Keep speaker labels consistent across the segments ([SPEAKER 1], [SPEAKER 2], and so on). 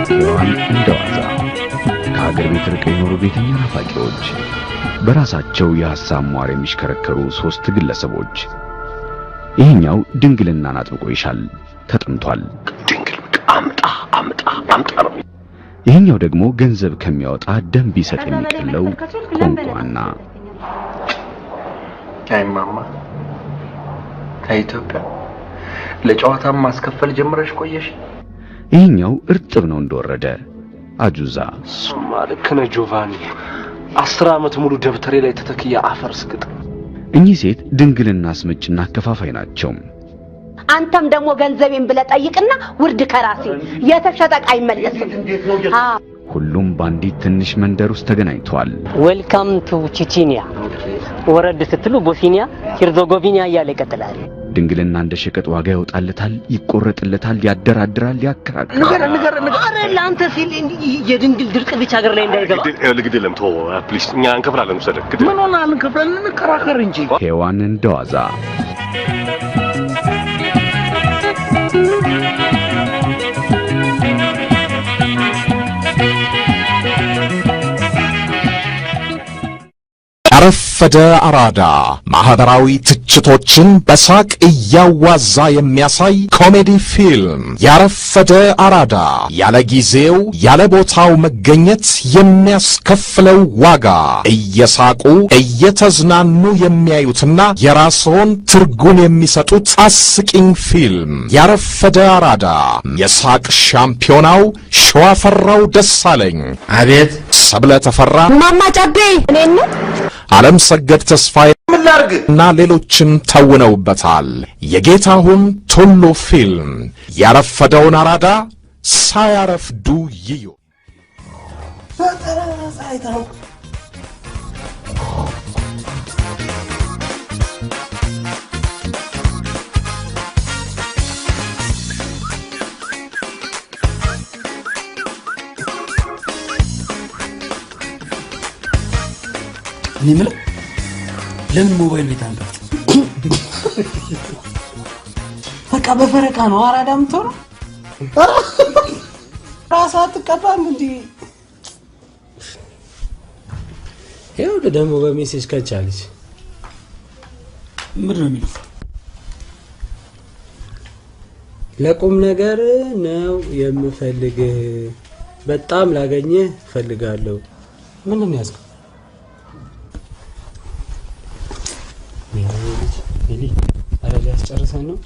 [SPEAKER 1] ሔዋን እንደዋዛ ከሀገር ቤት ርቀው የኖሩ ቤተኛ ናፋቂዎች በራሳቸው የሐሳብ ሟር የሚሽከረከሩ ሶስት ግለሰቦች። ይሄኛው ድንግልናን አጥብቆ ይሻል ተጠምቷል።
[SPEAKER 2] ድንግል አምጣ ነው።
[SPEAKER 1] ይሄኛው ደግሞ ገንዘብ ከሚያወጣ ደም ቢሰጥ የሚቀለው ቋንቋና
[SPEAKER 2] አይማማ ከኢትዮጵያ ለጨዋታም ማስከፈል ጀምረሽ ቆየሽ።
[SPEAKER 1] ይሄኛው እርጥብ ነው እንደወረደ አጁዛ።
[SPEAKER 2] ሱማልክ ነው ጆቫኒ 10 ዓመት ሙሉ ደብተሬ ላይ ተተክያ አፈር ስግጥ።
[SPEAKER 1] እኚህ ሴት ድንግልና አስመጭና አከፋፋይ ናቸው።
[SPEAKER 3] አንተም ደግሞ ገንዘቤን ብለህ ጠይቅና ውርድ ከራሴ የተሸጠ ዕቃ አይመለስም።
[SPEAKER 1] ሁሉም ባንዲት ትንሽ መንደር ውስጥ ተገናኝተዋል።
[SPEAKER 4] ዌልካም ቱ ቼቼኒያ። ወረድ ስትሉ ቦስኒያ ሄርዞጎቪና እያለ ይቀጥላል።
[SPEAKER 1] ድንግልና እንደ ሸቀጥ ዋጋ ያወጣለታል፣ ይቆረጥለታል፣ ያደራድራል፣ ያከራክራል።
[SPEAKER 4] ንገር አረ ለአንተ ሲል የድንግል ድርቅ ብቻ ሀገር ላይ እንዳይገባ
[SPEAKER 2] ለግድለም ተው ፕሊስ። እኛ እንከፍላለን። ሰደክ ምን ሆነ? እንከፍላለን፣ እንከራከር እንጂ።
[SPEAKER 1] ሔዋን እንደዋዛ
[SPEAKER 5] ያረፈደ አራዳ ማህበራዊ ትችቶችን በሳቅ እያዋዛ የሚያሳይ ኮሜዲ ፊልም ያረፈደ አራዳ ያለ ጊዜው ያለ ቦታው መገኘት የሚያስከፍለው ዋጋ እየሳቁ እየተዝናኑ የሚያዩትና የራስዎን ትርጉም የሚሰጡት አስቂኝ ፊልም ያረፈደ አራዳ። የሳቅ ሻምፒዮናው ሸዋፈራው ደሳለኝ፣
[SPEAKER 6] አቤት
[SPEAKER 5] ሰብለ ተፈራ፣
[SPEAKER 3] ማማ ጨቤ እኔን
[SPEAKER 5] ዓለም ሰገድ ተስፋዬ እና ሌሎችም ተውነውበታል። የጌታሁን ቱሉ ፊልም ያረፈደውን አራዳ ሳያረፍዱ ይዩ።
[SPEAKER 6] ንምር ለምን ሞባይል ቤት አንከፍት? በቃ በፈረቃ ነው አራዳ የምትሆነው። ራስህ አትቀባም እንዴ?
[SPEAKER 7] ይኸው ደግሞ በሜሴጅ ከቻለች
[SPEAKER 6] ምንድን ነው የሚለው?
[SPEAKER 7] ለቁም ነገር ነው የምፈልግ፣ በጣም ላገኘህ እፈልጋለሁ።
[SPEAKER 6] ምንድን ነው ያዝከው?
[SPEAKER 7] ጨርሰን ነው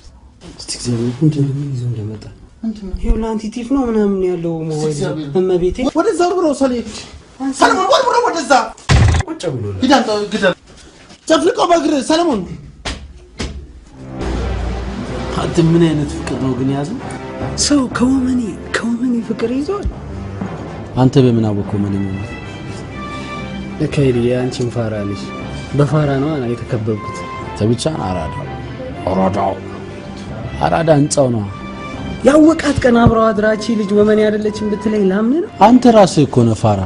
[SPEAKER 7] ምን ይዞ እንደመጣ ይኸው ለአንቲቲፍ ነው ምናምን ያለው ሞባይል እመቤቴ
[SPEAKER 6] ወደዛ ብሎ ሰለሞን ወደዛ
[SPEAKER 7] ቁጭ ብሎ
[SPEAKER 6] ሂዳንተ ግደል ጨፍልቀው በእግር ሰለሞን። አንተ ምን አይነት ፍቅር ነው ግን ያዘው?
[SPEAKER 7] ሰው ከወመኔ ፍቅር ይዟል።
[SPEAKER 6] አንተ በምን አወቀው? ምን ነው
[SPEAKER 7] ለከይዲ አንቺን ፋራ ነሽ። በፋራ ነው የተከበብኩት።
[SPEAKER 6] ተብቻ አራዳ እንጻው ነው
[SPEAKER 7] ያወቃት ቀን አብረው አድራቺ ልጅ ወመኔ አይደለችም ብትለኝ ላምን ነው።
[SPEAKER 6] አንተ ራስህ እኮ ነው ፋራ።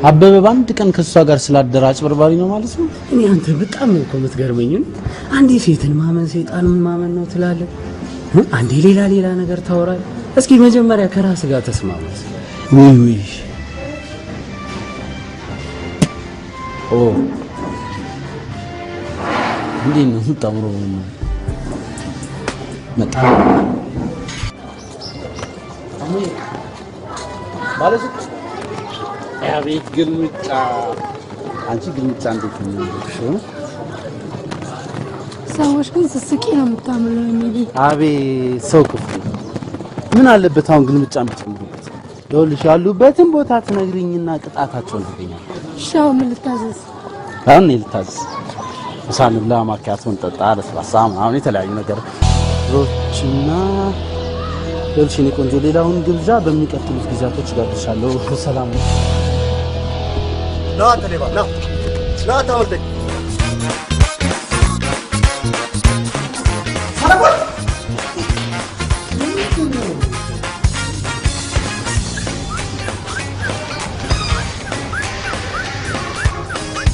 [SPEAKER 6] አበበ ባንድ ቀን ከሷ ጋር ስላደራጭ በርባሪ ነው ማለት ነው።
[SPEAKER 7] እኔ አንተ በጣም ነው እኮ የምትገርመኝ። አንዴ ሴትን ማመን ሰይጣንን ማመን ነው ትላለህ፣ አንዴ ሌላ ነገር ታወራለህ። እስኪ መጀመሪያ ከራስ ጋር ተስማማ።
[SPEAKER 6] ውይ ኦ እንዴ ነው ተጣምሮ መጣ ማለት
[SPEAKER 7] አቤት ግልምጫ።
[SPEAKER 6] አንቺ ግልምጫ እንዴት ነው?
[SPEAKER 8] ሰዎች ግን ስስቂ ነው የምታምለው የሚል
[SPEAKER 6] አቤት ሰው ክፉ ምን አለበት አሁን ግልምጫ የምትምሩበት? ይኸውልሽ ያሉበትን ቦታ ትነግሪኝና ቅጣታቸውን ትገኛለሽ።
[SPEAKER 8] ሻው ምን ልታዘዝ?
[SPEAKER 6] አሁን ልታዘዝ ሳንብላ ማኪያቶን ጠጣ ለስላሳ ምናምን የተለያዩ ነገር ሮችና ለልሽኔ ቆንጆ ሌላውን ግብዣ በሚቀጥሉት ጊዜያቶች ጋብሻለሁ። ሰላም ነው።
[SPEAKER 2] ተሌባ ና ታወልደኝ ሰለሞን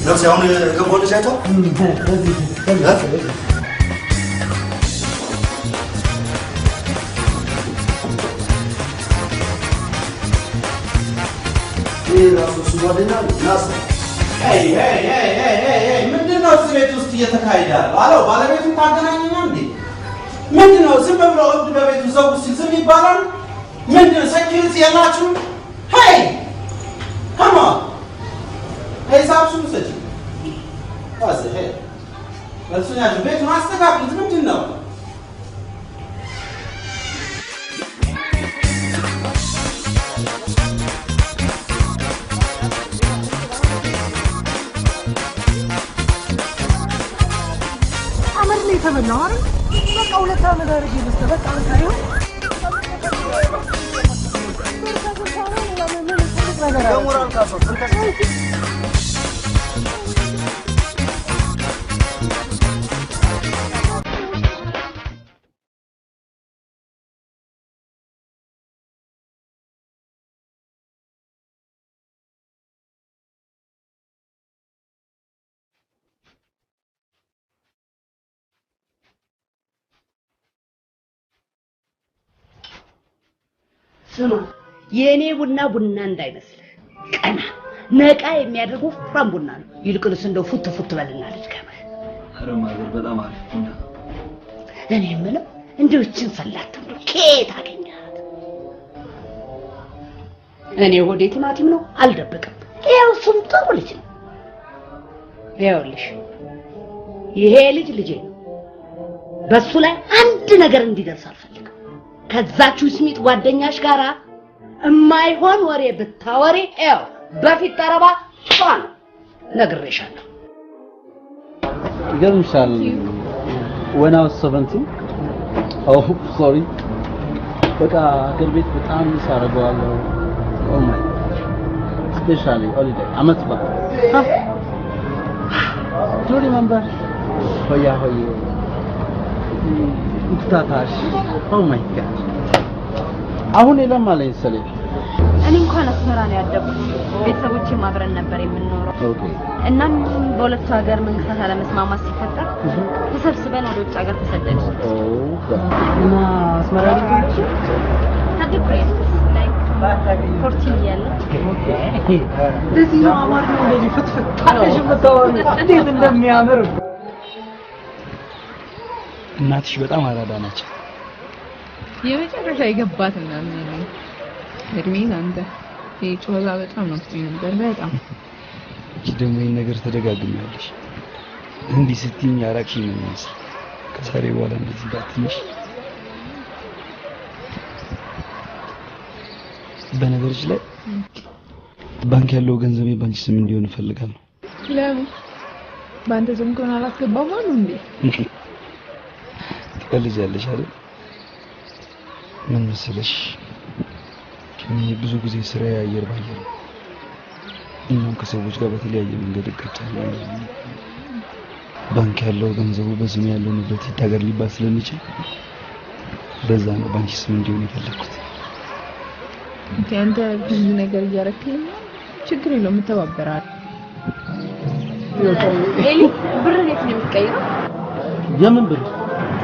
[SPEAKER 2] ነው ሲያውን ገቦልሽ አይቶ
[SPEAKER 6] ራሱ ጓደኛ ናስ ምንድነው እዚህ ቤት ውስጥ እየተካሄደ ያለው? አለው ባለቤቱን ታገናኘኛ እንዴ? ምንድነው ዝም ብሎ እብድ በቤቱ ዘው ሲል ዝም ይባላል? ምንድነው ሴኩሪቲ ያላችሁ? ሄይ ካም ኦን ሂሳብሽን ስጪ ዋስ ሄይ ለሱኛ ቤቱን አስተካክሉት ምንድነው?
[SPEAKER 9] ተበላው አይደል? በቃ 2 አመት አድርጌ በቃ ታሪው
[SPEAKER 3] ስማ የኔ ቡና እንዳይመስልህ ቀና ነቃ የሚያደርገው ፍራም ቡና ነው። ይልቅስ እንደው ፉት በልና ልድከምህ።
[SPEAKER 10] ኧረ ማዘር በጣም አሪፍ ቡና።
[SPEAKER 3] እኔ የምለው እንደው እችን ሰላት ነው ከየት አገኛት? እኔ ሆዴ ቲማቲም ነው አልደብቅም። ይኸው እሱም ጥሩ ልጅ ነው። ይኸውልሽ ይሄ ልጄ ነው። በሱ ላይ አንድ ነገር እንዲደርስ አልፈልግም። ከዛችሁ ስሚት ጓደኛሽ ጋራ እማይሆን ወሬ ብታወሪ ያው በፊት ተረባ ሷን ነግሬሻለሁ።
[SPEAKER 6] ይገርምሻል when I was 17 oh sorry በቃ አገር ቤት በጣም ሳረጋዋለሁ oh my especially holiday አመት በዓል do you remember ሆያ እንታታሽ oh my god አሁን የለም አለኝ ሰሌ
[SPEAKER 11] እኔ እንኳን አስመራ ነው ያደግኩት ቤተሰቦቼም አብረን ነበር የምንኖረው
[SPEAKER 6] ኦኬ
[SPEAKER 11] እናም በሁለቱ ሀገር መንግስታት አለመስማማት ሲፈጠር ተሰብስበን ወደ ውጭ ሀገር ተሰደድን
[SPEAKER 6] እና አስመራ ልጅ
[SPEAKER 11] ታድኩኝ like 14 ያለ
[SPEAKER 9] እዚህ ነው አማርኛ እንደዚህ ፍትፍት ታለሽ መታወቅ እንዴት እንደሚያምር
[SPEAKER 10] እናትሽ በጣም አራዳ ናቸው።
[SPEAKER 12] የመጨረሻ የገባት ምናምን ነው እድሜን አንተ የጮዛ በጣም ነው ነበር በጣም
[SPEAKER 10] እቺ ደግሞ ይሄን ነገር ተደጋግሚያለሽ እንዲህ ስትይኝ ያራቅሽኝ ነው የሚመስለው ከዛሬ በኋላ እንደዚህ ባትንሽ በነገርሽ ላይ ባንክ ያለው ገንዘብ ባንቺ ስም እንዲሆን እፈልጋለሁ
[SPEAKER 12] ለምን ባንተ ስም ከሆነ አላስገባም አሉ እንዴ
[SPEAKER 10] ትቀልጃለሽ አይደል ምን መሰለሽ እኔ ብዙ ጊዜ ስራ ያየር ባየር እናም ከሰዎች ጋር በተለያየ መንገድ እቀጫለሁ ባንክ ያለው ገንዘቡ በስም ያለው ንብረት ይታገር ሊባል ስለሚችል በዛ ነው ባንቺ ስም እንዲሆን የፈለኩት
[SPEAKER 12] አንተ ብዙ ነገር እያረክልኝ ችግር የለውም ተባበራል
[SPEAKER 11] ኤሊ ብር እንዴት ነው የሚቀይረው
[SPEAKER 6] የምን ብር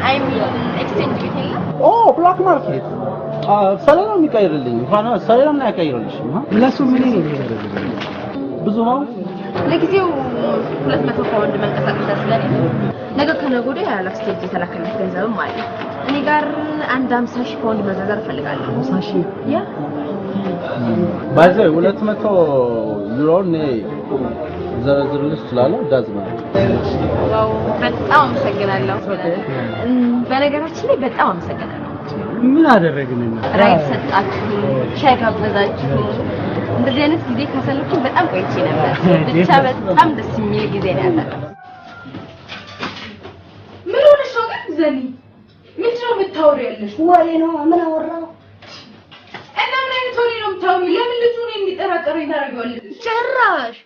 [SPEAKER 11] አይ ሚን ኤክስቼንጅ ይሄ
[SPEAKER 6] ኦ ብላክ ማርኬት ሰላም የሚቀይርልኝ እንኳን ሰላም ላይ ያቀይርልሽ ለሱ ምን ነው ብዙ ነው
[SPEAKER 11] ለጊዜው 200 ፓውንድ መንቀሳቀስ ስለሌለ ነገ ከነገ ወዲያ ያላክስቴጅ የተላከለት ገንዘብም አለ እኔ ጋር አንድ 50 ፓውንድ መዘዘር ፈልጋለሁ
[SPEAKER 6] 50 ያ ባይዘይ 200 ዩሮ ነው ዘረዝርልሽ ስላለ ዳዝማ
[SPEAKER 11] ዋው በጣም አመሰግናለሁ በነገራችን ላይ በጣም አመሰግናለሁ
[SPEAKER 6] ምን አደረግንና
[SPEAKER 11] ራይት ሰጣችሁ ሻይ ጋበዛችሁ እንደዚህ አይነት ጊዜ ካሳለፍኩኝ በጣም ቆይቼ ነበር ብቻ በጣም ደስ የሚል ጊዜ ነው ያሳለፍኩት
[SPEAKER 12] ምን ሆነሽ ነው ግን ዘኒ ምንድነው የምታወሪው ያለሽ
[SPEAKER 3] ወሬ ነው ምን አወራው
[SPEAKER 12] እና ምን አይነት ወሬ ነው የምታወሪው ለምን ልጁን የሚጠራጠረው ታደርጊዋለሽ
[SPEAKER 3] ጭራሽ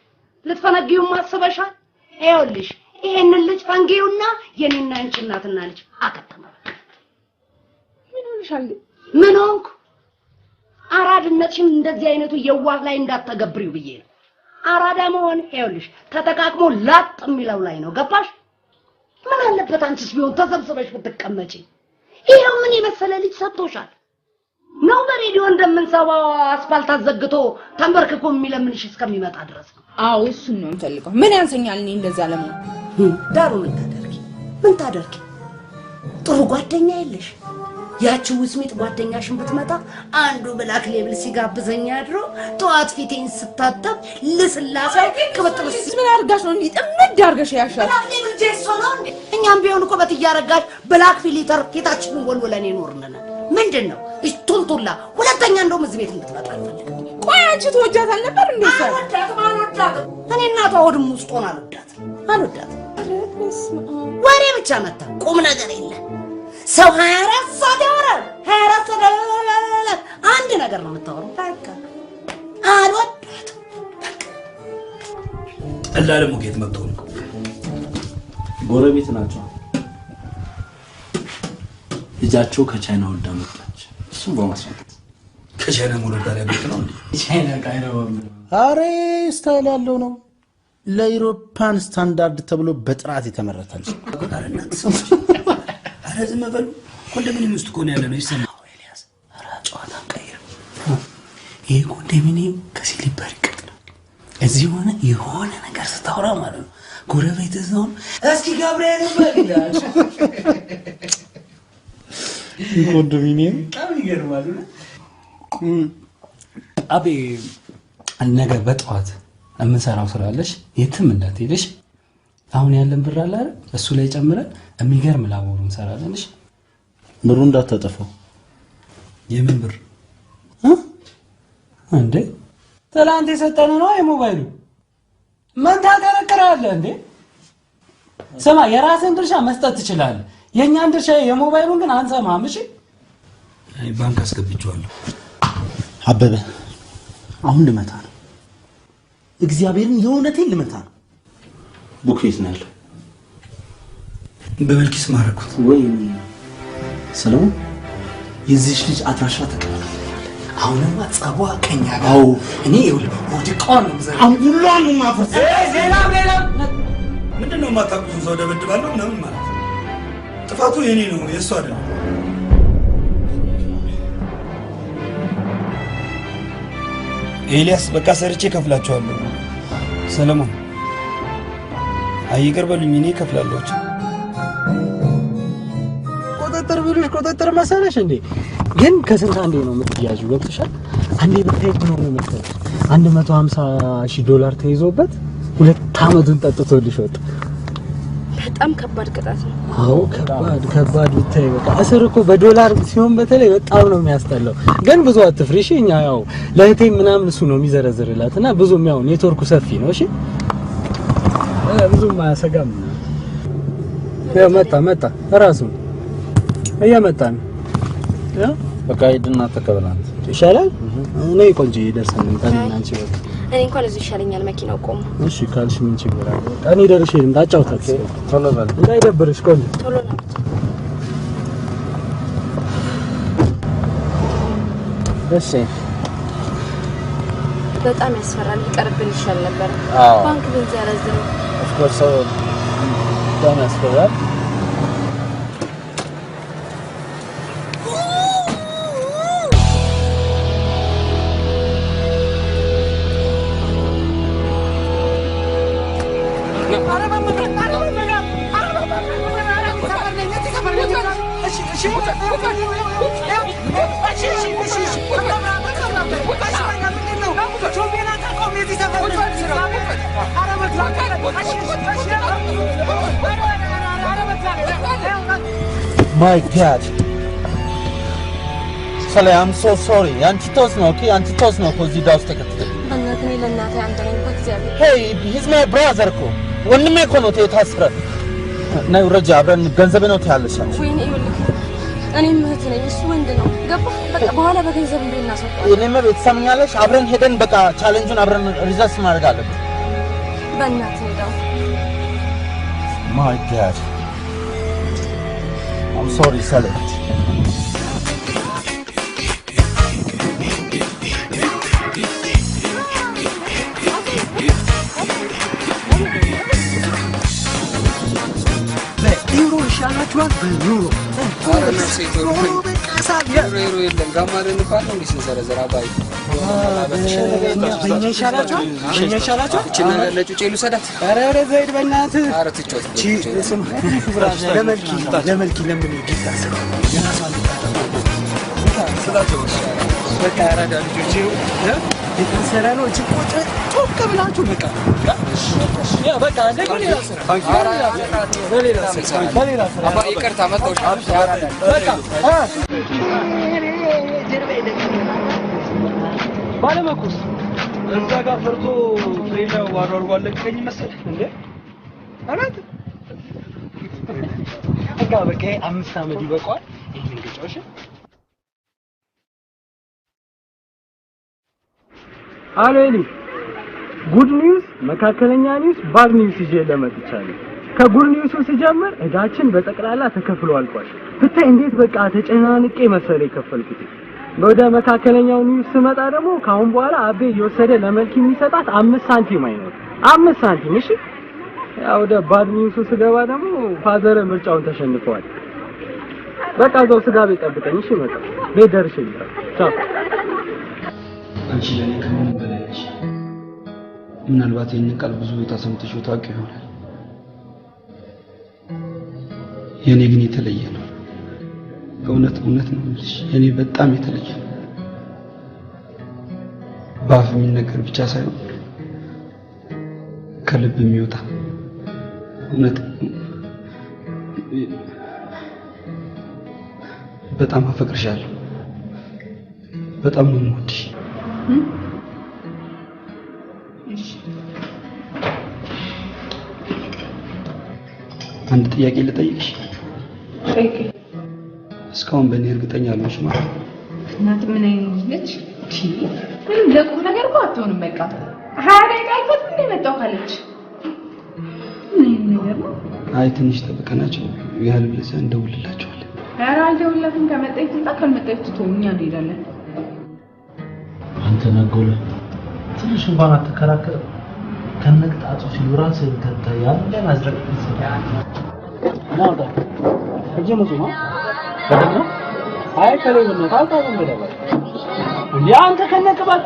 [SPEAKER 3] ልትፈነጊው ማሰበሻል ይኸውልሽ ይሄንን ልጅ ፈንጊውና የኔና አንቺ እናትና ልጅ አከተመ
[SPEAKER 12] ምን ሆነሻል
[SPEAKER 3] ምን ሆንኩ አራድነትሽን እንደዚህ አይነቱ የዋህ ላይ እንዳትተገብሪው ብዬ ነው አራዳ መሆን ይኸውልሽ ተጠቃቅሞ ላጥ የሚለው ላይ ነው ገባሽ ምን አለበት አንቺስ ቢሆን ተሰብስበሽ ብትቀመጪ ይሄው ምን የመሰለ ልጅ ሰጥቶሻል ነው በሬ በቪዲዮ እንደምንሰባው አስፋልት አዘግቶ ተንበርክኮ የሚለምንሽ እስከሚመጣ ድረስ ነው።
[SPEAKER 11] አዎ እሱን ነው እንፈልገው። ምን ያንሰኛል እኔ እንደዛ ለምን
[SPEAKER 3] ዳሩ ምን ታደርጊ? ጥሩ ጓደኛ የለሽ? ያቺው ውስሚት ጓደኛሽን ብትመጣ አንዱ ብላክ ሌብል ሲጋብዘኛ አድሮ ጧት ፊቴን ስታጠብ ለስላሳ ከበጥብስ
[SPEAKER 11] ምን አርጋሽ ነው እንዴ ጥምድ አርጋሽ ያሻል?
[SPEAKER 3] ብላክ ሌብል ጄሶ ነው እንዴ? እኛም ቢሆን እኮ በትያረጋሽ ብላክ ፊልተር ፊታችንን ወልወለን ይኖርነናል። ምንድነው? ቱልቱላ ሁለተኛ እንደው እዚህ ቤት እንድትመጣ አልፈልግም።
[SPEAKER 11] ቆይ አንቺ ተወጃታል ነበር እንዴ?
[SPEAKER 3] አልወዳትም። እኔ እናቷ ወድም ውስጥ ሆና አልወዳትም። ወሬ ብቻ መጣ ቁም ነገር የለ። ሰው 24 ሰዓት ያወራል። 24 ሰዓት አንድ ነገር ነው የምታወራው። በቃ አልወዳትም።
[SPEAKER 6] እላለም ጌት መጥቶ ጎረቤት ናቸው። ልጃቸው ከቻይና ወልዳ መጣች። እሱም በማስፈት ከቻይና ወልዳ ያበቀ ነው እንዴ?
[SPEAKER 7] ቻይና ካይረው
[SPEAKER 6] አሬ ስታይል ያለው ነው። ለዩሮፓን ስታንዳርድ ተብሎ በጥራት የተመረተል። አረ ዝም በሉ። ኮንዶሚኒየም ውስጥ ኮን ያለ ነው ይሰማው። ኤልያስ አረ ጨዋታ ቀይር። ይሄ ኮንዶሚኒየም ከሲሊፐር ይቀጥላል። እዚህ ሆነ የሆነ ነገር ስታወራ ማለት ነው ጎረቤት እዛው እስኪ ገብርኤል ይበላል። ኮንዶሚኒየም በጣም ይገርማል። አቤ ነገ በጠዋት የምንሰራው ስራ አለሽ፣ የትም እንዳትሄድሽ። አሁን ያለን ብር አለ አይደል? እሱ ላይ ጨምረን የሚገርም ላቦሩ እንሰራለንሽ። ብሩ እንዳታጠፋው። የምን ብር እንዴ? ትላንት የሰጠነው ነው የሞባይሉ። ምን ታከራከራለህ እንዴ? ስማ፣ የራስን ድርሻ መስጠት ትችላለህ። የኛን ድርሻ የሞባይሉን ግን አንሰማም። እሺ አይ ባንክ አስገብቼዋለሁ። አበበ አሁን ልመታ ነው። እግዚአብሔርን የእውነቴን ልመታ ነው። ቡክሪት ነው ያለው። በመልኪስ ማረኩት ወይ ሰለሞን የዚህ ልጅ አድራሻ ተቀበለ። አሁንማ ጸቧ ቀኛ ጋር እኔ ወድቀውን አንጉላን ማፈስ ሌላ ምንድነው ማታቁት? ሰው ደብድባለሁ ምናምን ማለት ጥፋቱ የኔ ነው የእሱ አይደለም። ኤልያስ በቃ ሰርቼ ከፍላቸዋለሁ። ሰለሞን አይገር በሉኝ እኔ ከፍላለሁ። ቁጥጥር ብሉሽ ቁጥጥር መሰለሽ እንዴ? ግን ከስንት አንዴ ነው የምትያዡ? ገብተሻል? አንዴ ብታይ ነው የምትያዡ። $150,000 ተይዞበት 2 አመቱን ጠጥቶልሽ ወጣ።
[SPEAKER 11] በጣም ከባድ ቅጣት ነው።
[SPEAKER 7] አዎ ከባድ ብታይ በቃ እስር እኮ በዶላር ሲሆን በተለይ በጣም ነው የሚያስጠላው። ግን ብዙ አትፍሪ እሺ። እኛ ያው ለእህቴ ምናምን እሱ ነው የሚዘረዝርላትና ብዙም ያው ኔትወርኩ ሰፊ ነው። እሺ ብዙም አያሰጋም። ያው መጣ እራሱ እየመጣ ነው። ያው በቃ ሂድና ተቀበላት ይሻላል። እኔ ቆንጆ ይደርሰን እንኳን አንቺ በቃ
[SPEAKER 11] እኔ እንኳን እዚህ ይሻለኛል መኪናው ቆሞ።
[SPEAKER 7] እሺ ካልሽ ምን ችግር አለ? እኔ ደርሼ ልምጣ። አጫውታት ቶሎ በል እንዳይደብርሽ። ቆንጆ
[SPEAKER 11] ቶሎ ነው።
[SPEAKER 7] እሺ
[SPEAKER 11] በጣም ያስፈራል። ይቀርብን ይሻል ነበር። ባንክ ቤት ያረዝም
[SPEAKER 7] ኦፍ ኮርስ በጣም ያስፈራል።
[SPEAKER 6] My God. Sally, I'm so sorry. Auntie Tos no, okay? Auntie Tos no, cause you don't take it. Hey, he's my brother, ko. When me kono te tasra. Na uraja abran ganzabe no te alsha.
[SPEAKER 11] ወይኔ ይልክ እኔ ምህት ነኝ እሱ ወንድ ነው። ገባ በቃ በኋላ በገንዘብ እንደናሰጣ
[SPEAKER 6] እኔማ ቤተሰምኛለሽ አብረን ሄደን በቃ ቻሌንጁን አብረን ሪዛልት ማድረግ አለብን።
[SPEAKER 11] በእናትህ ሄደው
[SPEAKER 6] My God. I'm sorry, Sally.
[SPEAKER 9] በዩሮ ይሻላችኋል። በዩሮ ሬሮ የለም ጋማረን እንኳን ነው ሲዘረዘራ ባይ በእኛ ይሻላቸው እቺ ለጩጬ ልሰዳት ኧረ ዘይድ በእናትህ ኧረ ትጮት እቺ ስም ለመልኪ ለምን ይገዛስ የራሷን ስላቸው በቃ ያራዳ ልጆች የተሰራ ነው እቺ ቆጭ ቶክ ብላችሁ በቃ ያ በቃ እንደዚህ በሌላ አባ ይቅርታ መጣው በቃ ባለመኩስ እዛ ጋር ፈርቶ ፍሬዳው ዋሯሯ ለቀኝ መሰለህ እንዴ አራት በቃ 5 አመት ይበቃዋል ይሄን ግጫውሽ አሌሊ ጉድ ኒውስ መካከለኛ ኒውስ ባድ ኒውስ ይዤ ለመጥቻለሁ ከጉድ ኒውሱ ሲጀምር እዳችን በጠቅላላ ተከፍሎ አልቋል ብታይ እንዴት በቃ ተጨናንቄ መሰለ የከፈልኩት ወደ መካከለኛው ኒውስ ስመጣ ደግሞ ካሁን በኋላ አቤ እየወሰደ ለመልክ የሚሰጣት 5 ሳንቲም አይኖር 5 ሳንቲም እሺ ያው ወደ ባድ ኒውሱ ስገባ ደግሞ ፋዘር ምርጫውን ተሸንፈዋል በቃ እዛው ስጋ ቤት ጠብቀኝ እሺ መጣ ቤት ደርሼ ይላል ቻው
[SPEAKER 10] አንቺ ለኔ ከምን በላይ ነሽ ምናልባት ይሄን ቃል ብዙ ተሰምተሽው ታውቂ ይሆናል የኔ ግን የተለየ ነው እውነት ነው ልጅ የኔ በጣም የተለየ ነው ባፍ የሚነገር ብቻ ሳይሆን ከልብ የሚወጣ እውነት በጣም አፈቅርሻለሁ በጣም ነው የምወድሽ አንድ ጥያቄ ልጠይቅሽ
[SPEAKER 12] ጠይቂ
[SPEAKER 10] እስካሁን በእኔ እርግጠኛ አልሆንሽ ማለት ነው
[SPEAKER 12] እናት ምን አይነት ልጅ ምንም ለቁም ነገር እኮ አትሆንም በቃ 20 ደቂቃ አይፈትም እንደመጣው ካለች ምን ነገር ነው
[SPEAKER 10] አይ ትንሽ ተበቀናቸው ያህል ብለዚያ እንደውልላቸዋለን
[SPEAKER 12] ኧረ አልደውልላትም ከመጣች ትምጣ ካልመጣች ትተውኛ እንሄዳለን
[SPEAKER 6] አንተ ነጎለ ትንሽ እንኳን አትከራከር ከነቅጣቱ ሲሉራን ሰንተታ ያለ ማዝረቅ ይሰጣል ናውጣ እጀመቱ ነው ከደግሞ አይ ከሌለ ነው ታውቃለህ እንደለ ያ አንተ ከነቅባት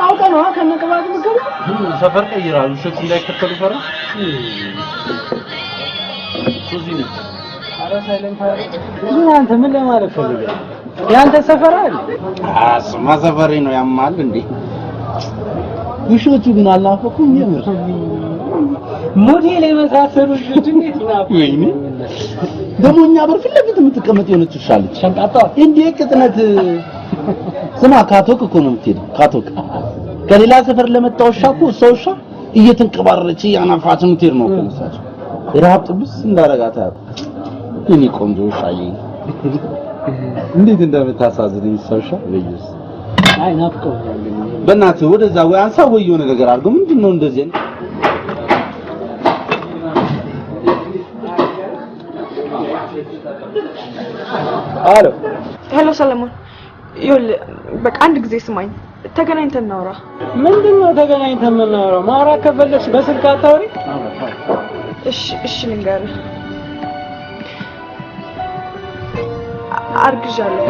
[SPEAKER 6] አውቀ ነው ከነቅባት ምገባ ሰፈር ቀይራሉ ሸክ እንዳይከተሉ ፈራ ሱዚ ነው አረ ሳይለንት ምን አንተ ምን ለማለት ፈልገህ ያንተ ሰፈር አይደል አስማ ሰፈሬ ነው ያማል እንዴ ውሾቹ ግን አላፈኩም የምር ሞዴል የመሳሰሉ ልጆች እንዴት ናቸው ወይኔ ደሞኛ በር ፊት ለፊት የምትቀመጥ የሆነች ሻለች ሸንቃጣ እንዴ ቅጥነት ስማ ካቶክ እኮ ነው የምትሄደው ካቶክ ከሌላ ሰፈር ለመጣው ሻኩ ሰውሻ እየተንቀባረረች ያናፋት የምትሄድ ነው እኮ መሳቸው ረሃብ ጥብስ እንዳረጋታ እኔ ቆንጆ ሻዬ እንዴት እንደምታሳዝነኝ ሰውሻ ለይስ አይ ናፍቀው በእናትህ ወደዛ ወይ አንሳ ወይ የሆነ ነገር አድርገው ምንድነው እንደዚህ
[SPEAKER 13] አሎ ሄሎ ሰለሞን ይኸውልህ በቃ አንድ ጊዜ ስማኝ ተገናኝተን እናውራ
[SPEAKER 9] ምንድነው ተገናኝተን እናውራ ማውራት ከፈለግሽ በስልክ አታውሪ
[SPEAKER 13] እሺ ልንገርህ አርግዣለሁ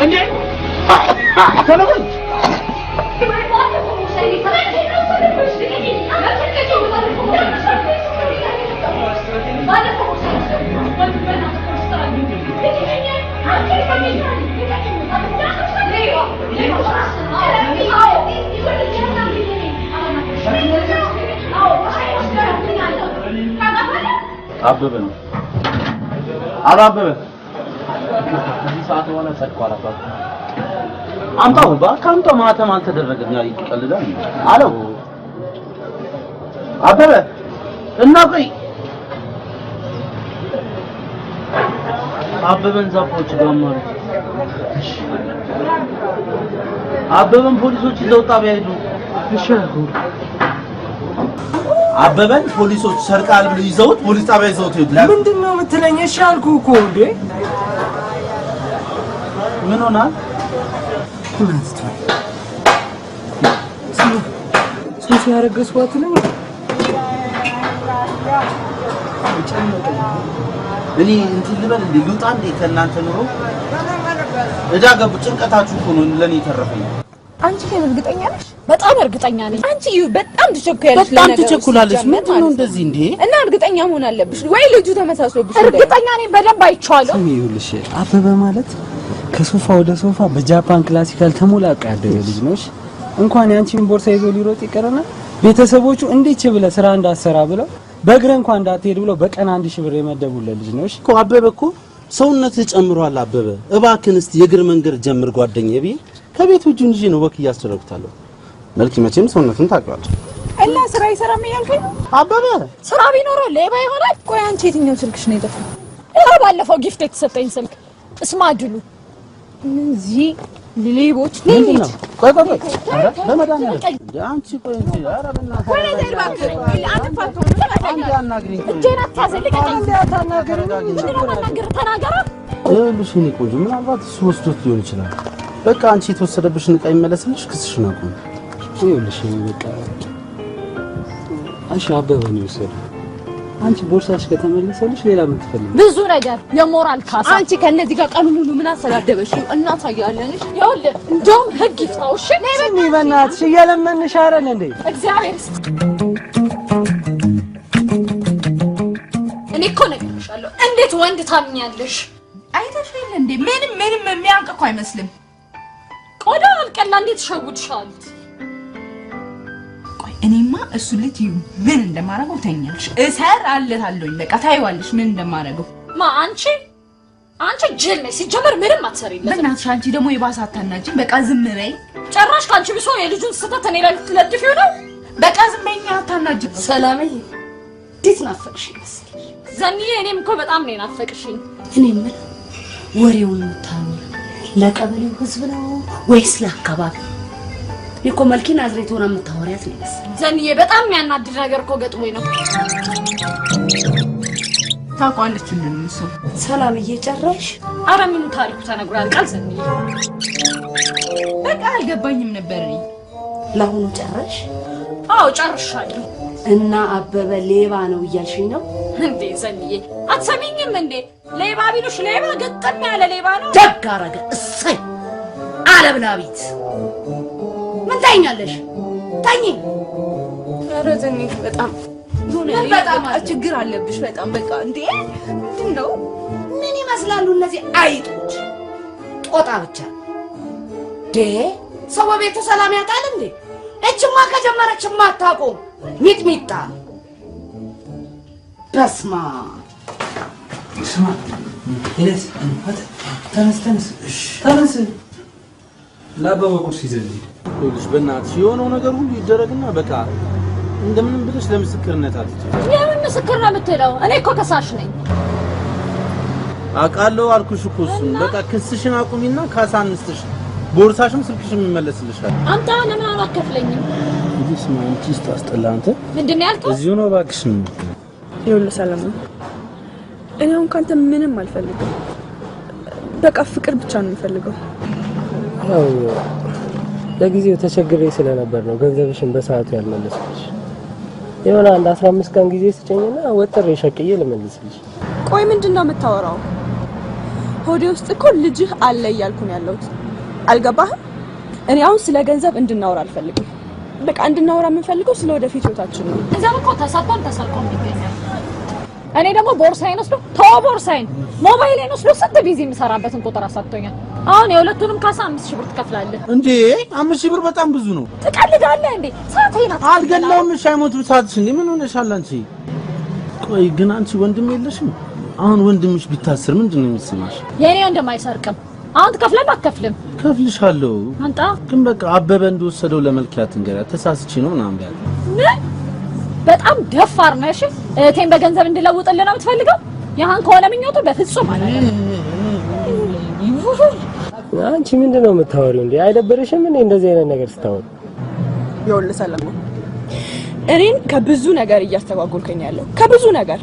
[SPEAKER 13] እንዴ ሰለሞን
[SPEAKER 6] አበበ ነው አባበበ እዚህ ሰዓት ሆነ ጸድቋል አባበ አምጣው ባካምጣው ማተም አልተደረገም ያ ይቀልዳል አለው አበበ እና ቆይ አበበን ዛፎች ጋማሩ አበበን ፖሊሶች ይዘው ጣቢያ ሄዱ እሺ አበበን ፖሊሶች ሰርቃል ብለው ይዘውት ፖሊስ ጣቢያ ይዘውት ሄዱ
[SPEAKER 9] ምንድነው የምትለኝ እሺ አልኩ እኮ እንዴ
[SPEAKER 6] ምን ሆናል
[SPEAKER 9] ሶሲ ያረገዝኳት ነው
[SPEAKER 6] እኔ እንትን ልበል ልውጣ እንዴ ከእናንተ ኑሮ እዳ ገቡ ጭንቀታችሁ እኮ ነው ለኔ ተረፈኝ
[SPEAKER 12] አንቺ ግን እርግጠኛ ነሽ በጣም እርግጠኛ ነኝ አንቺ በጣም ትቸኩያለሽ
[SPEAKER 6] በጣም ትቸኩላለሽ ምንድነው እንደዚህ እንዴ
[SPEAKER 12] እና እርግጠኛ መሆን አለብሽ ወይ ልጁ ተመሳስሎብሽ እርግጠኛ ነኝ በደንብ አይቻለሁ
[SPEAKER 7] ይኸውልሽ አበበ ማለት ከሶፋ ወደ ሶፋ በጃፓን ክላሲካል ተሞላቀ ያደገ ልጅ ነሽ እንኳን ያንቺን ቦርሳ ይዞ ሊሮጥ ይቀርና ቤተሰቦቹ እንዴት ብለ ስራ እንዳሰራ ብለው በእግረ እንኳን እንዳትሄድ ብለው በቀን 1000 ብር የመደቡለት ልጅ ነሽ እኮ አበበ እኮ ሰውነት ጨምሯል አበበ እባክን እስቲ የእግር መንገድ ጀምር ጓደኛዬ ቢይ ከቤት ውጪ እንጂ ነው ወክ ያስተረክታለሁ መልክ መቼም ሰውነቱን ታውቂዋለሽ
[SPEAKER 12] እና ስራ ይሰራም ያልከኝ
[SPEAKER 6] አበበ
[SPEAKER 12] ስራ ቢኖረው ሌባ ይሆናል ቆይ አንቺ የትኛው ስልክሽ ነው የጠፋው ባለፈው ጊፍት የተሰጠኝ ስልክ እስማድሉ እዚህ ሌቦች
[SPEAKER 6] ነው ቆይ አረ በመዳን አንቺ ቆይ እንጂ አረ በእናትህ
[SPEAKER 12] ቆይ ዘልባክ አንፋቶ
[SPEAKER 6] አንዴ አናግሪኝ
[SPEAKER 12] እጄን አታዘልቀኝ ተናገራ
[SPEAKER 6] እልሽ እኔ ቆንጆ ምናልባት እሱ ወስዶት ሊሆን ይችላል በቃ አንቺ የተወሰደብሽን ዕቃ ይመለስልሽ ክስሽን አቁም
[SPEAKER 7] ይኸውልሽ በቃ አንቺ አበበ ነው የወሰደው አንቺ ቦርሳሽ ከተመለሰልሽ ሌላ ምን ትፈልጊ
[SPEAKER 12] ብዙ ነገር የሞራል ካሳ አንቺ ከነዚህ ጋር ቀኑ ሙሉ ምን አሰዳደበሽ እናሳያለንሽ ይኸውልህ እንደውም ህግ ይፍታው እሺ
[SPEAKER 7] ስሚ በእናትሽ እየለመንሽ አይደል እንዴ
[SPEAKER 12] እግዚአብሔር እኔ እኮ ነግሬሻለሁ እንዴት ወንድ ታምኛለሽ
[SPEAKER 14] አይተሽ የለ እንዴ ምንም የሚያንቅ እኮ አይመስልም
[SPEAKER 12] ቆዳው አልቀላ እንዴት ሸውድሻል
[SPEAKER 14] ቆይ እኔማ እሱ ልጅ ምን እንደማረገው ተኛልሽ እሰራለታለሁኝ በቃ ታይዋለሽ ምን እንደማረገው
[SPEAKER 12] ማ አንቺ ጅል ነሽ ሲጀመር ምንም አትሰሪለት
[SPEAKER 14] በእናትሽ አንቺ ደግሞ የባሰ አታናጂ በቃ ዝም በይ
[SPEAKER 12] ጨራሽ ካንቺ ብሶ የልጁን ስህተት እኔ ላይ ልትለጥፊው ነው
[SPEAKER 14] በቃ ዝም በይኝ አታናጂ
[SPEAKER 3] ሰላምዬ እንዴት ናፈቅሽኝ መሰለሽ
[SPEAKER 12] ዘንዬ እኔም እኮ በጣም ነው ናፈቅሽኝ
[SPEAKER 3] እኔ ምን ወሬውን ታው ለቀበሌው ህዝብ ነው ወይስ ለአካባቢ እኮ መልኪ ናዝሬት ሆና የምታወሪያት ነው
[SPEAKER 12] ዘንዬ በጣም የሚያናድድ ነገር እኮ ገጥሞኝ ነው
[SPEAKER 14] ታውቃለች እንደምንሱ
[SPEAKER 3] ሰላምዬ ጨራሽ
[SPEAKER 12] አረ ምን ታሪኩ ተነግሮ ያልቃል ዘንዬ
[SPEAKER 14] በቃ አልገባኝም ነበር እኔ
[SPEAKER 3] ለአሁኑ ጨራሽ
[SPEAKER 12] አዎ ጨርሻለሁ
[SPEAKER 3] እና አበበ ሌባ ነው እያልሽኝ ነው
[SPEAKER 12] እንዴ ዘንዬ አትሰሚኝም እንዴ ሌባ ቢሉሽ ሌባ ገጠም ያለ ሌባ ነው
[SPEAKER 3] ደግ አረገ እሰይ አለብላቢት ምን ታኛለሽ ታኝ
[SPEAKER 13] ኧረ ዘንዬ በጣም ችግር አለብሽ በጣም በቃ እንዴ ምንድነው
[SPEAKER 3] ምን ይመስላሉ እነዚህ አይጦች ጦጣ ብቻ ሰው በቤቱ ሰላም ያጣል እንዴ እችማ ከጀመረችማ አታቆም ሚጥሚጣ በስማ
[SPEAKER 7] ስማ እለስ እንፈት ተነስ ለአበበ ቁርስ ይዘን ልጅ በእናትሽ የሆነው ነገር ሁሉ ይደረግና በቃ እንደምንም ብለሽ ለምስክርነት አትችይ
[SPEAKER 12] የምን ምስክር ነው የምትለው እኔ እኮ ከሳሽ ነኝ
[SPEAKER 6] አቃለው አልኩሽ እኮ እሱን በቃ ክስሽን አቁሚና ካሳ አንስተሽ ቦርሳሽም ስልክሽም ይመለስልሻል
[SPEAKER 12] አንተ ለምን አላከፍለኝም
[SPEAKER 7] እዚህ ስማ አንቺ ስታስጠላ አንተ
[SPEAKER 12] ምንድን ነው ያልከው
[SPEAKER 7] እዚሁ ነው እባክሽ
[SPEAKER 13] ይኸውልህ ሰለሞን እኔ አሁን ካንተ ምንም አልፈልግም በቃ ፍቅር ብቻ ነው የምፈልገው
[SPEAKER 4] ያው ለጊዜው ተቸግሬ ስለነበር ነው ገንዘብሽን በሰዓቱ ያልመለስኩሽ የሆነ አንድ 15 ቀን ጊዜ ስጨኝና ወጥሬ ሸቅዬ ልመልስልሽ
[SPEAKER 13] ቆይ ምንድነው የምታወራው ሆዴ ውስጥ እኮ ልጅህ አለ እያልኩ ነው ያለሁት አልገባህም እኔ አሁን ስለ ገንዘብ እንድናወራ አልፈልግም በቃ እንድናወራ የምንፈልገው ስለ ወደፊት ህይወታችን ነው
[SPEAKER 12] ገንዘብ እኮ ተሰርቆም ይገኛል እኔ ደግሞ ቦርሳዬን ወስዶ ቦርሳዬን ሞባይሌን ወስዶ ስንት ቢዚ የምሰራበትን ቁጥር አሳጥቶኛል አሁን የሁለቱንም ካሳ 5000 ብር ትከፍላለህ
[SPEAKER 6] እንዴ 5000 ብር በጣም ብዙ ነው
[SPEAKER 12] ትቀልዳለህ እንዴ ሰዓቴን
[SPEAKER 6] አልገላውም ሻይሞት ሰዓትሽ እንዴ ምን ሆነሻል አንቺ ቆይ ግን አንቺ ወንድም የለሽም አሁን ወንድምሽ ቢታሰር ምንድነው የሚሰማሽ
[SPEAKER 12] የኔ ወንድም አይሰርቅም አሁን ትከፍላለህ አትከፍልም
[SPEAKER 6] ከፍልሻለሁ
[SPEAKER 12] አንተ
[SPEAKER 6] ግን በቃ አበበ እንደወሰደው ለመልካት እንገራ ተሳስቺ ነው ምናምን ያለ
[SPEAKER 12] በጣም ደፋር ነሽ እቴን በገንዘብ እንድለውጥልህ ነው የምትፈልገው ያህን ከሆነ ምኞቱ በፍጹም አይደለም
[SPEAKER 4] አንቺ ምንድነው የምታወሪው እንዴ አይደበረሽም እንዴ እንደዚህ አይነት ነገር ስታወሪ
[SPEAKER 13] ይኸውልህ ሰለሞን እኔን ከብዙ ነገር እያስተጓጎልከኝ ያለው ከብዙ ነገር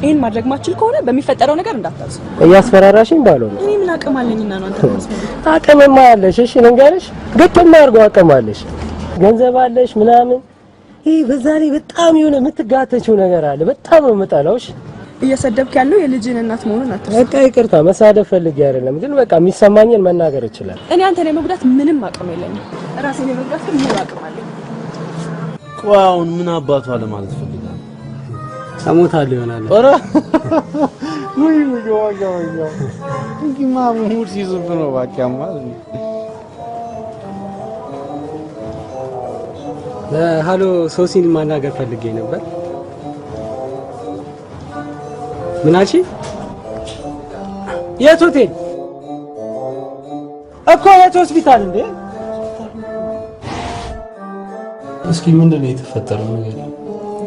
[SPEAKER 13] ይሄን ማድረግ ማችል ከሆነ በሚፈጠረው ነገር እንዳታስብ
[SPEAKER 4] እያስፈራራሽኝ ባልሆነ
[SPEAKER 13] እኔ ምን አቅም አለኝና ነው አንተ ማስመለስ
[SPEAKER 4] አቅምማ አለሽ እሺ ልንገርሽ ግጥም አድርጎ አቅም አለሽ ገንዘብ አለሽ ምናምን ይሄ በዛ ላይ በጣም የሆነ የምትጋተችው ነገር አለ በጣም ነው የምጠላውሽ
[SPEAKER 13] እየሰደብክ ያለው የልጅን እናት መሆኑን አትርሳ።
[SPEAKER 4] በቃ ይቅርታ መሳደብ ፈልጌ አይደለም፣ ግን በቃ የሚሰማኝን መናገር ይችላል።
[SPEAKER 13] እኔ አንተን የመጉዳት ምንም አቅም የለኝም። ራሴን የመጉዳት ግን ምን አቅም አለኝ?
[SPEAKER 6] ቆይ አሁን ምን አባቷ ለማለት ፈልጋለሁ?
[SPEAKER 7] ሰሞታለሁ ይሆናል።
[SPEAKER 6] ኧረ ወይ እንግዲህ ማሙድ ሲዝብ ነው ባኪያማ።
[SPEAKER 7] ሃሎ ሶሲን ማናገር ፈልጌ ነበር። ምን አልሽ? የት ሆቴል እኮ የት ሆስፒታል እንዴ?
[SPEAKER 6] እስኪ ምንድነው የተፈጠረው ነገር?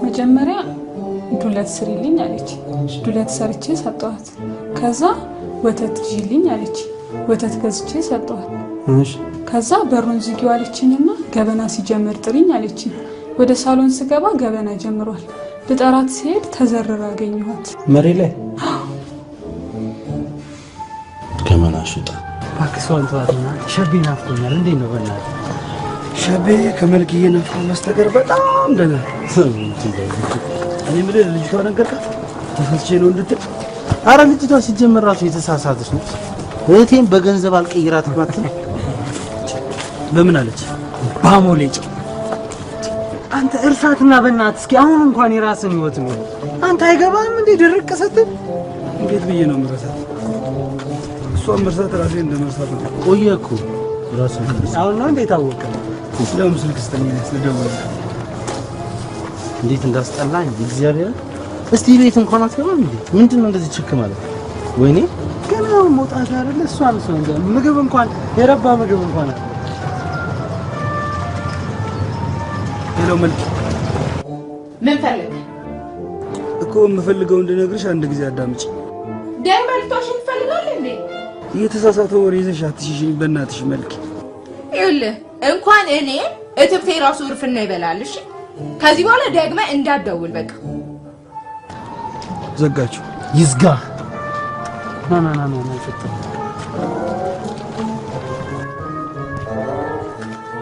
[SPEAKER 12] መጀመሪያ ዱለት ስሪልኝ አለች። ዱለት ሰርቼ ሰጠኋት። ከዛ ወተት ይልኝ አለች። ወተት ገዝቼ ሰጠኋት።
[SPEAKER 6] እሺ
[SPEAKER 12] ከዛ በሩን ዝጊው አለችኝና ገበና ሲጀምር ጥሪኝ አለችኝ። ወደ ሳሎን ስገባ ገበና ጀምሯል። ልጠራት ሲሄድ ተዘረራ አገኘኋት።
[SPEAKER 6] መሬት ላይ ገመና ሽጣ
[SPEAKER 7] ባክሷን ተዋትና ሸቤ ናፍቆኛል። እንዴት ነው በእናትህ?
[SPEAKER 10] ሸቤ ከመልክዬ ነፍቆ መስተቀር በጣም ደህና እኔ ምልህ ልጅቷ ነገርካት ተፈትቼ ነው እንድትል?
[SPEAKER 6] አረ ልጅቷ ሲጀመር ራሱ የተሳሳተች ነው። እህቴን በገንዘብ አልቀይራት ማለት ነው።
[SPEAKER 7] በምን አለች? ባሞሌጭ አንተ እርሳትና በእናትህ እስኪ አሁን እንኳን የራስን ህይወት ነው አንተ አይገባም እንዴ? ድርቅ ስትል
[SPEAKER 10] እንዴት ብዬ ነው የምረሳት? እሷን መርሳት ራሴን እንደመርሳት ነው።
[SPEAKER 6] ቆየ እኮ ራስን
[SPEAKER 7] አሁን ነው እንዴ ታወቀ?
[SPEAKER 10] ለምን ስልክ ስተኛ ስለደወለ
[SPEAKER 6] እንዴት እንዳስጠላኝ እግዚአብሔር። እስቲ ቤት እንኳን አትገባም እንዴ? ምንድነው እንደዚህ ችክ ማለት? ወይኔ
[SPEAKER 7] ገና መውጣት አይደለ? እሷን ምግብ እንኳን የረባ ምግብ እንኳን አለ።
[SPEAKER 10] ሄሎ መልክ፣
[SPEAKER 11] ምን ፈልግ
[SPEAKER 10] እኮ የምፈልገው እንድነግርሽ አንድ ጊዜ አዳምጪ።
[SPEAKER 11] ዳይ መልክቶሽን ትፈልጋለህ እንዴ?
[SPEAKER 10] እየተሳሳተ ወሬ ይዘሽ አትሽሽኝ በእናትሽ መልክ።
[SPEAKER 11] ይኸውልህ እንኳን እኔ እትብቴ ራሱ እርፍና ይበላል። እሺ ከዚህ በኋላ ደግመህ እንዳትደውል በቃ።
[SPEAKER 10] ዘጋችሁ?
[SPEAKER 6] ይዝጋ።
[SPEAKER 7] ና ፈጥር።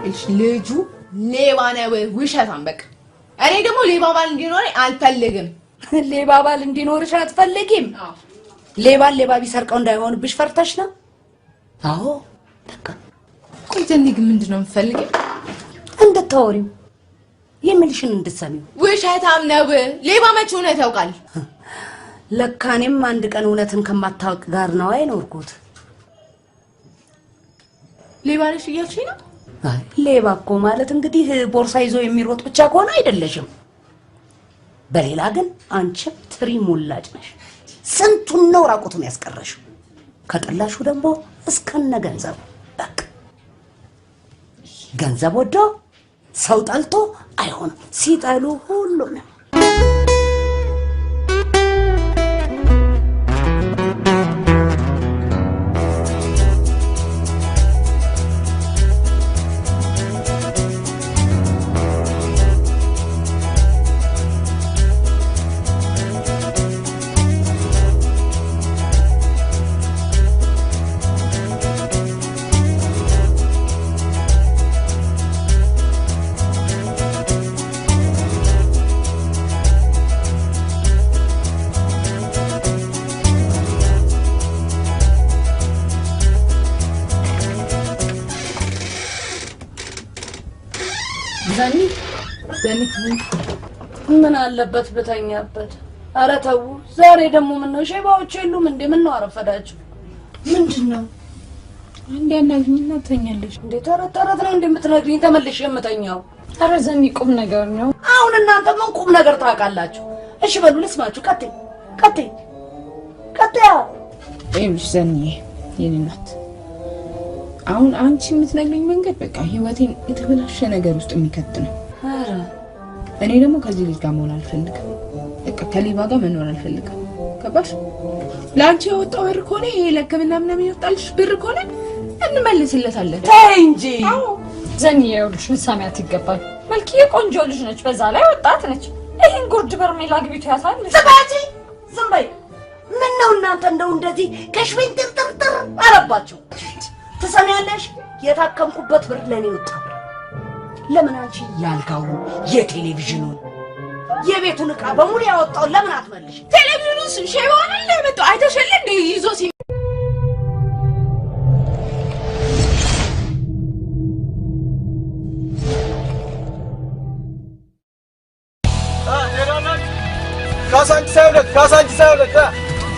[SPEAKER 11] እሺ ልጁ ሌባ ነው፣ ውሸታም በቃ። እኔ ደግሞ ሌባ ባል እንዲኖረኝ አልፈልግም።
[SPEAKER 3] ሌባ ባል እንዲኖርሽ አትፈልጊም? ሌባን ሌባ ቢሰርቀው እንዳይሆንብሽ ፈርተሽ ነው? አዎ በቃ።
[SPEAKER 11] ቆይ ዘኒ ግን ምንድነው የምትፈልጊው?
[SPEAKER 3] እንድታወሪው የምልሽን እንድትሰሚው።
[SPEAKER 11] ውሸታም ነው። ሌባ መቼ እውነት ያውቃል?
[SPEAKER 3] ለካ እኔም አንድ ቀን እውነትን ከማታውቅ ጋር ነው አይኖርኩት።
[SPEAKER 11] ሌባ ነሽ እያልሽኝ ነው?
[SPEAKER 3] ሌባ እኮ ማለት እንግዲህ ቦርሳ ይዞ የሚሮጥ ብቻ ከሆነ አይደለሽም። በሌላ ግን አንቺም ትሪ ሙላጭ ነሽ። ስንቱን ነው ራቁቱን ያስቀረሽው? ከጠላሹ ደግሞ እስከነ ገንዘቡ። በቃ ገንዘብ ወዶ ሰው ጠልቶ አይሆንም። ሲጠሉ ሁሉም ነው። ምን አለበት በተኛበት? ኧረ ተው። ዛሬ ደግሞ ምን ነው ሼባዎች የሉም እንዴ? ምን ነው አረፈዳችሁ? ምንድነው?
[SPEAKER 12] አንዴ አናግሪኝና ተኛለሽ
[SPEAKER 3] እንዴ? ተረት ነው እንደምትነግሪኝ ተመልሼ የምተኛው?
[SPEAKER 12] ኧረ ዘኒ ቁም ነገር ነው።
[SPEAKER 3] አሁን እናንተ ምን ቁም ነገር ታውቃላችሁ? እሺ በሉ ልስማችሁ። ቀጥይ።
[SPEAKER 12] ይኸውልሽ ዘኒ የኔ እናት፣ አሁን አንቺ የምትነግሪኝ መንገድ በቃ ህይወቴን የተበላሸ ነገር ውስጥ የሚከት ነው።
[SPEAKER 3] ኧረ
[SPEAKER 12] እኔ ደግሞ ከዚህ ልጅ ጋር መሆን አልፈልግም። በቃ ከሌባ ጋር መኖር አልፈልግም። ገባሽ? ለአንቺ የወጣው ብር ከሆነ ይሄ ለሕክምና ምናምን ይወጣልሽ ብር ከሆነ እንመልስለታለን።
[SPEAKER 3] ተይ እንጂ
[SPEAKER 15] ዘኒ፣ ይኸውልሽ ልትሰሚያት ይገባል። መልክዬ ቆንጆ ልጅ ነች፣ በዛ ላይ ወጣት ነች። ይሄን ጉርድ በርሜል አግቢቱ ያሳልሽ።
[SPEAKER 3] ዝም በይ። ምን ነው እናንተ እንደው እንደዚህ ከሽቤን ጥርጥር አረባችሁ? ትሰሚያለሽ? የታከምኩበት ብር ለኔ ወጣ። ለምን አንቺ ያልጋውን የቴሌቪዥኑን የቤቱን ዕቃ በሙሉ ያወጣው ለምን አትመልሽ?
[SPEAKER 12] ቴሌቪዥኑን ሼባ አይደል ለመጣ አይተሽል እንደ ይዞ ሲ
[SPEAKER 9] ካሳንቺ ሳይሆን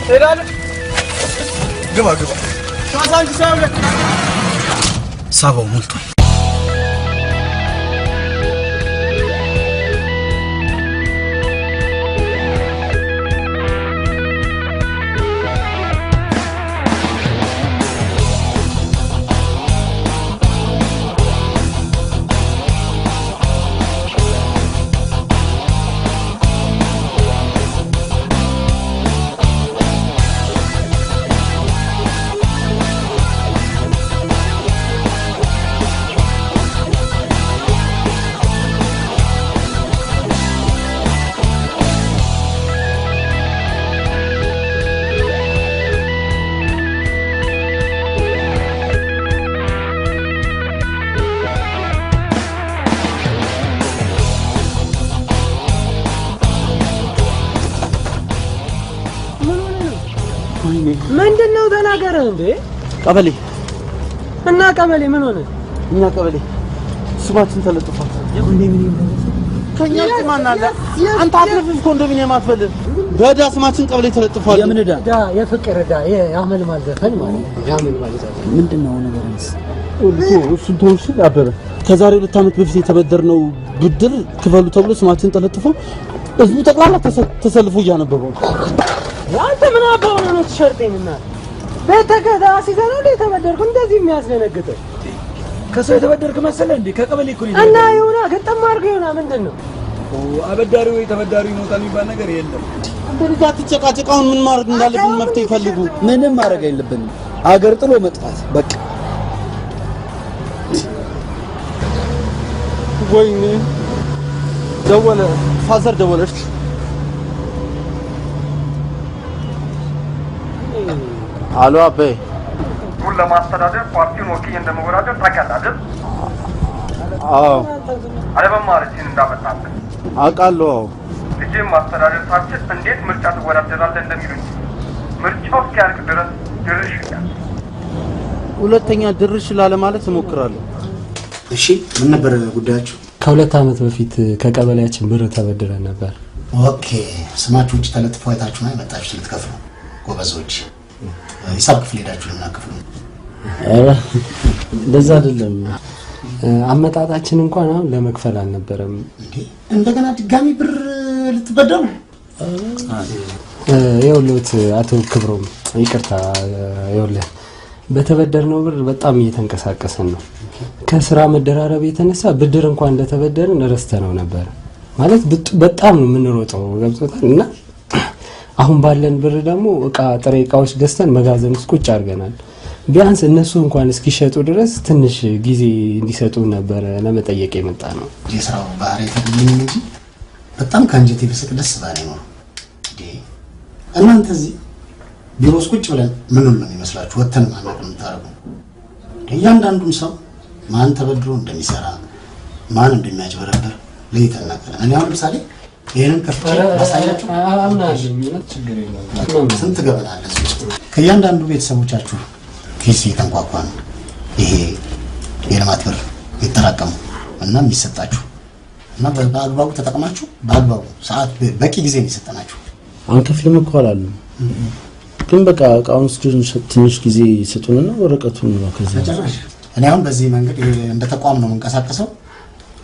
[SPEAKER 9] ሄዳለ ግባ ካሳንቺ ሳይሆን
[SPEAKER 6] ሳባው ሞልቷል።
[SPEAKER 4] ምንድነው ተናገረ እንዴ?
[SPEAKER 6] ቀበሌ
[SPEAKER 4] እና ቀበሌ ምን ሆነ?
[SPEAKER 6] እኛ ቀበሌ ስማችን ተለጥፏል።
[SPEAKER 4] ኮንዶሚኒየም
[SPEAKER 6] ከኛ ማን አለ? አንተ አትረፍስ ኮንዶሚኒየም አትፈልግ። በዳ ስማችን ቀበሌ ተለጥፏል።
[SPEAKER 4] የምን ዳ? የፍቅር ዳ፣ የአመል ማዘፈን ማለት ነው። የአመል ማዘፈን
[SPEAKER 6] ምንድነው ነገርስ? እሱን ተውሽ አበበ። ከዛሬ 2 ዓመት በፊት የተበደርነው ብድር ክፈሉ ተብሎ ስማችን ተለጥፎ ህዝቡ ጠቅላላ ተሰልፎ እያነበበው
[SPEAKER 4] አንተ ምን አባው ነው ተሸርጤኝና በተከታ ሲዘና እንደ ተበደርኩ እንደዚህ የሚያስደነግጥ
[SPEAKER 10] ከሰው የተበደርክ መሰለ እንዴ? ከቀበሌ እኮ ነው
[SPEAKER 4] እና ይሁና ገጠም አድርገው ይሁና ምንድነው?
[SPEAKER 10] አበዳሪው ወይ ተበዳሪው ይሞታል የሚባል ነገር የለም።
[SPEAKER 6] አንተ ልጅ አትጨቃጨቃውን ምን ማድረግ እንዳለብን መፍትሄ ይፈልጉ።
[SPEAKER 10] ምንም ማድረግ የለብንም። አገር ጥሎ መጥፋት በቃ።
[SPEAKER 6] ወይኔ ደወለ፣ ፋዘር ደወለች። አሎ አቤ፣
[SPEAKER 16] ሁሉ ለማስተዳደር ፓርቲውን ወኪል እንደመወዳደር ታውቃለህ አይደል?
[SPEAKER 6] አዎ።
[SPEAKER 16] አለመማርህን እንዳመጣብህ
[SPEAKER 6] አውቃለሁ።
[SPEAKER 16] ልጄን ማስተዳደር ሳችል እንዴት ምርጫ ትወዳደራለህ እንደሚሉኝ ምርጫው እስኪያልቅ ድረስ ድርሽ ይላል።
[SPEAKER 6] ሁለተኛ ድርሽ ላለ ማለት እሞክራለሁ።
[SPEAKER 17] እሺ ምን ነበር ጉዳያችሁ?
[SPEAKER 4] ከ2 ዓመት በፊት ከቀበሌያችን ብር ተበድረን ነበር።
[SPEAKER 17] ኦኬ፣ ስማችሁ ውጭ ተለጥፎ አይታችሁ ነው የመጣችሁት ልትከፍሉ? ጎበዞች። ሂሳብ ክፍል ሄዳችሁ ልናከፍሉ?
[SPEAKER 4] እንደዛ አይደለም። አመጣጣችን እንኳን አሁን ለመክፈል አልነበረም።
[SPEAKER 17] እንዴ እንደገና ድጋሚ ብር ልትበደሩ?
[SPEAKER 4] ይኸውልህ አቶ ክብሮም ይቅርታ፣ ይኸውልህ በተበደርነው ብር በጣም እየተንቀሳቀሰን ነው። ከስራ መደራረብ የተነሳ ብድር እንኳን እንደተበደርን ረስተነው ነበር። ማለት በጣም ነው የምንሮጠው ገብቶታል። እና አሁን ባለን ብር ደግሞ ጥሬ እቃዎች ገዝተን መጋዘን ውስጥ ቁጭ አድርገናል። ቢያንስ እነሱ እንኳን እስኪሸጡ ድረስ ትንሽ ጊዜ እንዲሰጡ ነበር ለመጠየቅ የመጣ ነው።
[SPEAKER 17] የስራው ባህሪ ተገኘኝ እንጂ በጣም ከአንጀቴ ብስቅ ደስ ባለኝ ነው። እናንተ እዚህ ቢሮ ውስጥ ቁጭ ብለን ምን ነው የሚመስላችሁ? ወተን ማናቅ የምታረጉ እያንዳንዱን ሰው ማን ተበድሮ እንደሚሰራ ማን እንደሚያጭበረበር ለይተን እናቀለን። እኔ አሁን ለምሳሌ ይሄንን ከፍቼ ማሳያችሁ ስንት ገበና አለ እዚህ ውስጥ። ከእያንዳንዱ ቤተሰቦቻችሁ ኪስ የተንኳኳ ነው ይሄ የልማት ብር የተጠራቀሙ እና የሚሰጣችሁ እና በአግባቡ ተጠቅማችሁ በአግባቡ ሰዓት በቂ ጊዜ የሚሰጠናችሁ
[SPEAKER 6] አንከፍልም እኮ አላለም። ግን በቃ እቃውን ትንሽ ጊዜ ይሰጡንና ወረቀቱን ነው ከዛ
[SPEAKER 17] ተጨራሽ። እኔ አሁን በዚህ መንገድ እንደ ተቋም ነው የምንቀሳቀሰው።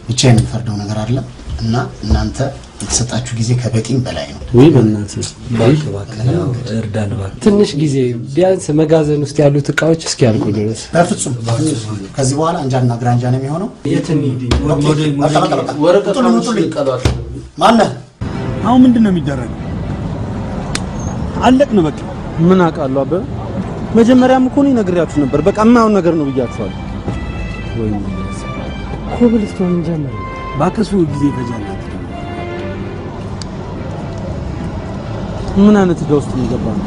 [SPEAKER 17] ብቻዬን የምፈርደው ነገር አይደለም እና እናንተ የተሰጣችሁ ጊዜ ከበቂም በላይ ነው።
[SPEAKER 6] ወይ በእናትህ
[SPEAKER 4] እርዳን እባክህ። ትንሽ ጊዜ ቢያንስ መጋዘን ውስጥ ያሉት እቃዎች እስኪያልቁ ድረስ።
[SPEAKER 17] በፍጹም ከዚህ በኋላ አንጃና ግራንጃ ነው የሚሆነው።
[SPEAKER 6] ወረቀቱን ይቀበላል።
[SPEAKER 17] ማነህ?
[SPEAKER 18] አሁን ምንድነው የሚደረገው? አለቅን በቃ።
[SPEAKER 6] ምን አውቃለሁ አበበ። መጀመሪያም እኮ ነው ነግሬያችሁ ነበር። በቃ የማይሆን ነገር ነው ብያችኋለሁ። ወይ
[SPEAKER 4] ኮብልስቶን ጀመረ
[SPEAKER 18] ባከሱ ጊዜ ይፈጃል።
[SPEAKER 6] ምን አይነት ዕዳ ውስጥ ነው የገባነው?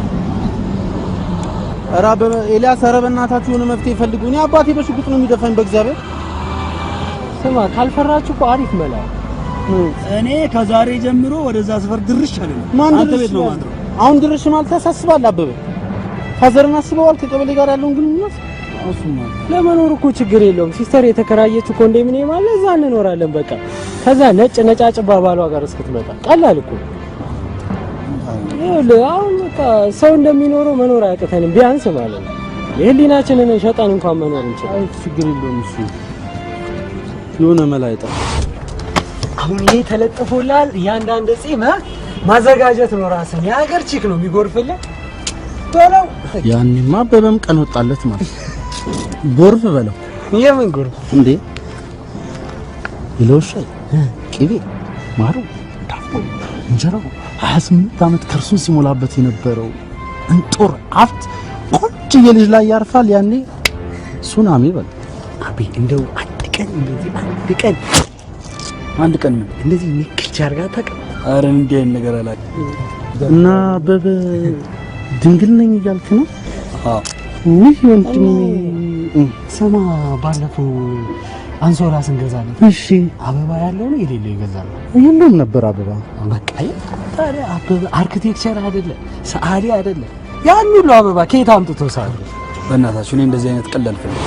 [SPEAKER 6] ኧረ አበበ ኤልያስ፣ ኧረ በእናታችሁ የሆነ መፍትሄ ፈልጉ። እኔ አባቴ በሽጉጥ ነው የሚደፋኝ በእግዚአብሔር።
[SPEAKER 4] ስማ ካልፈራችሁ እኮ አሪፍ መላ
[SPEAKER 18] እኔ ከዛሬ ጀምሮ ወደዛ ሰፈር ድርሽ አይደለም። አንተ ቤት ነው ማድረው።
[SPEAKER 6] አሁን ድርሽ ማለት ታሳስባል አበበ። ፋዘርን አስበዋል ከቀበሌ ጋር ያለውን ግንኙነት?
[SPEAKER 4] እሱማ ለመኖር እኮ ችግር የለውም። ሲስተር የተከራየችው ኮንዶሚኒየም አለ፣ እዛ እንኖራለን በቃ። ከዛ ነጭ ባሏ ጋር እስክትመጣ ቀላል እኮ። ይኸውልህ አሁን በቃ ሰው እንደሚኖረው መኖር አያቅተንም ቢያንስ ማለት ነው። የህሊናችንን ሸጠን እንኳን መኖር እንችላለን።
[SPEAKER 6] ችግር የለውም እሱ የሆነ መላ ይጣል።
[SPEAKER 4] አሁን ይሄ ተለጥፎላል። እያንዳንድ ጺም ማዘጋጀት ነው ራስን። የሀገር ቺክ ነው የሚጎርፍልህ በለው።
[SPEAKER 6] ያኔማ አበበም ቀን ወጣለት ማለት ጎርፍ በለው።
[SPEAKER 4] የምን ጎርፍ
[SPEAKER 6] እንዴ? ይለውሻል ቅቤ፣ ማሩ፣ ዳቦ፣ እንጀራው 28 ዓመት ከርሱን ሲሞላበት የነበረው እንጦር ሀብት ቆንጆ የልጅ ላይ ያርፋል። ያኔ ሱናሚ በል
[SPEAKER 4] አቤ። እንደው አንድ ቀን ምን እንደዚህ ንክች አርጋ ተቀም።
[SPEAKER 18] አረ እንዴ ነገር አላክ
[SPEAKER 6] እና አበበ ድንግል ነኝ እያልክ ነው?
[SPEAKER 18] አዎ።
[SPEAKER 6] ውይ ወንድሜ
[SPEAKER 4] ስማ፣ ባለፈው አንሶላ ስንገዛለን
[SPEAKER 6] እሺ
[SPEAKER 4] አበባ ያለው ነው የሌለው ይገዛል?
[SPEAKER 6] የለም ነበር አበባ።
[SPEAKER 4] በቃ ታዲያ አበበ አርኪቴክቸር አይደለ ሰዓሊ አይደለ? ያን ሁሉ አበባ ከየት አምጥቶ ሳለ?
[SPEAKER 18] በእናታችሁ እኔ እንደዚህ አይነት ቀላል ፈልግ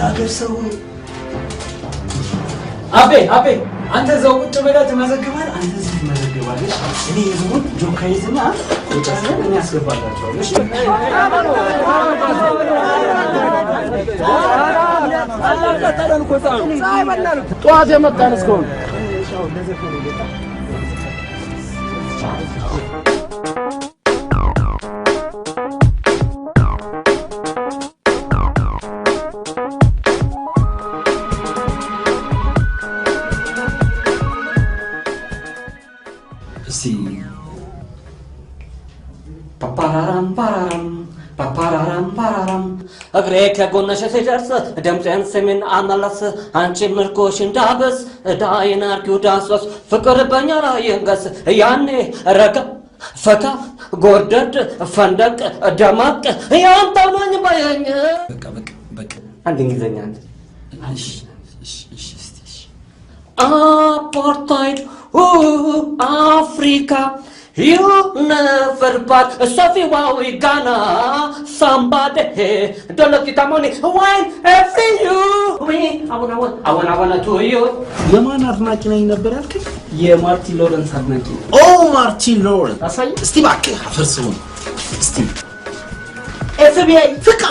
[SPEAKER 4] ያገር ሰው አቤ አንተ ዘው ቁጭ ብለህ ትመዘግባለህ። አንተ እዚህ ትመዘግባለህ። እኔ ይሁን ጆካይዝና ቁጭ ብለን እኔ አስገባላችኋለሁ። እሺ
[SPEAKER 6] ጠዋት የመጣን እስከሆነ
[SPEAKER 19] ፓፓራራም እግሬ ከጎነሽ ሲደርስ ድምፄን ስሚን አመለስ አንቺ ምርኮሽ እንዳበስ ዳይን አርጊው ዳንሶስ ፍቅር በኛ ላይ ይንገስ ያኔ ረጋ ፈካ ጎርደድ ፈንደቅ ደማቅ ያንተው ነኝ ባየኝ።
[SPEAKER 6] በቃ
[SPEAKER 19] አንድ እንግሊዘኛ አንድ አፓርታይድ አፍሪካ You never but Sophie wow we gonna somebody don't look at money wine every you we I wanna to you
[SPEAKER 6] የማን አድናቂ ነኝ ነበር ያልከኝ?
[SPEAKER 19] የማርቲን ሎረንስ አድናቂ።
[SPEAKER 6] ኦ ማርቲን ሎረንስ አሳይ እስቲ እባክህ አፈርስውን እስቲ
[SPEAKER 19] FBI ፍቃ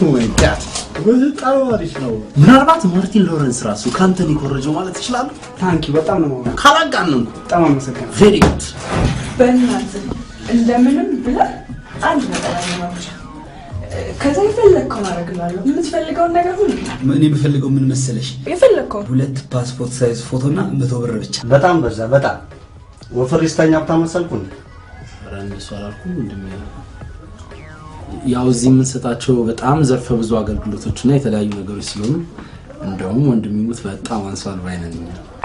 [SPEAKER 6] ወይ ጋት በጣም አሪፍ ነው። ምናልባት ማርቲን ሎረንስ ራሱ ካንተን ይኮረጀው ማለት ይችላል።
[SPEAKER 4] ታንኪ በጣም ነው
[SPEAKER 6] ካላጋነንኩ
[SPEAKER 4] በጣም አመሰግናለሁ።
[SPEAKER 6] ቬሪ ጉድ።
[SPEAKER 12] በእናትህ እንደምንም ብለህ አንድ ነገር አለማውጫ ከዛ የፈለግከውን አደርግልሃለሁ። የምትፈልገውን ነገር ሁሉ
[SPEAKER 18] እኔ የምፈልገው ምን መሰለሽ?
[SPEAKER 12] የፈለግከውን
[SPEAKER 18] 2 ፓስፖርት ሳይዝ ፎቶና 100 ብር ብቻ።
[SPEAKER 17] በጣም በዛ። በጣም ወፈሪስተኛ ሀብታም መሰልኩ እንዴ?
[SPEAKER 6] ኧረ እንደሱ አላልኩም። ያው እዚህ የምንሰጣቸው በጣም ዘርፈ ብዙ አገልግሎቶችና የተለያዩ ነገሮች ስለሆኑ እንደውም ወንድሚሙት በጣም አንሷል ባይነን።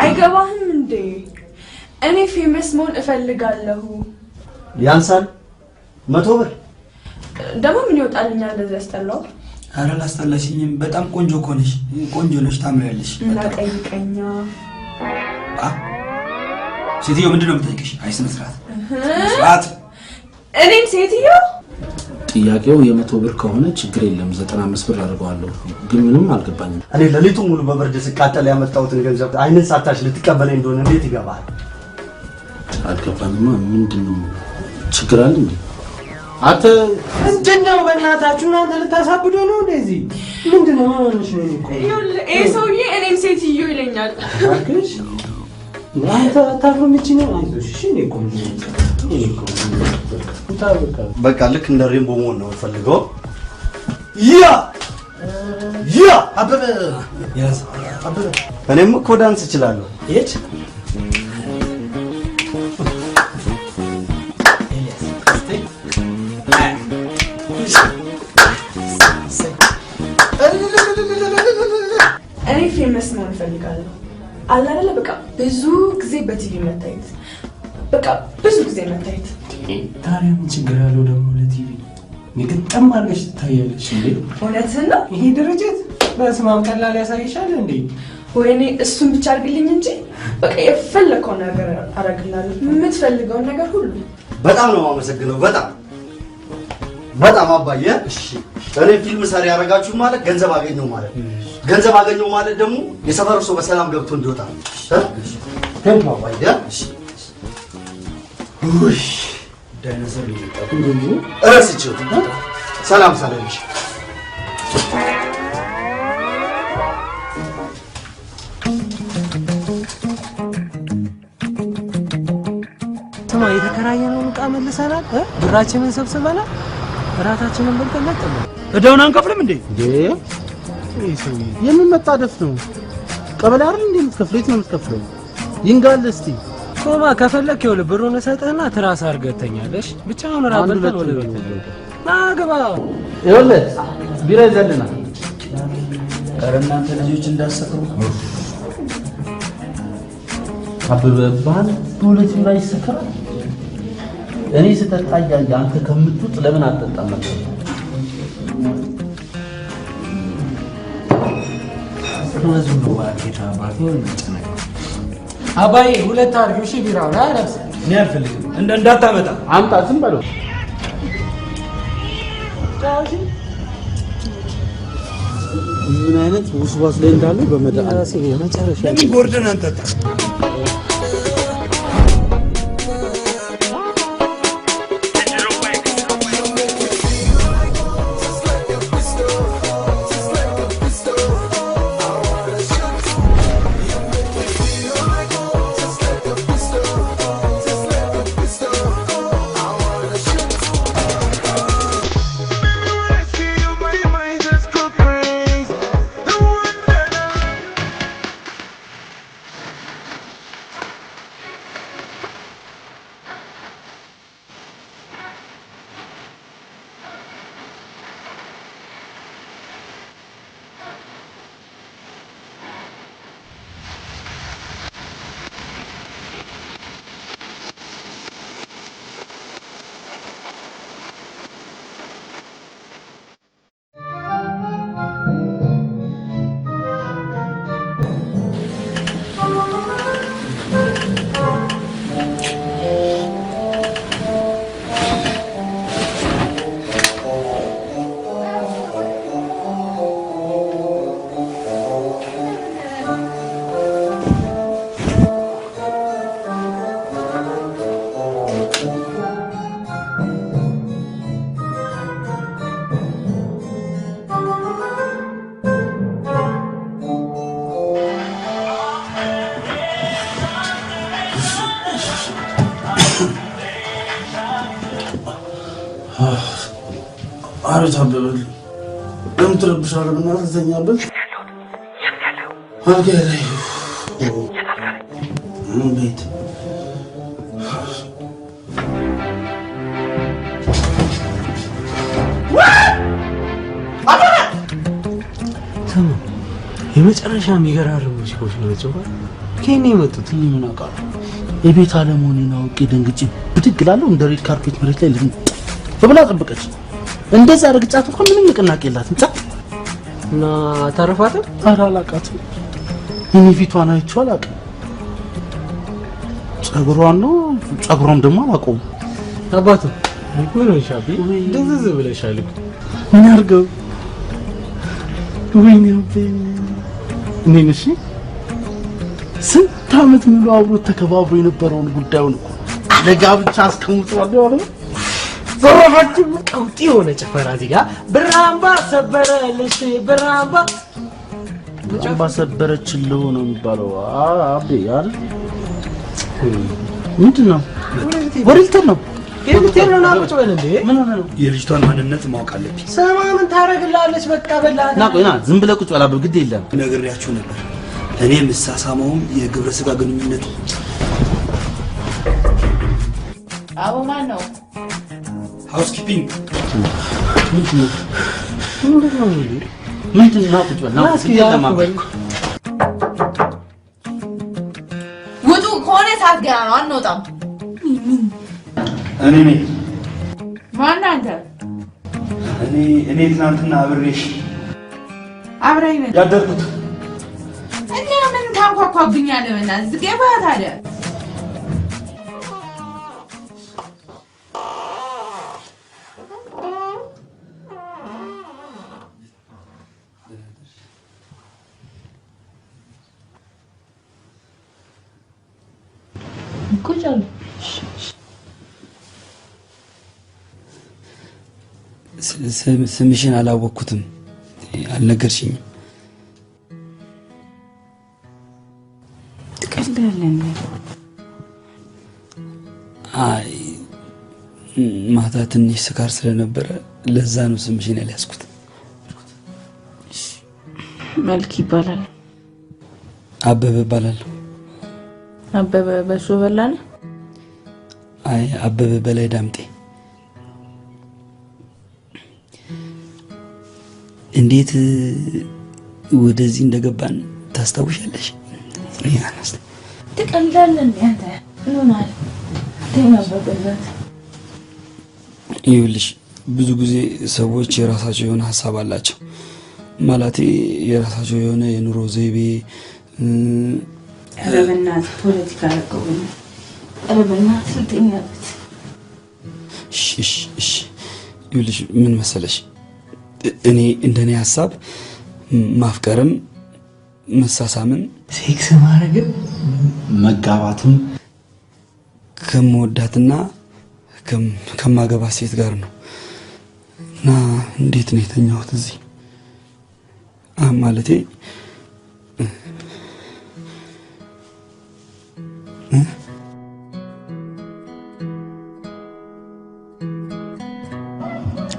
[SPEAKER 12] አይገባህም እንዴ? እኔ ፌመስ መሆን እፈልጋለሁ።
[SPEAKER 17] ያንሳል 100 ብር
[SPEAKER 12] ደግሞ ምን ይወጣልኛል? እንደዚህ ያስጠላው።
[SPEAKER 18] ኧረ ላስጠላሽኝም። በጣም ቆንጆ ኮነሽ፣ ቆንጆ ነሽ፣ ታምሪያለሽ።
[SPEAKER 12] እና ጠይቀኛ
[SPEAKER 18] ሴትዮ ምንድን ነው የምጠይቅሽ? አይ ስነ ስርዓት
[SPEAKER 12] እኔም ሴትዮ
[SPEAKER 6] ጥያቄው የ100 ብር ከሆነ ችግር የለም 95 ብር አድርገዋለሁ። ግን ምንም አልገባኝም።
[SPEAKER 17] እኔ ለሊቱን ሙሉ በብርድ ስቃጠል ያመጣሁትን ገንዘብ አይንን ሳታሽ ልትቀበለኝ እንደሆነ እንዴት ይገባል?
[SPEAKER 6] አልገባኝማ። ምንድነው ችግር አለ እንዴ?
[SPEAKER 4] አንተ ምንድነው በእናታችሁ እናንተ ልታሳብዶ ነው እንደዚህ? ምንድነው ማንሽ ነው እኮ
[SPEAKER 12] ይሄ ሰውዬ እኔም ሴትዮ ይለኛል።
[SPEAKER 4] አክሽ አንተ ታፍምጪ ነው አንተ እሺ ነው እኮ
[SPEAKER 17] በቃ ልክ እንደ ሬንቦ መሆን ነው ፈልገው። ያ
[SPEAKER 18] አበበ ያዝ
[SPEAKER 17] አበበ እኔም እኮ ዳንስ እችላለሁ።
[SPEAKER 18] እቺ
[SPEAKER 12] እኔ ፌመስ መሆን እፈልጋለሁ። ብዙ ጊዜ በቲቪ መታየት በቃ ብዙ ጊዜ መታየት።
[SPEAKER 4] ታዲያ ምን ችግር አለው ደግሞ ለቲቪ? ንግጥም አድርገሽ ትታያለሽ እንዴ?
[SPEAKER 12] እውነትህን ነው።
[SPEAKER 4] ይሄ ድርጅት በስማም ቀላል ያሳይሻል እንዴ?
[SPEAKER 12] ወይኔ እሱን ብቻ አድርግልኝ እንጂ በቃ የፈለከውን ነገር አደርግልሃለሁ። የምትፈልገውን ነገር ሁሉ።
[SPEAKER 17] በጣም ነው የማመሰግነው። በጣም አባዬ። እሺ እኔ ፊልም ሰሪ ያደርጋችሁ ማለት ገንዘብ አገኘው ማለት ገንዘብ አገኘው ማለት ደግሞ የሰፈሩ ሰው በሰላም ገብቶ እንዲወጣ ሄሎ አባዬ። እሺ ውይ ዳይኖሰር ይመጣ እንዴ? እረስቼው ሰላም ሰላምሽ
[SPEAKER 4] ስማ የተከራየነውን ዕቃ መልሰናል። ብራችንን ሰብስበናል። እራታችንን በልተን ነጥብ
[SPEAKER 18] እዳውን አንከፍልም እንዴ? የምን መጣደፍ ነው? ቀበሌ አይደል እንዴ የምትከፍለው? የት ነው የምትከፍለው? ይንጋል እስቲ
[SPEAKER 4] ቆማ ከፈለክ ይኸውልህ ብሩን እሰጥህና ትራስ አድርገህ ተኛለሽ። ብቻ አሁን እራት በልተን ወደ ቤት ና ግባ።
[SPEAKER 6] ይኸውልህ ቢራ ይዘልና ኧረ እናንተ ልጆች እንዳሰክሩ አበበ ባል በሁለት ቢራ ይሰከራል። እኔ ስጠጣ እያየ አንተ ከምትውጥ ለምን አትጠጣም ነበር?
[SPEAKER 4] ስለዚህ ነው ባኬታ ባኬን እንጨነቅ። አባዬ ሁለት አድርጊው። እሺ ቢራውን አረስ
[SPEAKER 18] እኔ አልፈልግም። እንዳታመጣ
[SPEAKER 6] አምጣ። ዝም በለው።
[SPEAKER 18] ምን አይነት ውስዋስ ላይ እንዳለ በመድኃኒት
[SPEAKER 4] የመጨረሻ
[SPEAKER 18] ለምን ጎርደን አንጠጣ?
[SPEAKER 6] አረታ በበል ለምን ትረብሻለህ? በእናትህ ተኛበት። አልጋ ላይ ቤት
[SPEAKER 4] ስሙ የመጨረሻ የሚገራርሙ ሙዚቃዎች ነው የጨዋታ ከኔ የመጡት ምን አውቃለሁ።
[SPEAKER 6] የቤት አለመሆኔን አውቄ ደንግጬ ብድግ እላለሁ። እንደ ሬድ ካርፔት መሬት ላይ ልም ብላ ጠብቀች። እንደዛ ረግጫት እንኳን ምንም ንቅናቄ የላትም። ጻ
[SPEAKER 4] እና ታረፋት
[SPEAKER 6] አላላቃትም። እኔ ፊቷን አይቼው አላውቅም። ጸጉሯን ነው ጸጉሯም ደግሞ አላውቀውም።
[SPEAKER 4] አባቱ ምን ነው ሻቢ እንደዚህ ብለሻል እኮ
[SPEAKER 6] ምን አድርገው ወይኔ እኔ ነሽ ስንት ዓመት ሙሉ አብሮ ተከባብሮ የነበረውን ጉዳዩን እኮ አደጋ ብቻ አስቀምጧል አይደል?
[SPEAKER 4] ዘራፋችሁ ቀውጢ የሆነ ጭፈራ እዚህ ጋር ብራምባ ሰበረልሽ ብራምባ
[SPEAKER 6] ሰበረችልህ ነው የሚባለው። አቤ አይደል? ምንድን ነው ወሬልተን ነው
[SPEAKER 4] የምትሄድ ነው ናቁጭ በል እንዴ
[SPEAKER 6] ምን ሆነ ነው?
[SPEAKER 18] የልጅቷን ማንነት ማወቅ አለብኝ።
[SPEAKER 4] ሰማ ምን ታረግላለች? በቃ በላና
[SPEAKER 6] ና ቆይ ና ዝም ብለህ ቁጭ በላ። ግድ የለም
[SPEAKER 18] ነግሬያችሁ ነበር። እኔ የምሳሳመውም የግብረ ስጋ ግንኙነት
[SPEAKER 14] አቦ ማን ነው?
[SPEAKER 18] ሃውስኪፒንግ
[SPEAKER 6] ምንድን ነው? ቁጭ በል ና እስኪ
[SPEAKER 14] ሰዓት ገና ነው አንወጣም።
[SPEAKER 18] እኔ ነኝ
[SPEAKER 14] ማን አንተ?
[SPEAKER 18] እኔ ትናንትና አብሬሽ
[SPEAKER 14] አብረኝ ነህ
[SPEAKER 18] ያደርኩት።
[SPEAKER 14] እኔ ምን ታንኳኳብኛለህ? በእናትህ ዝገባ ታዲያ
[SPEAKER 12] ቁጭል
[SPEAKER 10] ስምሽን አላወቅኩትም፣ አልነገርሽኝም።
[SPEAKER 14] ትቀልዳለህ?
[SPEAKER 10] አይ ማታ ትንሽ ስካር ስለነበረ ለዛ ነው ስምሽን ያልያዝኩት።
[SPEAKER 14] መልክ ይባላል።
[SPEAKER 10] አበበ እባላለሁ።
[SPEAKER 14] አበበ በሱ በላነ?
[SPEAKER 10] አይ አበበ በላይ ዳምጤ። እንዴት ወደዚህ እንደገባን ታስታውሻለሽ?
[SPEAKER 14] ትቀልዳለህ አንተ? ኖናል ተናበበበት።
[SPEAKER 10] ይኸውልሽ ብዙ ጊዜ ሰዎች የራሳቸው የሆነ ሀሳብ አላቸው። ማለቴ የራሳቸው የሆነ የኑሮ ዘይቤ
[SPEAKER 14] ረበናት ፖለቲካ ያቀውኝ ረበናት ልተኛበት።
[SPEAKER 10] እሺ ይኸውልሽ ምን መሰለሽ፣ እኔ እንደኔ ሀሳብ ማፍቀርም መሳሳምም
[SPEAKER 4] ሴክስ ማድረግም መጋባትም
[SPEAKER 10] ከመወዳትና ከማገባ ሴት ጋር ነው። እና እንዴት ነው የተኛሁት እዚህ? ማለቴ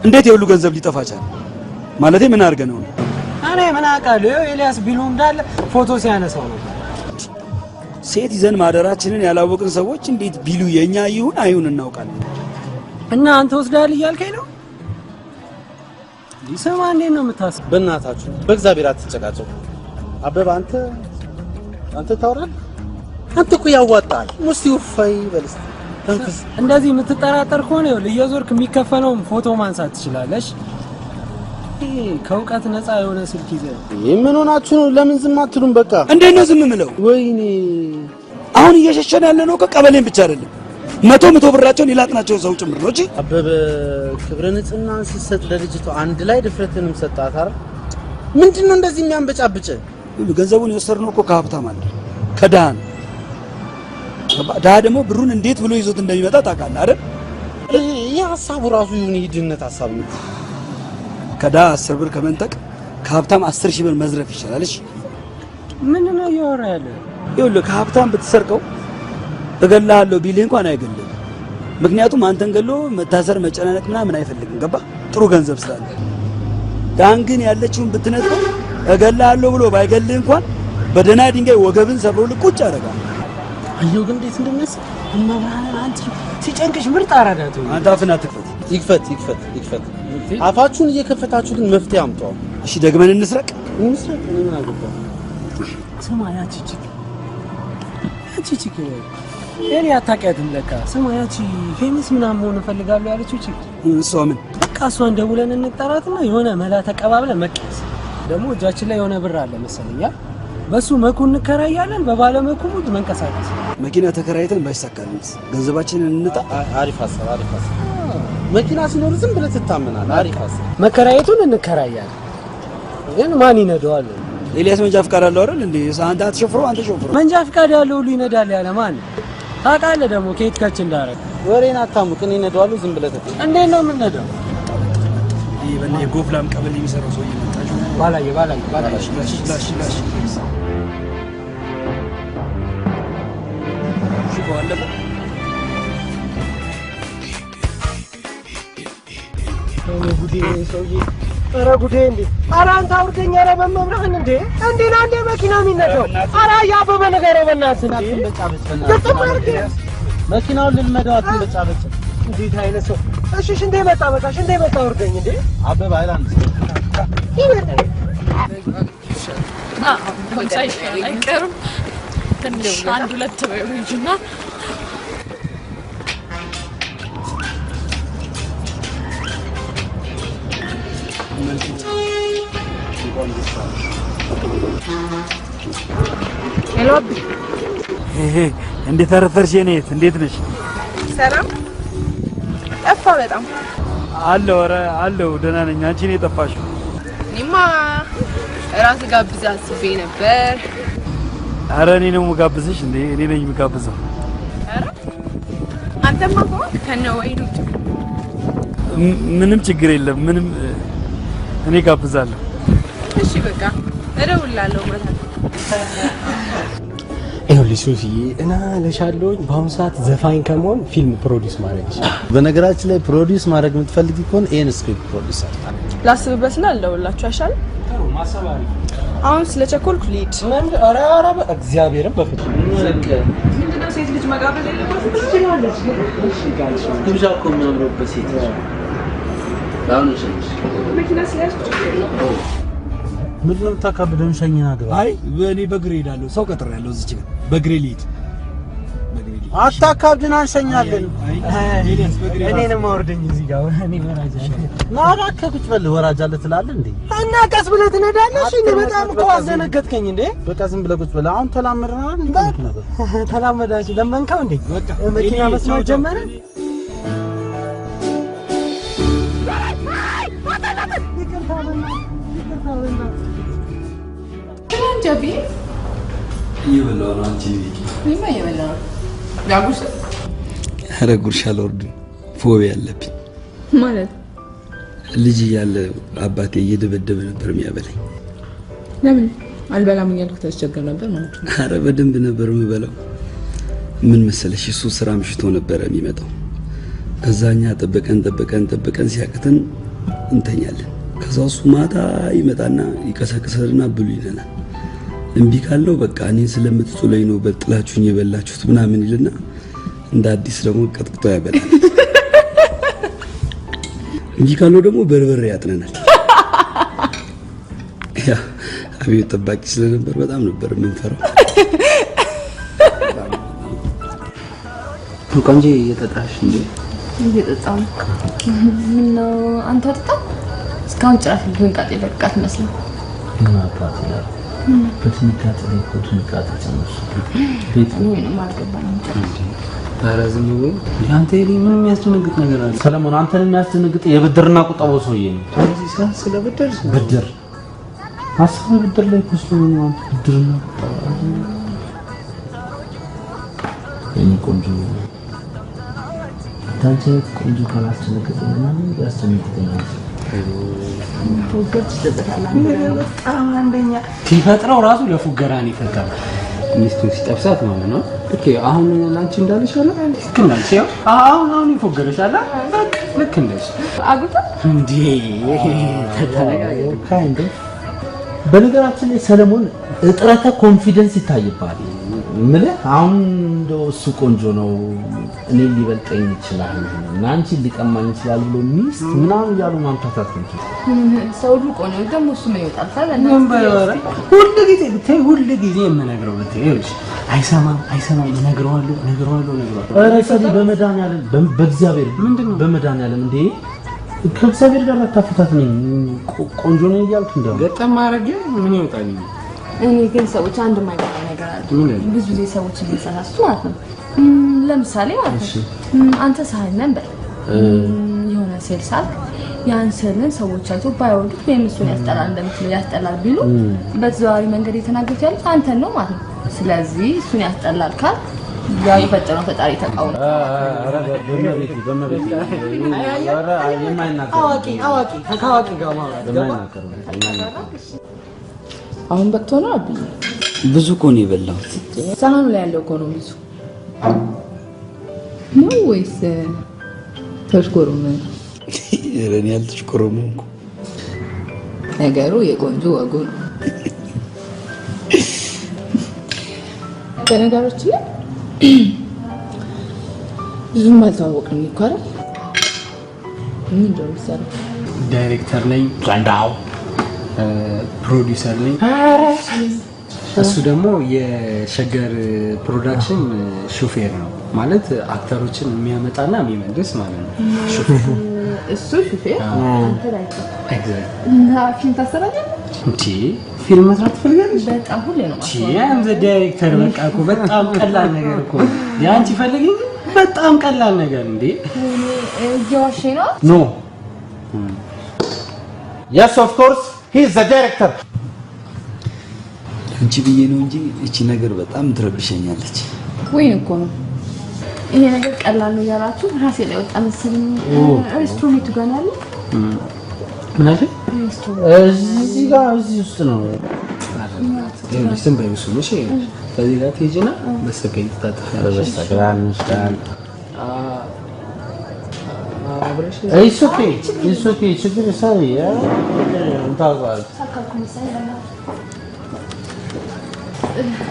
[SPEAKER 10] እንዴት የሁሉ ገንዘብ ሊጠፋ ቻለ? ማለቴ ምን አድርገህ ነው?
[SPEAKER 4] እኔ ምን አውቃለሁ? ኤልያስ ቢሉ እንዳለ ፎቶ ሲያነሳው ነበር።
[SPEAKER 10] ሴት ይዘን ማደራችንን ያላወቅን ሰዎች እንዴት ቢሉ የኛ ይሁን አይሁን እናውቃለን?
[SPEAKER 4] እና አንተ ወስዳል እያልከኝ ነው? ሊሰማ እንዴት ነው የምታስበው?
[SPEAKER 6] በእናታችሁ በእግዚአብሔር አትጨቃጨቁ። አበባ አንተ ታወራለህ? አንተ እኮ ያዋጣል። ሙስቲ ወፋይ በልስ ተንፍስ።
[SPEAKER 4] እንደዚህ የምትጠራጠር ከሆነ ይኸውልህ እየዞርክ የሚከፈለውን ፎቶ ማንሳት ትችላለሽ። ከእውቀት ነፃ የሆነ ስልክ ይዘህ
[SPEAKER 6] ምን ሆናችሁ ነው? ለምን ዝም አትሉም? በቃ
[SPEAKER 10] እንዴት ነው ዝም የምለው?
[SPEAKER 6] ወይኔ
[SPEAKER 10] አሁን እየሸሸን ያለ ነው ከቀበሌን ብቻ አይደለም፣ መቶ ብራቸውን ይላጥናቸው ሰው ጭምር ነው። እሺ
[SPEAKER 6] አበበ ክብረ ንጽህናን ስትሰጥ ለልጅቷ አንድ ላይ ድፍረትንም ሰጣት አይደል? ምንድነው እንደዚህ የሚያንበጫብጭ?
[SPEAKER 10] ገንዘቡን የወሰድነው እኮ ከሀብታም አለ ከድሃ ነው። ድሃ ደግሞ ብሩን እንዴት ብሎ ይዞት እንደሚመጣ ታውቃለህ አይደል?
[SPEAKER 6] ይሄ ሀሳቡ ራሱ ይሁን የድህነት ሀሳብ ነው።
[SPEAKER 10] ከድሃ 10 ብር ከመንጠቅ ከሀብታም 10,000 ብር መዝረፍ ይችላል። እሺ
[SPEAKER 4] ምን ነው እያወራ ያለ?
[SPEAKER 10] ይኸውልህ ከሀብታም ብትሰርቀው እገልሃለሁ ቢልህ እንኳን አይገልም። ምክንያቱም አንተን ገሎ መታሰር መጨናነቅ ምናምን አይፈልግም። ገባ? ጥሩ ገንዘብ ስላለ። ዳን ግን ያለችውን ብትነጥቀው እገልሃለሁ ብሎ ባይገልህ እንኳን በደህና ድንጋይ ወገብን ሰብሮ ቁጭ ያደርጋል።
[SPEAKER 6] አየሁ ግን እንዴት እንደሚያስብ
[SPEAKER 4] እመብርሃን አንቺ ሲጨንቅሽ ምርጥ አራዳቱ።
[SPEAKER 10] አንተ አፍህን አትክፈት።
[SPEAKER 6] ይክፈት። አፋችሁን እየከፈታችሁ ግን መፍትሄ አምጡ።
[SPEAKER 10] እሺ ደግመን እንስረቅ።
[SPEAKER 6] እኔ ምን አገባኝ?
[SPEAKER 4] ስማ ያቺ ቺክ እኔ አታውቂያትም ለካ። ስማ ያቺ ፌመስ ምናምን መሆን እፈልጋለሁ ያለችው ቺክ
[SPEAKER 10] እሷ ምን
[SPEAKER 4] በቃ እሷን ደውለን እንጠራትና የሆነ መላ ተቀባብለን መቀስ። ደግሞ እጃችን ላይ የሆነ ብር አለ መሰለኝ፣ በሱ መኩ እንከራያለን። በባለ መኩ ሙድ መንቀሳቀስ
[SPEAKER 10] መኪና ተከራይተን ባይሳካልንስ ገንዘባችንን እንጣ።
[SPEAKER 6] አሪፍ ሀሳብ። መኪና ሲኖር ዝም ብለህ ትታመናለህ። አሪፍ ሀሳብ።
[SPEAKER 4] መከራየቱን እንከራያለን፣ ግን ማን ይነዳዋል?
[SPEAKER 10] ኤልያስ መንጃ ፍቃድ አለው አይደል እንዴ? አንተ አትሾፍሮ፣ አንተ ሾፍሮ።
[SPEAKER 4] መንጃ ፍቃድ ያለው ሁሉ ይነዳል ያለ ማን? ታውቃለህ ደግሞ ከየት ከች እንዳረግ።
[SPEAKER 6] ወሬን አታሙቅ። እኔ እነዳዋለሁ፣ ዝም ብለህ ተከተል።
[SPEAKER 4] እንዴት ነው የምንነዳው?
[SPEAKER 10] ይሄ በእኔ ጎፍላም ቀበሌ የሚሰራው ሰውዬ መጣች።
[SPEAKER 4] ባላየ
[SPEAKER 10] ላሽ ሽቦ አለፈ።
[SPEAKER 4] ጉዴ ሰውዬ! ኧረ ጉዴ! እንዴ! ኧረ አንተ አውርደኝ! ኧረ በመብርሃን እንዴ! እንዴ ነው እንዴ መኪና የሚነዳው? ኧረ ያበበ ነገር በእናትህ
[SPEAKER 6] መኪናውን ልንመዳው አትበጫበጭ።
[SPEAKER 4] እንዴት አይነት ሰው! እሺ እንዴ መጣ? በቃ እንዴ መጣ? አውርደኝ እንዴ!
[SPEAKER 6] አበበ አይላንድ
[SPEAKER 15] አይቀርም። ትንሽ አንድ ሁለት በይውና
[SPEAKER 12] ሄሎ አቢ
[SPEAKER 10] እንዴት አረፈርሽ? የኔት እንዴት ነሽ?
[SPEAKER 12] ሰላም ጠፋ በጣም
[SPEAKER 10] አለው። ኧረ አለው ደህና ነኝ። አንቺ ነኝ የጠፋሽው?
[SPEAKER 12] እኔማ ራስ ጋብዛ አስቤ ነበር።
[SPEAKER 10] ኧረ እኔ ነው የምጋብዝሽ እንዴ? እኔ ነኝ የምጋብዘው።
[SPEAKER 12] ኧረ አንተማ ከነ ወይኑ
[SPEAKER 10] ምንም ችግር የለም። ምንም እኔ ጋብዛለሁ።
[SPEAKER 12] እሺ በቃ እደውልልሃለሁ ማለት ነው።
[SPEAKER 4] ይኸውልሽ ሶፊዬ እና ለሻለሁኝ በአሁኑ ሰዓት ዘፋኝ ከመሆን ፊልም ፕሮዲውስ ማድረግ ይችላል።
[SPEAKER 6] በነገራችን ላይ ፕሮዲውስ ማድረግ የምትፈልጊ ከሆነ ይሄን ስክሪፕት ፕሮዲውስ አድርጊ።
[SPEAKER 12] ላስብበትና ልደውልላችሁ አይሻልም?
[SPEAKER 4] ማሰብ አሪፍ።
[SPEAKER 12] አሁን ስለቸኮልኩ ልሂድ።
[SPEAKER 4] ኧረ እግዚአብሔርን በፍቅር
[SPEAKER 12] ምንድነው ሴት ልጅ መጋበዝ የለባትም ትችላለች።
[SPEAKER 6] ግብዣ እኮ የሚያምረው ሴት ልጅ አሁን እሺ
[SPEAKER 12] መኪና ስለያዝኩ
[SPEAKER 6] ምን ነው ተካብደን ሸኝና ግባ።
[SPEAKER 10] አይ እኔ በእግሬ እሄዳለሁ። ሰው ቀጥሬያለሁ እዚች ጋር በእግሬ ልሂድ።
[SPEAKER 6] አታካብድን፣ አንሸኛለን።
[SPEAKER 4] እኔንም አውርደኝ እዚህ ጋር እኔ ወራጅ
[SPEAKER 6] ማራከ ቁጭ በል ወራጅ አለ ትላለህ እንዴ?
[SPEAKER 4] እና ቀስ ብለህ ትነዳለሽ። እኔ በጣም እኮ አስደነገጥከኝ እንዴ።
[SPEAKER 6] በቃ ዝም ብለህ ቁጭ በል። አሁን ተላመድናል እንዴ?
[SPEAKER 4] ተላመዳችሁ ለመንካው እንዴ? መኪና መስማት ጀመረ።
[SPEAKER 12] ጃቢ
[SPEAKER 6] ይበላው ነው አንቺ ልጅ
[SPEAKER 12] ምን ይበላው ያጉሽ
[SPEAKER 10] ኧረ ጉርሻ አልወርድም። ፎቢያ አለብኝ
[SPEAKER 12] ማለት
[SPEAKER 10] ልጅ እያለ አባቴ እየደበደበ ነበር የሚያበላኝ።
[SPEAKER 12] ለምን አልበላም እያልኩ ተቸገር ነበር ማለት ነው?
[SPEAKER 10] ኧረ በደንብ ነበር የምበላው። ምን መሰለሽ እሱ ስራ ምሽቶ ነበር የሚመጣው። ከዛኛ ጠበቀን ሲያቅተን እንተኛለን። ከዛ እሱ ማታ ይመጣና ይቀሰቅሰና ብሉ ይለናል። እምቢ ካልነው በቃ እኔን ስለምትጥሉኝ ነው በጥላችሁኝ የበላችሁት ምናምን ይልና እንደ አዲስ ደግሞ ቀጥቅጦ ያበላል። እምቢ ካልነው ደግሞ በርበሬ ያጥነናል። ያ አብዮት ጠባቂ ስለነበር በጣም ነበር የምንፈራው።
[SPEAKER 6] ቆንጆ እየጠጣሽ እንዴ?
[SPEAKER 11] እየጠጣሁ ነው። ምነው አንተ ጠጣ? እስካሁን ጭራሽ ልንቃጤ በቃት መስሎኝ።
[SPEAKER 6] ምን አባት ይላል በትንቃጤ ላይ እኮ ትንቃጤ ጨመርሽ። ቤት
[SPEAKER 11] ምንም አልገባኝም።
[SPEAKER 6] ኧረ ዝም ብሎ አንተ ምን የሚያስደነግጥ ነገር አለ? ሰለሞን አንተን የሚያስደነግጥ የብድርና ቁጠባው ሰውዬ ነው። ስለ ብድር ሀሳብ ብድር ላይ ኩስ ነው። ብድርና ቁጠባ የኔ ቆንጆ ታንቺ ቆንጆ ካላስደነግጥ ምናምን ያስደነግጠኛል።
[SPEAKER 11] ፉገር ትደበታለህ በጣም አንደኛ
[SPEAKER 4] ሲፈጥረው ራሱ ለፉገራ ነው ይፈጠራል።
[SPEAKER 6] ሚስቱን ሲጠብሳት ማለት ነው። ኦኬ አሁን ላንቺ እንዳልሽ አለ
[SPEAKER 4] ልክ እንዳልሽ ያው አሁን ይፎገረሻል። ልክ እንደሽ
[SPEAKER 11] አጉታ
[SPEAKER 4] እንዴ
[SPEAKER 6] ካይንድ በነገራችን ላይ ሰለሞን እጥረተ ኮንፊደንስ ይታይባል። ምልህ አሁን እንደው እሱ ቆንጆ ነው እኔ ሊበልጠኝ ይችላል እና አንቺ ሊቀማኝ ይችላል ብሎ ሚስት ምናምን እያሉ ማምታታት ነው።
[SPEAKER 11] ሰው ሁሉ ቆንጆ ደግሞ እሱ ነው ይወጣል ታዲያ
[SPEAKER 4] ሁሉ ጊዜ የምነግረው ይኸውልሽ አይሰማም እነግረዋለሁ።
[SPEAKER 6] ኧረ ሰሊ በመድኃኒዓለም በእግዚአብሔር ምንድነው በመድኃኒዓለም እንዴ ከእግዚአብሔር ጋር አታፈታት ነኝ ቆንጆ ነው እያልኩ እንደው
[SPEAKER 4] ገጠም ማድረግ ምን ይወጣል?
[SPEAKER 11] እኔ ግን ሰዎች አንድ የማይገባ ነገር አለ። ብዙ ጊዜ ሰዎች የሚሳሳቱ ማለት ነው። ለምሳሌ ማለት ነው አንተ ሳህን ነበር የሆነ ሴል ሳልክ ያን ሴልን ሰዎች አይቶ ባይወዱት ወይም እሱን ያስጠላል ቢሉ በተዘዋዋሪ መንገድ የተናገሩት ያሉት አንተን ነው ማለት ነው። ስለዚህ እሱን ያስጠላል ካል ያው የፈጠረው ፈጣሪ ተቃውሞ
[SPEAKER 4] አዋቂ ከአዋቂ ጋር ማውራት
[SPEAKER 12] አሁን በቅቶ ነው አብይ
[SPEAKER 10] ብዙ እኮ ነው የበላሁት።
[SPEAKER 12] ሳህኑ ላይ ያለው እኮ ነው ብዙ ነው ወይስ ተሽኮሩም?
[SPEAKER 10] እኔ ያልተሽኮረመምኩ
[SPEAKER 12] ነገሩ የቆንጆ ወጉ ነው። በነገሮች ላይ ብዙም አልተዋወቅንም እኮ አይደል? ምን እንደምሰራ
[SPEAKER 4] ዳይሬክተር ነኝ፣ ፕሮዲውሰር ነኝ። እሱ ደግሞ የሸገር ፕሮዳክሽን ሹፌር ነው ማለት አክተሮችን የሚያመጣና የሚመልስ ማለት ነው።
[SPEAKER 12] እሱ ሹፌር አንተ ላይ
[SPEAKER 4] ኤግዛክት
[SPEAKER 12] እና ፊልም ታሰራለህ
[SPEAKER 4] እንዴ? ፊልም መስራት ትፈልጋለሽ?
[SPEAKER 12] በጣም ሁሌ ነው
[SPEAKER 4] እሺ ያም ዘ ዳይሬክተር በቃ እኮ በጣም ቀላል ነገር እኮ ያንቺ ፈልጊ በጣም ቀላል ነገር እንዴ?
[SPEAKER 12] ጆሽ ነው
[SPEAKER 6] ኖ yes of course he is the director
[SPEAKER 10] አንቺ ብዬ ነው እንጂ እቺ ነገር በጣም ትረብሸኛለች።
[SPEAKER 12] ወይ እኮ ነው ይሄ ነገር ቀላል ነው ያላችሁ ራሴ ላይ ወጣ መሰለኝ። ሬስቶራንቱ ጋር ነው ያለው።
[SPEAKER 4] ምን አለ?
[SPEAKER 6] እዚህ ጋር እዚህ ውስጥ ነው።
[SPEAKER 4] ለምን በይሱ ነው ሸይ ከዚህ ጋር ትሄጂና በሰከኝ ትታጠፊያለሽ።
[SPEAKER 6] በስተግራንሽ it's okay ችግር ሳይ እንታውቃለን።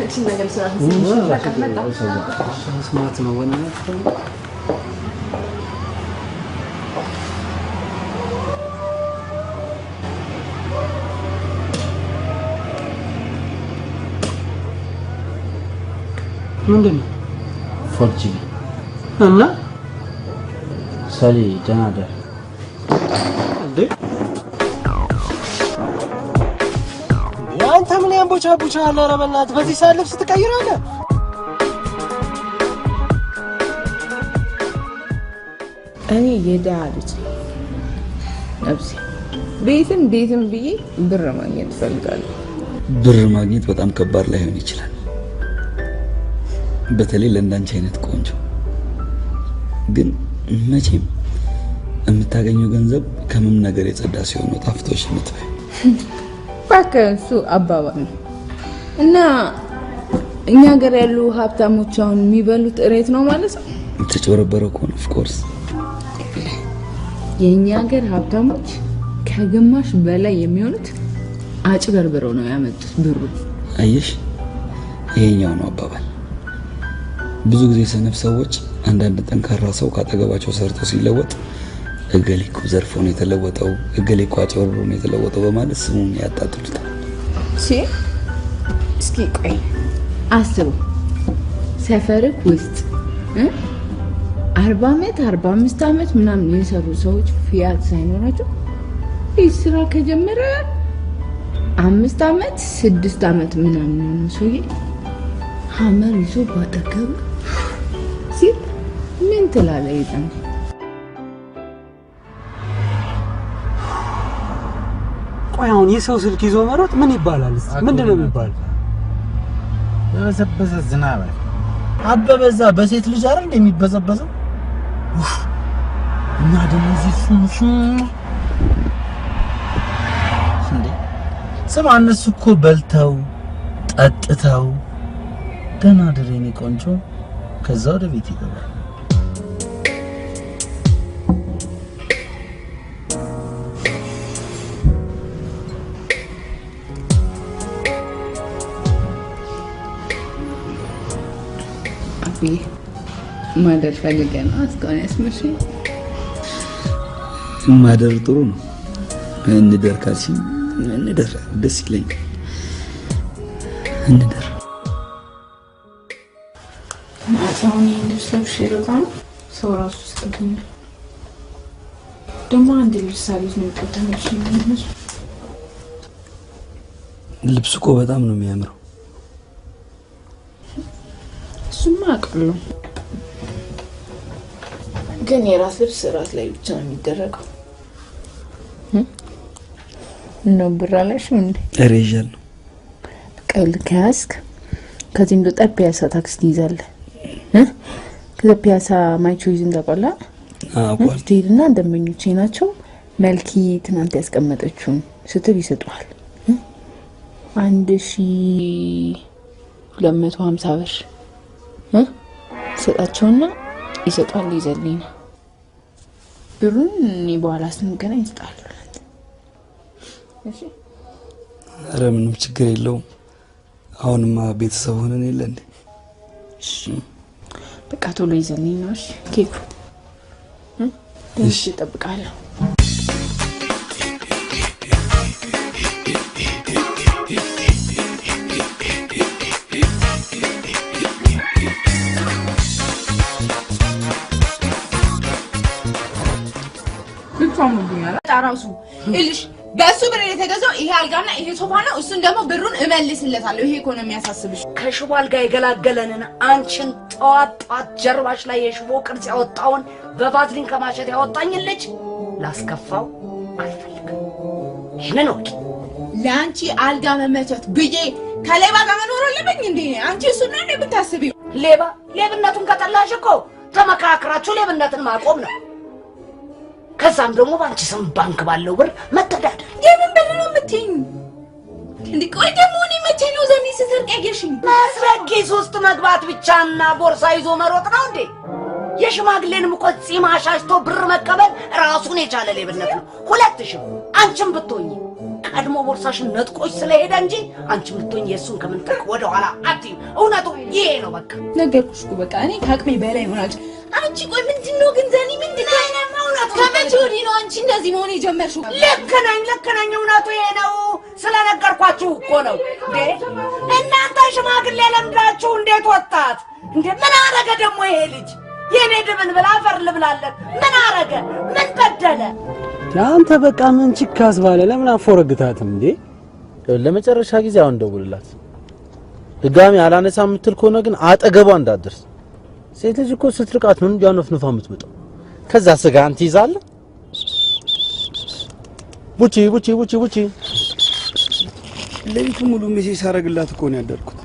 [SPEAKER 12] እቺ ነገር ስራት
[SPEAKER 4] ስማት ነው ወንነት ምንድነው?
[SPEAKER 6] ፎርጂ
[SPEAKER 4] እና
[SPEAKER 6] ሰሊ ደናደር
[SPEAKER 4] እንዴ ያንተ ምን ያንቦቻቦቻ አለ? ኧረ በእናትህ በዚህ ሰዓት ልብስ ትቀይራለህ?
[SPEAKER 12] እኔ የደሃ ልጅ ነፍሴ ቤትም ብዬ ብር ማግኘት እፈልጋለሁ።
[SPEAKER 10] ብር ማግኘት በጣም ከባድ ላይሆን ይችላል፣ በተለይ ለእንዳንቺ አይነት ቆንጆ። ግን መቼም የምታገኘው ገንዘብ ከምንም ነገር የጸዳ ሲሆን ነው ጣፍቶሽ የምትበይ።
[SPEAKER 12] እባክህ እሱ አባባል ነው እና እኛ ሀገር ያሉ ሀብታሞች አሁን የሚበሉት እሬት ነው ማለት ነው።
[SPEAKER 10] ተጨበረበረ እኮ ነው። ኦፍ ኮርስ
[SPEAKER 12] የኛ ሀገር ሀብታሞች ከግማሽ በላይ የሚሆኑት አጭበርብረው ነው ያመጡት ብሩ።
[SPEAKER 10] አየሽ፣ ይሄኛው ነው አባባል። ብዙ ጊዜ ሰነፍ ሰዎች አንዳንድ ጠንካራ ሰው ካጠገባቸው ሰርተው ሲለወጥ እገሊኩ ዘርፎ ነው የተለወጠው፣ እገሊኩ አጭበርብሮ ነው የተለወጠው በማለት ስሙን ያጣጥሉታል።
[SPEAKER 12] እስኪ ቆይ አስቡ፣ ሰፈርክ ውስጥ 40 ዓመት 45 ዓመት ምናምን የሰሩ ሰዎች ፊያት ሳይኖራቸው ይህ ስራ ከጀመረ 5 ዓመት 6 ዓመት ምናምን ነው ሰውዬ ሀመር ይዞ ባጠገቡ ሲል ምን ትላለህ? ይጣን
[SPEAKER 4] ቆይ አሁን የሰው ስልክ ይዞ መሮጥ ምን ይባላል? ምንድነው የሚባለው?
[SPEAKER 6] በዘበዘ ዝናብ አበበዛ በሴት ልጅ አይደል እንደሚበዘበዘው እና ደግሞ እዚህ እንዴ ስማ፣ እነሱ እኮ በልተው ጠጥተው ደህና ደረኔ ቆንጆ ከዛ ወደ ቤት ይገባል።
[SPEAKER 12] ማደር ፈልገን እስካሁን ያስመሸኝ።
[SPEAKER 10] ማደር ጥሩ ነው። እንደር ካልሽኝ እንደር ደስ ይለኛል። እንደር
[SPEAKER 12] አሁን እንደሰብ ሽሮታን ሰው ራሱ ስጠኝ ደግሞ አንድ ልጅ ሳቢት ነው ተመሽ ነው።
[SPEAKER 10] ልብሱ እኮ በጣም ነው የሚያምረው።
[SPEAKER 12] እሱማ አውቃለሁ፣ ግን የራስ ልብስ ራስ ላይ ብቻ ነው የሚደረገው። ነው ብራላሽ እንዴ?
[SPEAKER 10] ሬጃል ነው
[SPEAKER 12] ቀል ከያስክ ከዚህ እንደ ፒያሳ ታክሲ ትይዛለህ። ከፒያሳ ማይቾ ይዝን ተቆላ ትሄድና ደንበኞቼ ናቸው መልኪ ትናንት ያስቀመጠችውን ስትል ይሰጡሃል 1250 ብር ሰጣቸውና ይሰጣል። ይዘልኝ ብሩን እኔ በኋላ ስንገናኝ ይስጣል። እሺ
[SPEAKER 10] ኧረ ምንም ችግር የለውም። አሁንማ ቤተሰብ ሆነን የለ እንዴ?
[SPEAKER 12] እሺ በቃ ቶሎ ይዘልኝ ነው። እሺ ኬኩ እሺ እጠብቃለሁ።
[SPEAKER 14] ጣራውሱ እልሽ በሱ ብር የተገዛው ይሄ አልጋና ይሄ ሶፋ ነው። እሱን ደግሞ ብሩን እመልስለታለሁ። ይሄ እኮ ነው የሚያሳስብሽ።
[SPEAKER 3] ከሽቦ አልጋ የገላገለንን አንቺን ጧት ጀርባሽ ላይ የሽቦ ቅርጽ ያወጣውን በቫዝሊን ከማሸት ያወጣኝ ልጅ ላስከፋው አልፈልግም። ይሄንን ወቂ
[SPEAKER 14] ለአንቺ አልጋ መመቸት ብዬ ከሌባ ጋር መኖር አለብኝ እንዴ? አንቺ እሱን ነው የምታስቢው?
[SPEAKER 3] ሌብነቱን ከጠላሽ እኮ ተመካክራችሁ ሌብነትን ማቆም ነው። ከዛም ደግሞ ባንቺ ስም ባንክ ባለው ብር መተዳደር።
[SPEAKER 14] የምን ብር ነው የምትይኝ? እንዴ ቆይ ደግሞ እኔ መቼ ነው ዘኔ ስሰርቅ ያየሽኝ?
[SPEAKER 3] መስረቅ ውስጥ መግባት ብቻና ቦርሳ ይዞ መሮጥ ነው እንዴ? የሽማግሌንም እኮ ጺም አሻሽቶ ብር መቀበል ራሱን የቻለ ሌብነት ነው። 2000 አንቺም ብትሆኚ ቀድሞ ቦርሳሽን ነጥቆሽ ስለሄደ እንጂ አንቺም ብትሆኚ የሱን ከምንጠቅ ወደ ኋላ አትይም። እውነቱ ይሄ ነው። በቃ
[SPEAKER 14] ነገርኩሽ እኮ በቃ እኔ ከአቅሜ በላይ ሆናል። አንቺ ቆይ ምንድነው ግን ዘኔ ምንድነው? ከመቼ ወዲህ ነው አንቺ እንደዚህ መሆን የጀመርሽው?
[SPEAKER 3] ልክ ነኝ። እውነቱ ይሄ ነው። ስለነገርኳችሁ እኮ ነው እንዴ። እናንተ ሽማግሌ ለምዳችሁ እንዴት ወጣት እንዴ? ምን አረገ ደግሞ ይሄ ልጅ? የኔ ድብን ብላ አፈር ልብላለት ምን አረገ? ምን በደለ?
[SPEAKER 6] አንተ በቃ ምን ችካስ ባለ ለምን አፎረግታትም እንዴ? ለመጨረሻ ጊዜ አሁን ደውልላት። ድጋሚ አላነሳ የምትል ከሆነ ግን አጠገቧ እንዳትደርስ። ሴት ልጅ እኮ ስትርቃት ምን ያነፍነፋ የምትመጣው? ከዛ ስጋ አንተ ይዛለ ቡቺ
[SPEAKER 10] ለሊቱ ሙሉ ሜሴጅ ሳረግላት እኮ ነው ያደርኩት።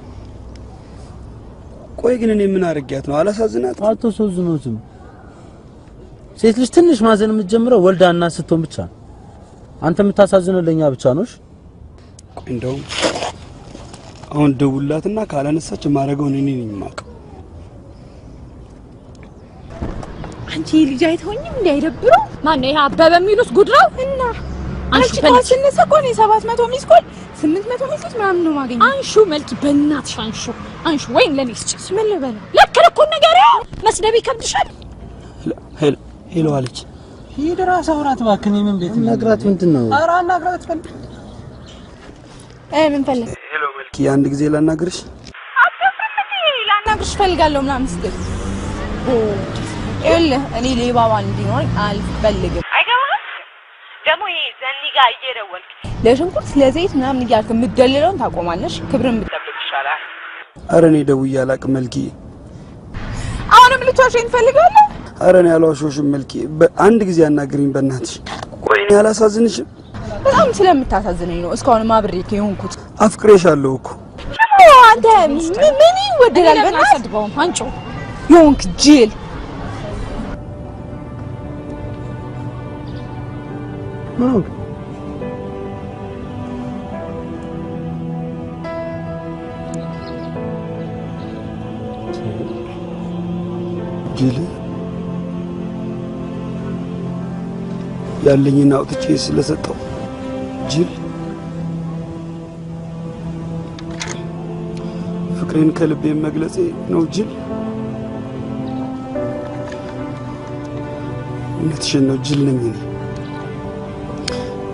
[SPEAKER 10] ቆይ ግን እኔ ምን አርጊያት ነው? አላሳዝናት?
[SPEAKER 6] አትሶዝኖትም። ሴት ልጅ ትንሽ ማዘን የምትጀምረው ወልዳና ስትሆን ብቻ ነው። አንተ የምታሳዝነው ለኛ ብቻ ነውሽ።
[SPEAKER 10] ቆይ እንደውም አሁን ደውላትና ካላነሳች ማረገውን እኔ ነኝ የማውቀው።
[SPEAKER 14] አንቺ ልጅ አይተውኝም እንዳይደብረው።
[SPEAKER 15] ማን ነው ይሄ አበበ የሚሉት ጉድ ነው?
[SPEAKER 14] እና አንቺ ታስነሳ እኮ ነው 700 ሚስኮል 800 ሚስኮል ምናምን ነው ማገኘው።
[SPEAKER 15] አንሹ መልክ በእናትሽ አንሹ ወይን ለኔ ስጭስ ምን ልበል? ለከለኩ ነገር መስደብ ይከብድሻል።
[SPEAKER 10] ሄሎ አለች።
[SPEAKER 7] ሂድ ራስ አውራት እባክህ። ምን ቤት
[SPEAKER 6] ነግራት ምንድነው?
[SPEAKER 7] ኧረ አናግራት ፈልግ።
[SPEAKER 14] ምን ፈልግ?
[SPEAKER 10] ሄሎ መልክ አንድ ጊዜ ላናግርሽ።
[SPEAKER 14] ላናግርሽ ፈልጋለሁ ምናምን ስትል እኔ ሌባዋን እንዲኖር አልፈልግም።
[SPEAKER 13] አይገባም ደግሞ ይሄ ዘኒ ጋር እየደወልክ
[SPEAKER 14] ለሽንኩርት ለዘይት ምናምን እያልክ የምትደልለውን ታቆማለሽ። ክብርን ብትጠብቅ ይሻላል።
[SPEAKER 10] ኧረ እኔ ደውዬ አላውቅም መልኪ።
[SPEAKER 14] አሁንም ልትዋሸኝ ትፈልጋለህ?
[SPEAKER 10] ኧረ እኔ አልዋሸሁሽም መልኪ። አንድ ጊዜ አናግሪኝ በእናትሽ። ቆይ እኔ አላሳዝንሽም?
[SPEAKER 14] በጣም ስለምታሳዝነኝ ነው እስካሁን አብሬክ የሆንኩት።
[SPEAKER 10] አፍቅሬሻለሁ እኮ።
[SPEAKER 14] አንተ ምን ይወደዳል? በእናትህ አንቺ የሆንክ ጅል።
[SPEAKER 10] ምን ጅል ያለኝን አውጥቼ ስለሰጠው ጅል ፍቅሬን ከልቤ መግለጼ ነው ጅል። እውነትሽን ነው ጅል ነኝ እኔ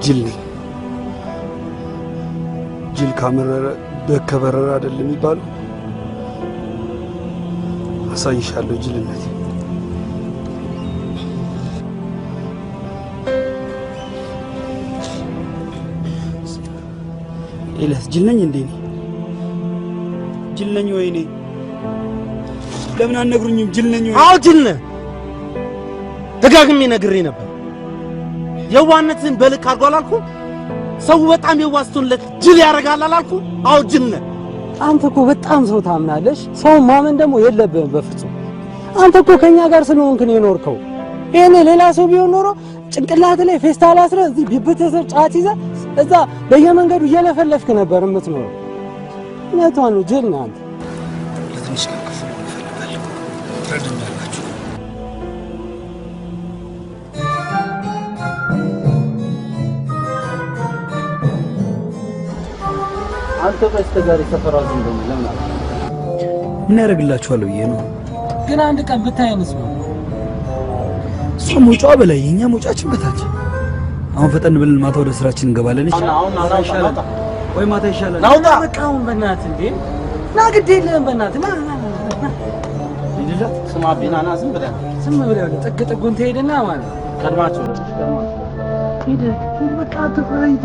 [SPEAKER 10] ጅል ነኝ። ጅል ካመረረ በከበረረ አይደለም የሚባለው። አሳይሻለሁ ጅልነት። ኤልያስ ጅል ነኝ እንዴ? ጅል ነኝ ወይ እኔ? ለምን አትነግሩኝም? ጅል ነኝ ወይ?
[SPEAKER 6] አዎ ጅል ነህ። ደጋግሜ ነግሬ ነበር። የዋነትን በልክ አድርጎ አላልኩም? ሰው በጣም የዋስተውለት ጅል ያደርጋል አላልኩም? አዎ ጅል ነህ። አንተ እኮ በጣም ሰው ታምናለሽ። ሰው ማመን ደግሞ የለብህም በፍጹም። አንተ እኮ ከኛ ጋር ስለሆንክ ነው የኖርከው። ይሄኔ ሌላ ሰው ቢሆን ኖሮ ጭንቅላት ላይ ፌስታል አስረህ እዚህ ቢብትህ ጫት ይዘህ እዛ በየመንገዱ እየለፈለፍክ ነበር የምትኖረው። እውነቷን ነው ጅል ነህ አንተ።
[SPEAKER 10] ለትንሽ ቀን ክፍል እፈልጋለሁ። ትረዱኛላችሁ?
[SPEAKER 6] አንተ በስተጋሪ ሰፈራ ዝም ብለህ ለምን አለ?
[SPEAKER 10] ምን ያደርግላችኋል ብዬ ነው።
[SPEAKER 7] ግን አንድ ቀን ብታየንስ ነው?
[SPEAKER 10] እሷ ሞጫዋ በላይ የኛ ሞጫችን በታች። አሁን ፈጠን ብለን ማታ ወደ ስራችን እንገባለን። እሺ
[SPEAKER 6] አሁን ይሻላል
[SPEAKER 10] ወይ ማታ ይሻላል።
[SPEAKER 6] ናውጣ በቃ አሁን በእናትህ እንዴ ና ግድ የለህም በእናትህ ና ይደላ ስማ ቢናና ዝም ብለህ ጥግ ጥጉን ትሄድና ማለት ቀድማችሁ
[SPEAKER 9] ሂድ በቃ ተፈራይድ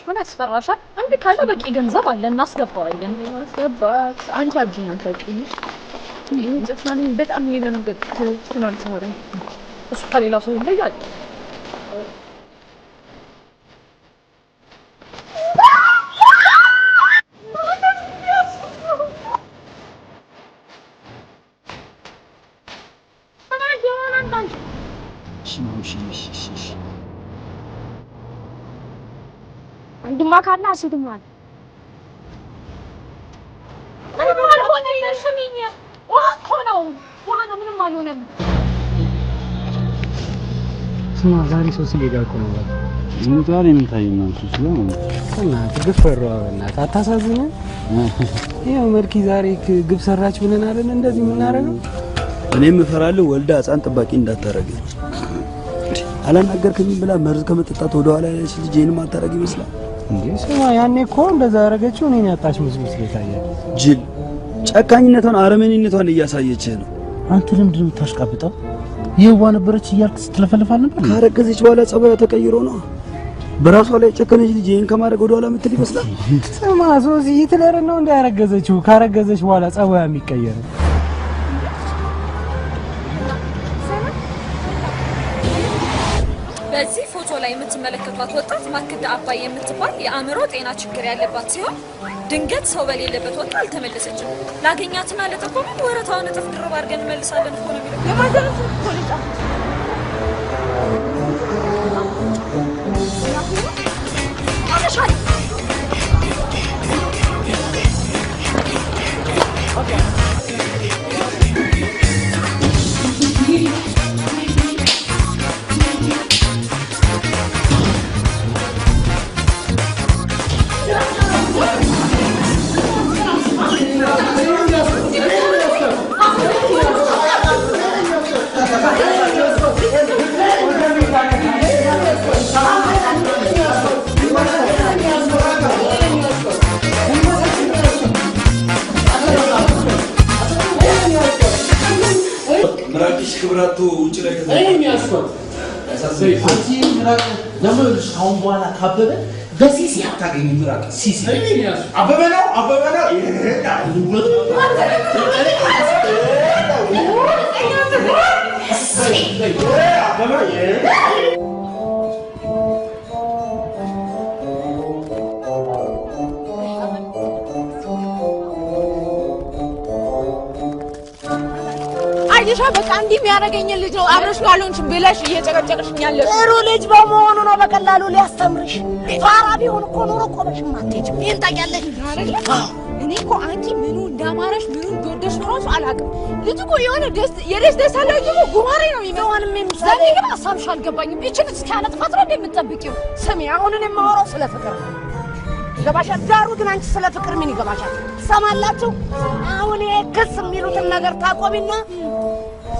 [SPEAKER 15] ምን ያስፈራሻል? አንድ ካለ በቂ ገንዘብ አለ እናስገባዋለን።
[SPEAKER 12] ማስገባት አንቺ አብጂኝ አትረቂኝ። ይሄ ጽፋኔ በጣም እየደነገጥኩ ነው።
[SPEAKER 15] እሱ ከሌላ ሰው ይለያል።
[SPEAKER 8] አንድማ ካለ አስድማል
[SPEAKER 4] ስማ ዛሬ ሶስት ሊጋ እኮ ነው
[SPEAKER 6] ዛሬ ምን ታየና ስለሆነ
[SPEAKER 4] እና ግፈሯ በእናትህ አታሳዝንም? ይኸው መልኪ ዛሬ ግብ ሰራች ብለን አይደል እንደዚህ የምናደርገው?
[SPEAKER 10] እኔም እፈራለሁ ወልዳ ህፃን ጠባቂ እንዳታረገኝ። አላናገርከኝም ብላ መርዝ ከመጠጣት ወደ ኋላ ያለች ልጅ ይሄን ማታረግ ይመስላል
[SPEAKER 4] እንዴ? ስማ ያኔ እኮ እንደዛ ያደረገችው እኔን ያጣች መስሎ ስለታየኝ
[SPEAKER 10] ጅል ጨካኝነቷን አረመኔነቷን እያሳየችህ ነው።
[SPEAKER 6] አንተ ለምንድን ነው የምታሽቃብጠው? የዋ ነበረች እያልክ ስትለፈልፋል ነበር።
[SPEAKER 10] ካረገዘች በኋላ ጸባዩ ተቀይሮ ነው። በራሷ ላይ ጨከነች ልጅ ይሄን ከማድረግ ወደ ኋላ የምትል ይመስላል።
[SPEAKER 4] ስማ ሶሲ ሂትለር ነው እንዳያረገዘችው ካረገዘች በኋላ ጸባዩ የሚቀየረው።
[SPEAKER 15] በዚህ ፎቶ ላይ የምትመለከቷት ወጣት ማክዳ አባይ የምትባል የአእምሮ ጤና ችግር ያለባት ሲሆን ድንገት ሰው በሌለበት ወጣ አልተመለሰችም። ላገኛትና ለጠቆመን ወረታውን እጥፍ ድርብ አድርገን እንመልሳለን እኮ ነው የሚለው። የማዘረፍ ፖሊስ
[SPEAKER 10] ምራቅሽ ክብራቱ ውጭ ላይ
[SPEAKER 6] ለምንስ ካሁን በኋላ ካበበ በሲሲ አታገኝ። ምራቅ ሲሲ አበበ ነው
[SPEAKER 14] አይሻ በቃ እንዲህ የሚያደርገኝ ልጅ ነው አብረሽ ካልሆንሽ ብለሽ እየጨቀጨቅሽኛለሽ።
[SPEAKER 3] ጥሩ ልጅ በመሆኑ ነው በቀላሉ ሊያስተምርሽ። ፋራ ቢሆን እኮ ኖሮ ቆመሽም አትሄጂም። ይሄን ታውቂያለሽ አይደል?
[SPEAKER 14] እኔ እኮ አንቺ ምኑ እንዳማረሽ ምኑ እንደወደሽ ነው እራሱ አላውቅም። ልጅ እኮ የሆነ የደስ ደስ አለው እንጂ ጉማሬ ነው የሚሆንም የሚዛኔ ግን ሀሳብሽ አልገባኝም። ይችን እስኪያነጥፋት ነው እንደምትጠብቂው?
[SPEAKER 3] ስሚ አሁን እኔ የማወራው ስለ ፍቅር ነው። ይገባሻል? ዳሩ ግን አንቺ ስለ ፍቅር ምን ይገባሻል? ትሰማላችሁ? አሁን ይሄ ክስ የሚሉትን ነገር ታቆሚና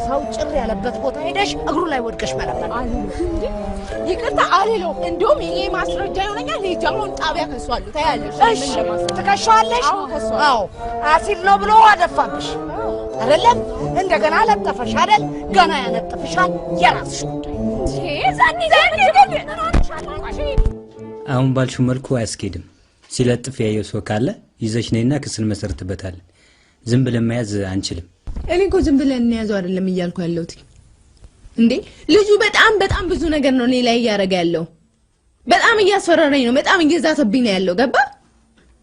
[SPEAKER 3] ሰው ጭር ያለበት ቦታ ሄደሽ እግሩ ላይ ወድቀሽ መለመን።
[SPEAKER 14] ይቅርታ አልለው። እንደውም ይሄ ማስረጃ ይሆነኛል። ልጅ አሁን ጣቢያ ከሷል ታያለሽ።
[SPEAKER 3] እሺ ትከሻለሽ? አዎ አሲድ ነው ብሎ አደፋብሽ አይደለም? እንደገና ለጠፈሽ አይደል? ገና ያነጥፍሻል። የራስሽ ጉዳይ።
[SPEAKER 14] ዛኒ
[SPEAKER 20] አሁን ባልሽው መልኩ አያስኬድም። ሲለጥፍ ያየው ሰው ካለ ይዘሽ ነይና ክስን መሰርትበታለን። ዝም ብለን መያዝ አንችልም።
[SPEAKER 12] እኔ እኮ ዝም ብለን እንያዘው አይደለም እያልኩ ያለሁት እንዴ። ልጁ በጣም ብዙ ነገር ነው እኔ ላይ እያደረገ ያለው። በጣም እያስፈራራኝ ነው። በጣም እየዛተብኝ ነው ያለው። ገባ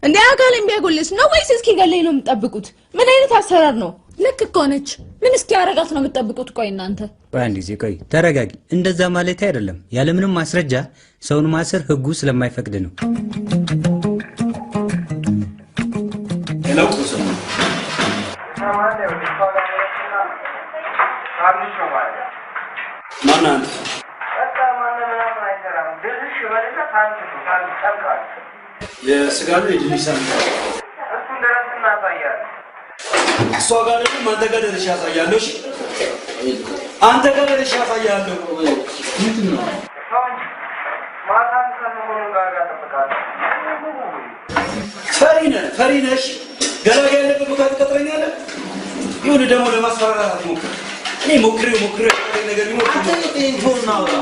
[SPEAKER 12] እንዴ? አካሌን ቢያጎልስ ነው ወይስ እስኪ ገለኝ ነው የምትጠብቁት? ምን አይነት አሰራር ነው?
[SPEAKER 15] ልክ እኮ ነች። ምን እስኪ ያረጋት ነው የምትጠብቁት? ቆይ እናንተ
[SPEAKER 20] አንድ ጊዜ ቆይ ተረጋጊ። እንደዛ ማለት አይደለም። ያለምንም ማስረጃ ሰውን ማሰር ህጉ ስለማይፈቅድ ነው።
[SPEAKER 10] ማናንተ የስጋ ነው የድንች ሳንታ እሷ ጋር ደግሞ አንተ ጋር ደርሼ ያሳያለሁ። እሺ አንተ ጋር ደርሼ ያሳያለሁ። ምንድን ነው ፈሪ ነህ? እሺ ገላጋ ያለበት ቦታ ትቀጥረኛለህ? ይሁን ደግሞ ለማስፈራራት አትሞክር። እኔ ሞክሬው ነገር ቢሞክር አንተ እንትን ናውራ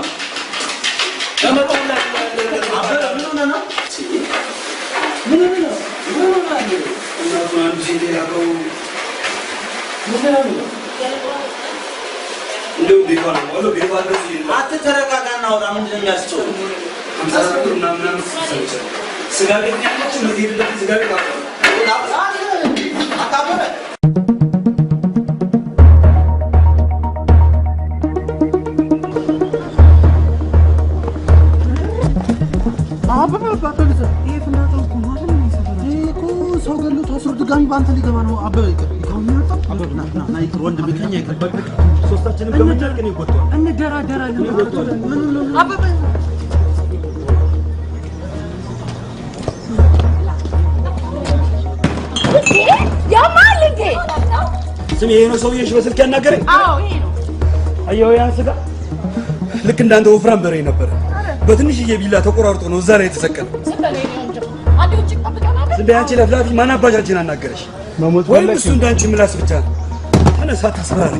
[SPEAKER 10] ለመጣላ ምን ሆነ ነው? ምን ሆነ ነው? ምን ሆነ ነው? እናቱ አንድ ሴት ያለው ምን ሆነ ነው? እንደው ቢሆን ወሎ ቢሆን እንደዚህ አትተረጋጋና አውራ ምንድነው የሚያስጨው? አምሳሳቱና ምናምን ስጋ ቤት ያላችሁ ለዚህ ይደረግ ስጋ ቤት አታበረ
[SPEAKER 6] ሰው ገሎ ታስሮ ድጋሚ ባንተ ሊገባ ነው። አበበ ይቅር አበበ ና ይቅር ወንድም ከኛ ይቅር ሶስታችንም ከመጨርቅን ይጎቷል እንደራደራለን አበበ
[SPEAKER 14] ያማል እንዴ
[SPEAKER 10] ስም ይሄ ነው ሰውዬሽ በስልክ ያናገረኝ?
[SPEAKER 14] አዎ ይሄ ነው።
[SPEAKER 10] አየው ያን ስጋ ልክ እንዳንተ ወፍራም በሬ ነበር። በትንሽዬ ቢላ ተቆራርጦ ነው እዛ ላይ የተሰቀለው።
[SPEAKER 14] ዝም በል ነው እንጂ አንዴ ውጭ ጠብቀናል።
[SPEAKER 10] ዝም በይ አንቺ ለፍላፊ ማን አባጃችን አናገረሽ? ወይም እሱ እንዳንቺ ምላስ ብቻ ነው። ተነሳ ታስፈራሪ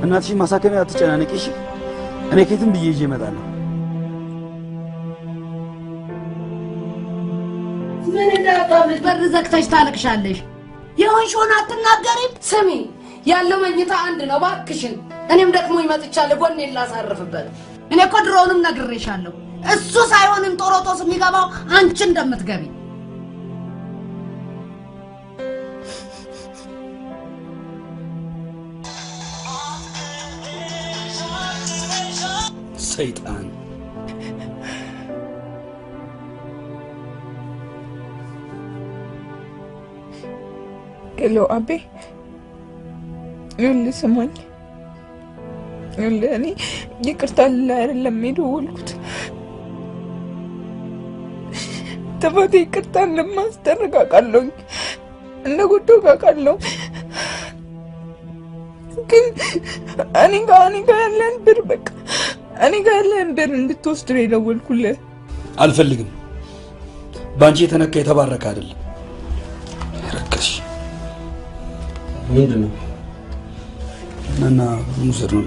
[SPEAKER 10] እናትሽ ማሳከሚያ አትጨናነቂ እሺ። እኔ ከየትም ብዬ ይዤ እመጣለሁ።
[SPEAKER 3] ምን እንዳታምጥ በር ዘግተሽ ታለቅሻለሽ? የሆንሽውን አትናገሪም?
[SPEAKER 11] ስሚ ያለው መኝታ አንድ ነው እባክሽን። እኔም ደግሞ ይመጥቻለሁ ጎኔን ላሳርፍበት።
[SPEAKER 3] እኔ እኮ ድሮውንም ነግሬሻለሁ። እሱ ሳይሆንም ጦሮጦስ የሚገባው አንቺ እንደምትገቢ።
[SPEAKER 10] ሰይጣን
[SPEAKER 12] ሄሎ አቤ ይኸውልህ ስማኝ ይኸውልህ እኔ ይቅርታ ልልህ አይደለም የደወልኩት ጥፋቴ ይቅርታ እንደማስደርግ አውቃለሁኝ እንደጎዳሁ አውቃለሁ ግን እኔ ጋር ያለን ብር በቃ እኔ ጋር ያለን ብር እንድትወስድ ነው የደወልኩልህ
[SPEAKER 10] አልፈልግም ባንቺ የተነካ የተባረከ አይደለም ረከሽ
[SPEAKER 4] ምንድነው
[SPEAKER 10] እና ሙሰር ነው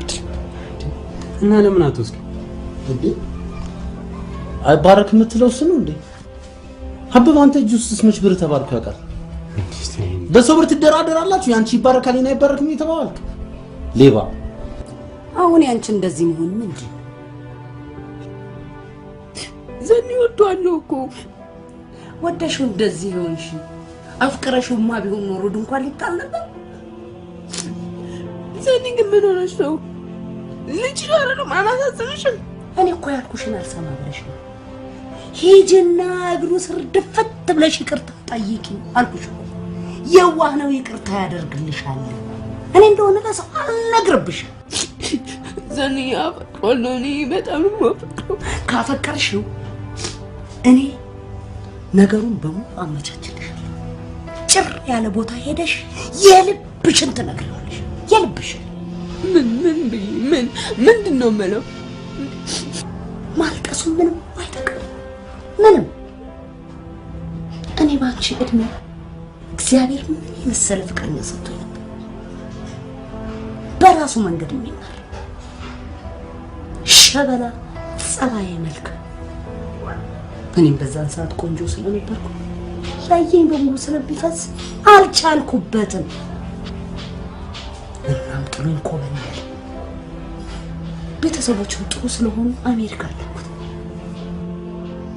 [SPEAKER 4] እና ለምን አትወስድ
[SPEAKER 6] እንዴ አይባረክ የምትለው እሱ ነው እንዴ አበባ አንተ እጅ ውስጥ መች ብር ተባርኮ ያውቃል በሰው ብር ትደራደራላችሁ ያንቺ ይባረካል እና አይባረክም የተባልክ ሌባ
[SPEAKER 3] አሁን ያንቺ እንደዚህ መሆን ምንድን
[SPEAKER 12] ዘኒ ወዷለሁ እኮ
[SPEAKER 3] ወደሽው እንደዚህ ሆንሽ አፍቅረሽውማ ቢሆን ኖሮ ድንኳን ሊጣል ነበር
[SPEAKER 12] ዘኒ ግን ምን ሆነሽ ነው ልጅ ነው ማማሳሰብሽም
[SPEAKER 3] እኔ እኮ ያልኩሽን አልሰማ ብለሽ ነው ሂጂና እግሩ ስር ድፍት ብለሽ ይቅርታ ጠይቂ አልኩሽ እኮ የዋህ ነው ይቅርታ ያደርግልሻል እኔ እንደሆነ ለሰው አልነግርብሽ
[SPEAKER 12] ዘኒ አፈቅራለሁ እኔ በጣም የማፈቅረው
[SPEAKER 3] ካፈቀርሽው እኔ ነገሩን በሙሉ አመቻችልሻለሁ ጭር ያለ ቦታ ሄደሽ የልብሽን ትነግሪዋለሽ የልብሽን
[SPEAKER 12] ምንድነው የምለው
[SPEAKER 3] ማልቀሱ ምንም አይጠቅም ምንም። እኔ ባንቺ እድሜ እግዚአብሔር ምን የመሰለ ፍቅረኛ ሰጥቶኝ ነበር፣ በራሱ መንገድ የሚመራ ሸበላ ጸባይ መልክ። እኔም በዛን ሰዓት ቆንጆ ስለነበርኩ ላየኝ በሙሉ ስለሚፈስ አልቻልኩበትም። እናም ጥሎኝ ኮበለለ። ቤተሰቦቹም ጥሩ ስለሆኑ አሜሪካ አለኩት።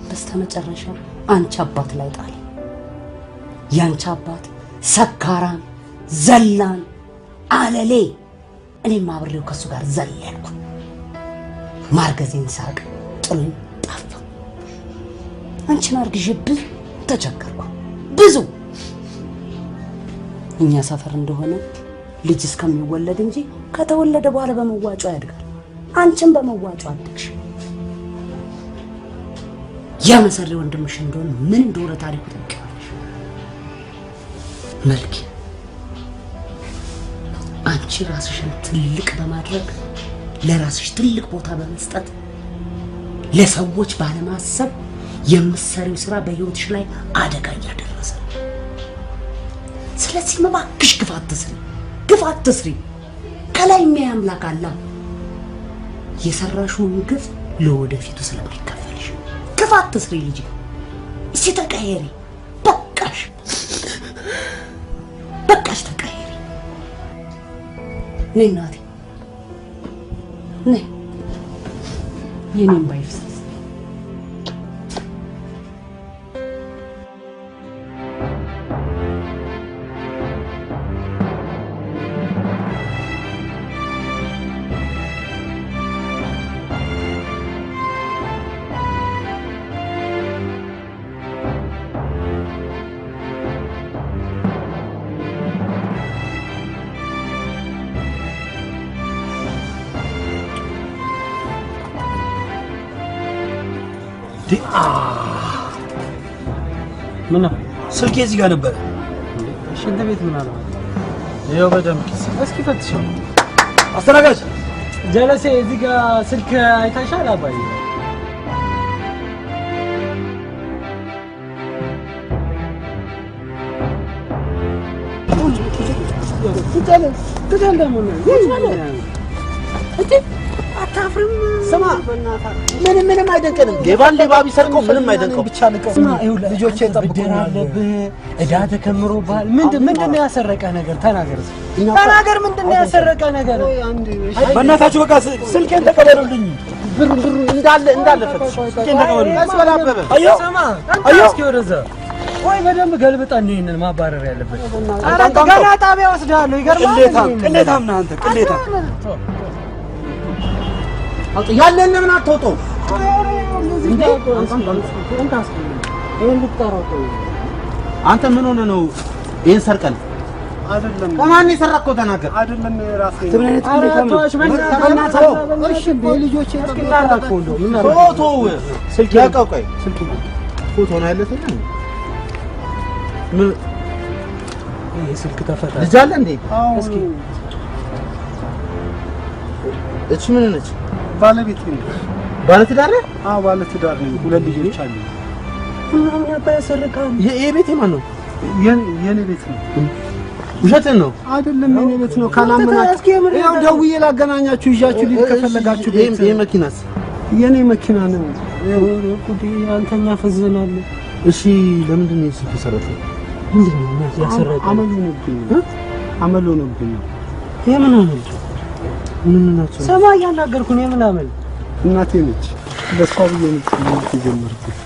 [SPEAKER 3] በስተመጨረሻ አንቺ አባት ላይ ጣለ። ያንቺ አባት ሰካራም፣ ዘላን፣ አለሌ። እኔም አብሬው ከሱ ጋር ዘለልኩ። ማርገዜን ሳቅ ጥሎኝ ጠፋ። አንቺን አርግዤብህ ተቸገርኩ ብዙ። እኛ ሰፈር እንደሆነ ልጅ እስከሚወለድ እንጂ ከተወለደ በኋላ በመዋጮ ያድጋል። አንቺም በመዋጮ አድግሽ። ያ መሰሪ ወንድምሽ እንደሆነ ምን እንደሆነ ታሪኩ ታውቂዋለሽ። መልኬ አንቺ ራስሽን ትልቅ በማድረግ ለራስሽ ትልቅ ቦታ በመስጠት ለሰዎች ባለማሰብ የምትሰሪው ስራ በህይወትሽ ላይ አደጋ እያደረሰ። ስለዚህ እባክሽ ግፍ አትስሪ። ከላይ የሚያምላክ አላህ የሰራሽውን ግፍ ለወደፊቱ ስለሚከፈልሽ ግፍ አትስሪ ልጅ። እስቲ ተቀየሪ። በቃሽ ተቀየሪ። ነይ እናቴ ነይ። የኔም ባይፍሰስ
[SPEAKER 10] ምን ነው ስልኬ እዚህ ጋር ነበር።
[SPEAKER 7] ሽንት ቤት ምን አለ? ይኸው በደምብ ኪስ። እስኪ ፈትሽው።
[SPEAKER 10] አስተናጋጅ
[SPEAKER 7] ጀለሴ እዚህ ጋር ስልክ አይታሻል? አባዬ
[SPEAKER 10] አታፍርም? ስማ ምንም አይደንቀንም። ሌባን ሌባ ቢሰርቀው ምንም አይደንቀው። ብቻ ልቀው።
[SPEAKER 7] ስማ ልጆቼ ጠብቁኝ አለብህ። እዳ ተከምሮብሃል። ምንድን ያሰረቀህ ነገር ተናገር። ተናገር፣ ምንድን ያሰረቀህ ነገር?
[SPEAKER 10] በእናታችሁ በቃ ስልኬን ተቀበሉልኝ። ብሩ እንዳለ ፈትሽ። ስልኬን ተቀበሉልኝ። አስበላበበ አዮ
[SPEAKER 7] ስማ እስኪ ወደዛ ወይ በደንብ ገልብጣን ነው ይሄንን ማባረር ያለበት። ገና ጣቢያ ወስዳለሁ። ይገርማል።
[SPEAKER 10] ቅሌታም ነህ አንተ ቅሌታም። ያለን ምን አትወጣው እንዴ? አንተ ምን ሆነ ነው ይሄን ሰርቀን?
[SPEAKER 9] አይደለም
[SPEAKER 10] ከማን የሰረቀው ተናገር።
[SPEAKER 9] አይደለም ራሴ
[SPEAKER 10] ትብለኔት
[SPEAKER 7] ልጆቼ እስኪናራኩ እንደው ምን አለ
[SPEAKER 10] ፎቶ ስልክ ያቀውቀይ ስልክ ፎቶ ነው ያለፈ ምን
[SPEAKER 7] ይሄ ስልክ ተፈታ
[SPEAKER 10] ልጅ አለ እንዴ? እስኪ እቺ ምን ነች?
[SPEAKER 9] ባለቤት ነኝ።
[SPEAKER 10] ባለትዳር ነህ?
[SPEAKER 9] አዎ ባለትዳር ነኝ። ሁለት ልጆች አሉ።
[SPEAKER 7] ምናምን ያባሰረካል።
[SPEAKER 10] ይሄ ቤት ማን ነው?
[SPEAKER 9] የኔ ቤት ነው።
[SPEAKER 10] ውሸትን ነው?
[SPEAKER 9] አይደለም የኔ ቤት ነው። ካላመናችሁ ያው ደውዬ ላገናኛችሁ ይዣችሁ ልጅ ከፈለጋችሁ።
[SPEAKER 10] ይሄ መኪናስ?
[SPEAKER 9] የኔ መኪና ነው።
[SPEAKER 7] ጉዲ አንተኛ ፈዘናል።
[SPEAKER 10] እሺ ለምንድን ነው ስልክ ሰረቀው?
[SPEAKER 7] ምንድን ነው ያሰረቀው?
[SPEAKER 9] አመሉ ነው።
[SPEAKER 7] ይሄ ምን ነው?
[SPEAKER 10] ምን ናቸው?
[SPEAKER 7] ሰማ ያናገርኩ ነው። ምን አመል?
[SPEAKER 9] እናቴ ነች። በሷ ብዬ ነው የጀመርኩት።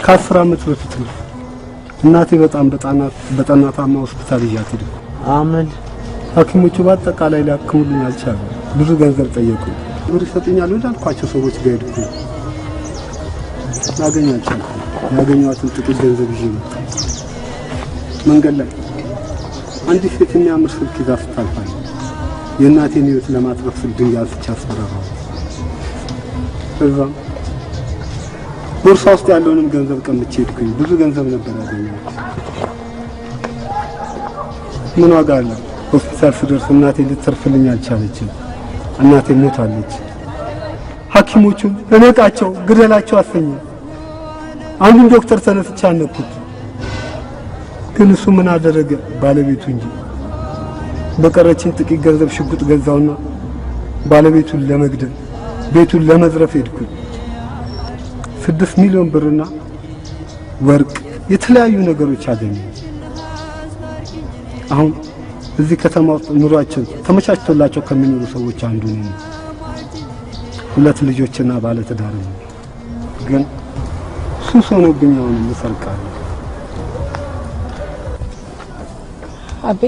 [SPEAKER 9] ከ10 ዓመት በፊት ነው። እናቴ በጣም ታማ ሆስፒታል ይዣት ሄድኩ።
[SPEAKER 10] አመል
[SPEAKER 9] ሐኪሞቹ በአጠቃላይ ሊያክሙልኝ አልቻሉም። ብዙ ገንዘብ ጠየቁ። ብር ይሰጡኛል እንዳልኳቸው ሰዎች ጋር ሄድኩ። ላገኝ አልቻልኩም። ያገኘኋትን ጥቂት ገንዘብ ይዤ መጣሁ። መንገድ ላይ አንዲት ሴት የሚያምር ስልክ ይዛ ስታልፋለች። የእናቴን ሕይወት ለማትረፍ ስል ድንጋይ አንስቼ አስፈራራሁ። እዛም ቦርሳ ውስጥ ያለውንም ገንዘብ ቀምቼ ሄድኩኝ። ብዙ ገንዘብ ነበር ያገኘሁት። ምን ዋጋ አለው? ሆስፒታል ስደርስ እናቴ ልትተርፍልኝ አልቻለችም። እናቴ ሞታለች። ሐኪሞቹን እነቃቸው ግደላቸው አሰኘ። አንዱን ዶክተር ተነስቼ አነኩት። ግን እሱ ምን አደረገ? ባለቤቱ እንጂ። በቀረችን ጥቂት ገንዘብ ሽጉጥ ገዛውና ባለቤቱን ለመግደል ቤቱን ለመዝረፍ ሄድኩኝ። 6 ሚሊዮን ብርና ወርቅ የተለያዩ ነገሮች አገኘ። አሁን እዚህ ከተማ ውስጥ ኑሯቸው ተመቻችቶላቸው ከሚኖሩ ሰዎች አንዱ ነኝ። 2 ልጆችና ባለ ትዳር ነኝ። ግን ሱስ ሆኖብኝ አሁን እሰርቃለሁ።
[SPEAKER 11] አቤ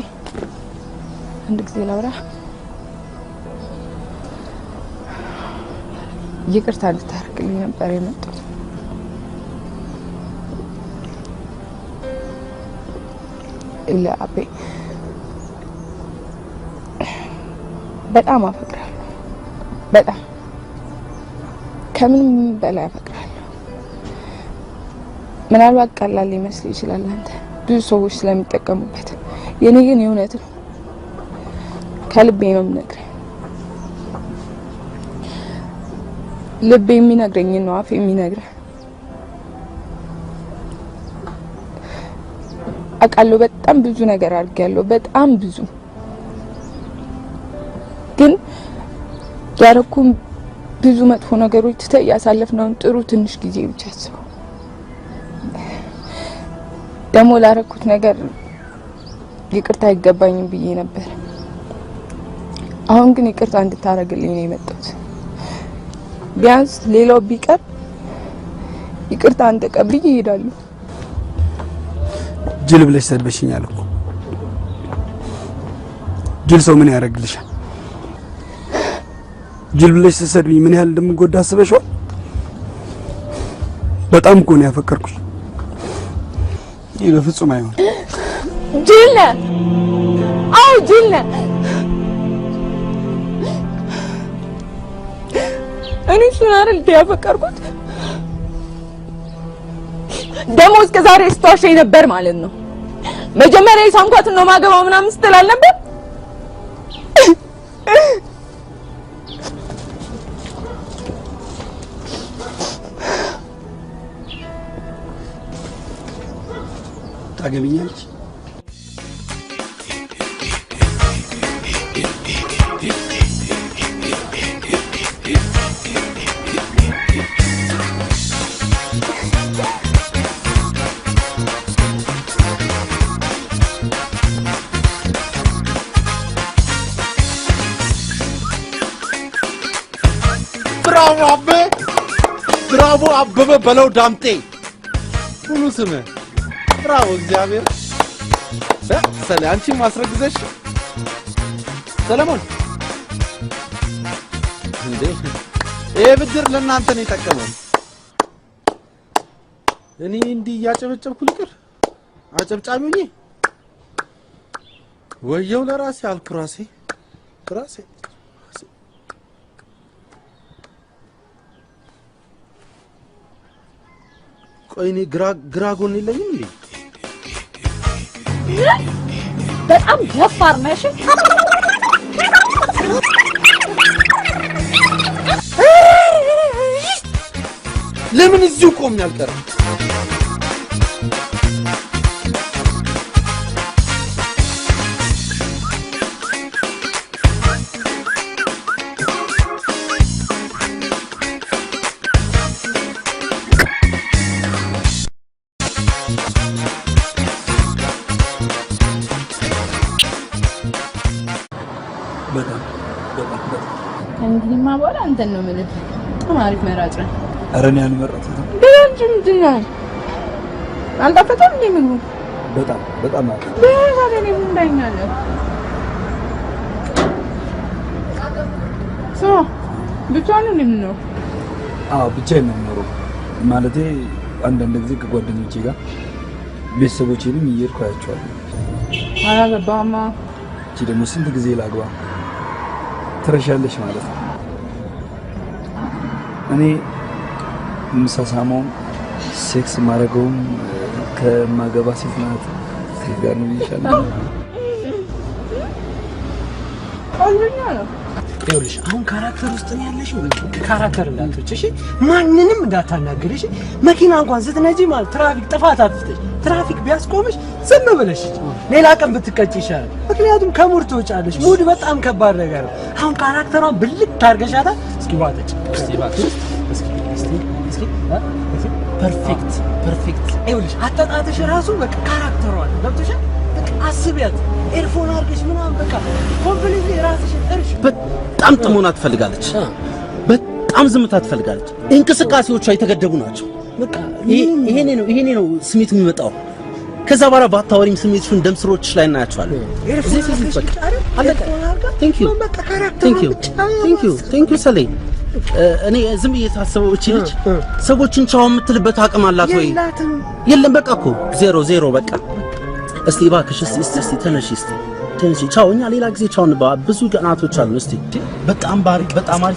[SPEAKER 11] አንድ ጊዜ ላውራ። ይቅርታ ልታደርግልኝ ነበር የመጣሁት። አቤ በጣም አፈቅራለሁ። በጣም ከምንም በላይ አፈቅራለሁ። ምናልባት ቀላል ሊመስል ይችላል አንተ ብዙ ሰዎች ስለሚጠቀሙበት፣ የኔ ግን የእውነት ነው። ከልቤ ነው የምነግርህ። ልቤ የሚነግረኝ ነው አፌ የሚነግርህ። አውቃለሁ በጣም ብዙ ነገር አድርጌያለሁ፣ በጣም ብዙ። ግን ያረኩም ብዙ መጥፎ ነገሮች ትተህ ያሳለፍነውን ጥሩ ትንሽ ጊዜ ብቻ አስበው። ደግሞ ላረኩት ነገር ይቅርታ አይገባኝም ብዬ ነበር። አሁን ግን ይቅርታ እንድታረግልኝ ነው የመጣሁት። ቢያንስ ሌላው ቢቀር ይቅርታ እንድትቀበል እሄዳለሁ።
[SPEAKER 10] ጅል ብለሽ ሰድበሽኛል እኮ። ጅል ሰው ምን ያደርግልሻል? ጅል ብለሽ ስትሰድብኝ ምን ያህል እንደምጎዳ አስበሽዋል? በጣም እኮ ነው ያፈቀርኩሽ። ይሄ በፍጹም አይሆን።
[SPEAKER 11] ጅል ነህ። አዎ ጅል ነህ። እኔ እሱን አይደል ያፈቀርኩት? ደግሞ እስከ ዛሬ ስትዋሸኝ ነበር ማለት ነው። መጀመሪያ የሳምኳትን ነው ማገባው ምናምን ስትል አልነበር?
[SPEAKER 10] ታገቢኛለሽ?
[SPEAKER 6] ብራቮ አበበ፣ ብራቮ አበበ በለው ዳምጤ ሁሉ ስምህ። ብራቮ እግዚአብሔር። ሰለ አንቺ ማስረግዘሽ ሰለሞን እንዴ! ይሄ ብድር ለእናንተ ነው የጠቀመው። እኔ እንዲህ እያጨበጨብኩ ልቅር አጨብጫቢው ነኝ። ወየው ለራሴ አልኩ ራሴ ቆይኔ ግራ ጎን የለኝም እንዴ?
[SPEAKER 14] በጣም ደፋር ነሽ።
[SPEAKER 6] ለምን እዚሁ ቆም ያልቀረ?
[SPEAKER 12] እንግዲህማ በኋላ አንተን ነው የምልህ። በጣም አሪፍ መራጭ ነህ።
[SPEAKER 10] ኧረ እኔ አልመረጥም።
[SPEAKER 12] ምንድን ነው አልጣፈጠም እንዴ ምግቡ?
[SPEAKER 10] በጣም አሪፍ።
[SPEAKER 12] በዛሬ ነው እንዳኛለህ። ብቻህን ነው?
[SPEAKER 10] አዎ ብቻዬን ነው የምኖረው። ማለቴ አንዳንድ ጊዜ ከጓደኞቼ ጋር ቤተሰቦቼንም እየሄድኩ አያቸዋለሁ።
[SPEAKER 12] አላገባህማ?
[SPEAKER 10] እቺ ደግሞ ስንት ጊዜ ላግባ ትረሻለሽ ማለት ነው። እኔ የምሳሳመውም ሴክስ ማድረገውም ከማገባ ሴት ናት ጋር ነው ይሻላል።
[SPEAKER 12] አልበኛ ነው
[SPEAKER 9] ይኸውልሽ አሁን ካራክተር ውስጥ ነው ያለሽው። ካራክተር እንዳትወጪ እሺ። ማንንም እንዳታናግሪ እሺ። መኪና እንኳን ስትነጂ ማለት ትራፊክ ጥፋት አትፍተሽ ትራፊክ ቢያስቆምሽ ዝም ብለሽ ሌላ ቀን ብትቀጭ ይሻላል። ምክንያቱም ከሙድ ትወጫለሽ። ሙድ በጣም ከባድ ነገር ነው። አሁን ካራክተሯን ብልጥ ታርገሻታ። እስኪ ዋጠጭ እስኪ ባክሽ እስኪ ፐርፌክት ይኸውልሽ አጣጣትሽ ራሱ በቃ ካራክተሯን ገብቶሻል። በቃ አስቢያት ኤርፎን አድርገሽ ምናምን በቃ ኮምፕሊትሊ ራስሽን እርሽ።
[SPEAKER 6] በጣም ጥሞና ትፈልጋለች። በጣም ዝምታ ትፈልጋለች። እንቅስቃሴዎቿ የተገደቡ ናቸው። በቃ ይሄኔ ነው ስሜት የሚመጣው። ከዛ በኋላ ባታወሪም ስሜትሽን ደም ስሮችሽ ላይ እናያቸዋለን። ቴንክ ዩ ሰሌ። እኔ ዝም እየታሰበው እቺ ልጅ ሰዎችን ቻው የምትልበት አቅም አላት ወይ? የለም በቃ እኮ ዜሮ በቃ። እስቲ እባክሽ እስቲ ተነሺ ቻው። እኛ ሌላ ጊዜ ቻው እንባ። ብዙ ቀናቶች አሉ። እስቲ በጣም አሪፍ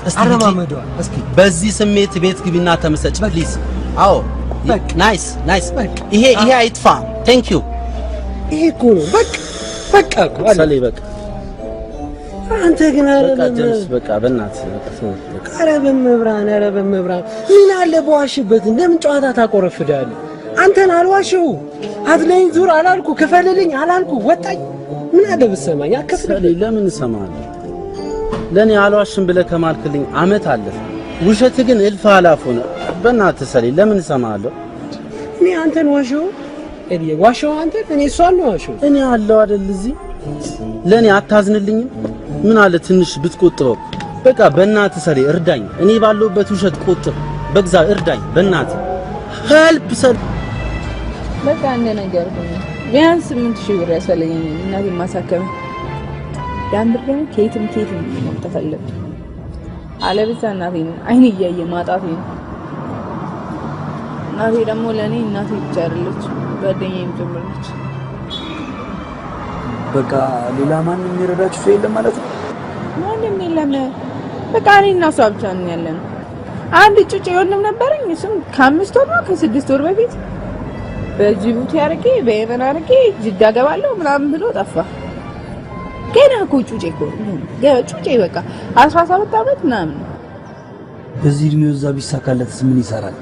[SPEAKER 6] እስቲ አረማመዷል። እስኪ በዚህ ስሜት ቤት ግቢና ተመሰጭ ፕሊዝ። አዎ ናይስ ይሄ አይጥፋ። ቴንክ ዩ። ይሄ እኮ ነው በቃ እኮ ሰሌ በቃ አንተ ግን በቃ በእናትህ ኧረ በመብራን ምን አለ በዋሽበት እንደምን ጨዋታ ታቆረፍዳለህ? አንተን አልዋሽው አትለኝ ዙር አላልኩ ክፈልልኝ አላልኩ ወጣኝ። ምን አለ ብትሰማኝ አከፍልልኝ። ለምን እሰማለሁ? ለኔ አልዋሽም ብለህ ከማልክልኝ አመት አለፈ። ውሸት ግን እልፍ አላፍ ሆነ። በእናትህ ሰሌ ለምን እሰማለሁ? እኔ አንተን ዋሽው አንተ እኔ እሷን ነው ዋሽው። እኔ አለው አይደል እዚህ ለኔ አታዝንልኝም? ምን አለ ትንሽ ብትቆጥበው። በቃ በእናትህ ሰሌ እርዳኝ። እኔ ባለሁበት ውሸት ቆጥብ። በግዛ እርዳኝ በእናትህ ሄልፕ ሰሌ።
[SPEAKER 12] በቃ እንደ ነገር ቢያንስ 8000 ብር ያስፈልገኛል እናቴን ማሳከም። ያን ብር ደግሞ ከየትም ማምጣት አለብኝ። አለበለዚያ እናቴን አይን እያየ ማጣቴ ነው። እናቴ ደግሞ ለኔ እናቴ ብቻ አይደለች ጓደኛዬም ጭምር ነች።
[SPEAKER 10] በቃ ሌላ ማንም የሚረዳችሁ ሰው የለም ማለት ነው?
[SPEAKER 12] ማንም የለም። በቃ እኔ እና እሷ ብቻ ነን ያለነው። አንድ ጩጬ ወንድም ነበረኝ። እሱም ከ5 ወር ነው ከ6 ወር በፊት በጅቡቲ አርቄ በየመን አርቄ ጅዳ ገባለሁ ምናምን ብሎ ጠፋ። ገና እኮ ጩጬ በቃ 17 አመት ምናምን።
[SPEAKER 10] በዚህ እድሜው እዛ ቢሳካለትስ ምን ይሰራል?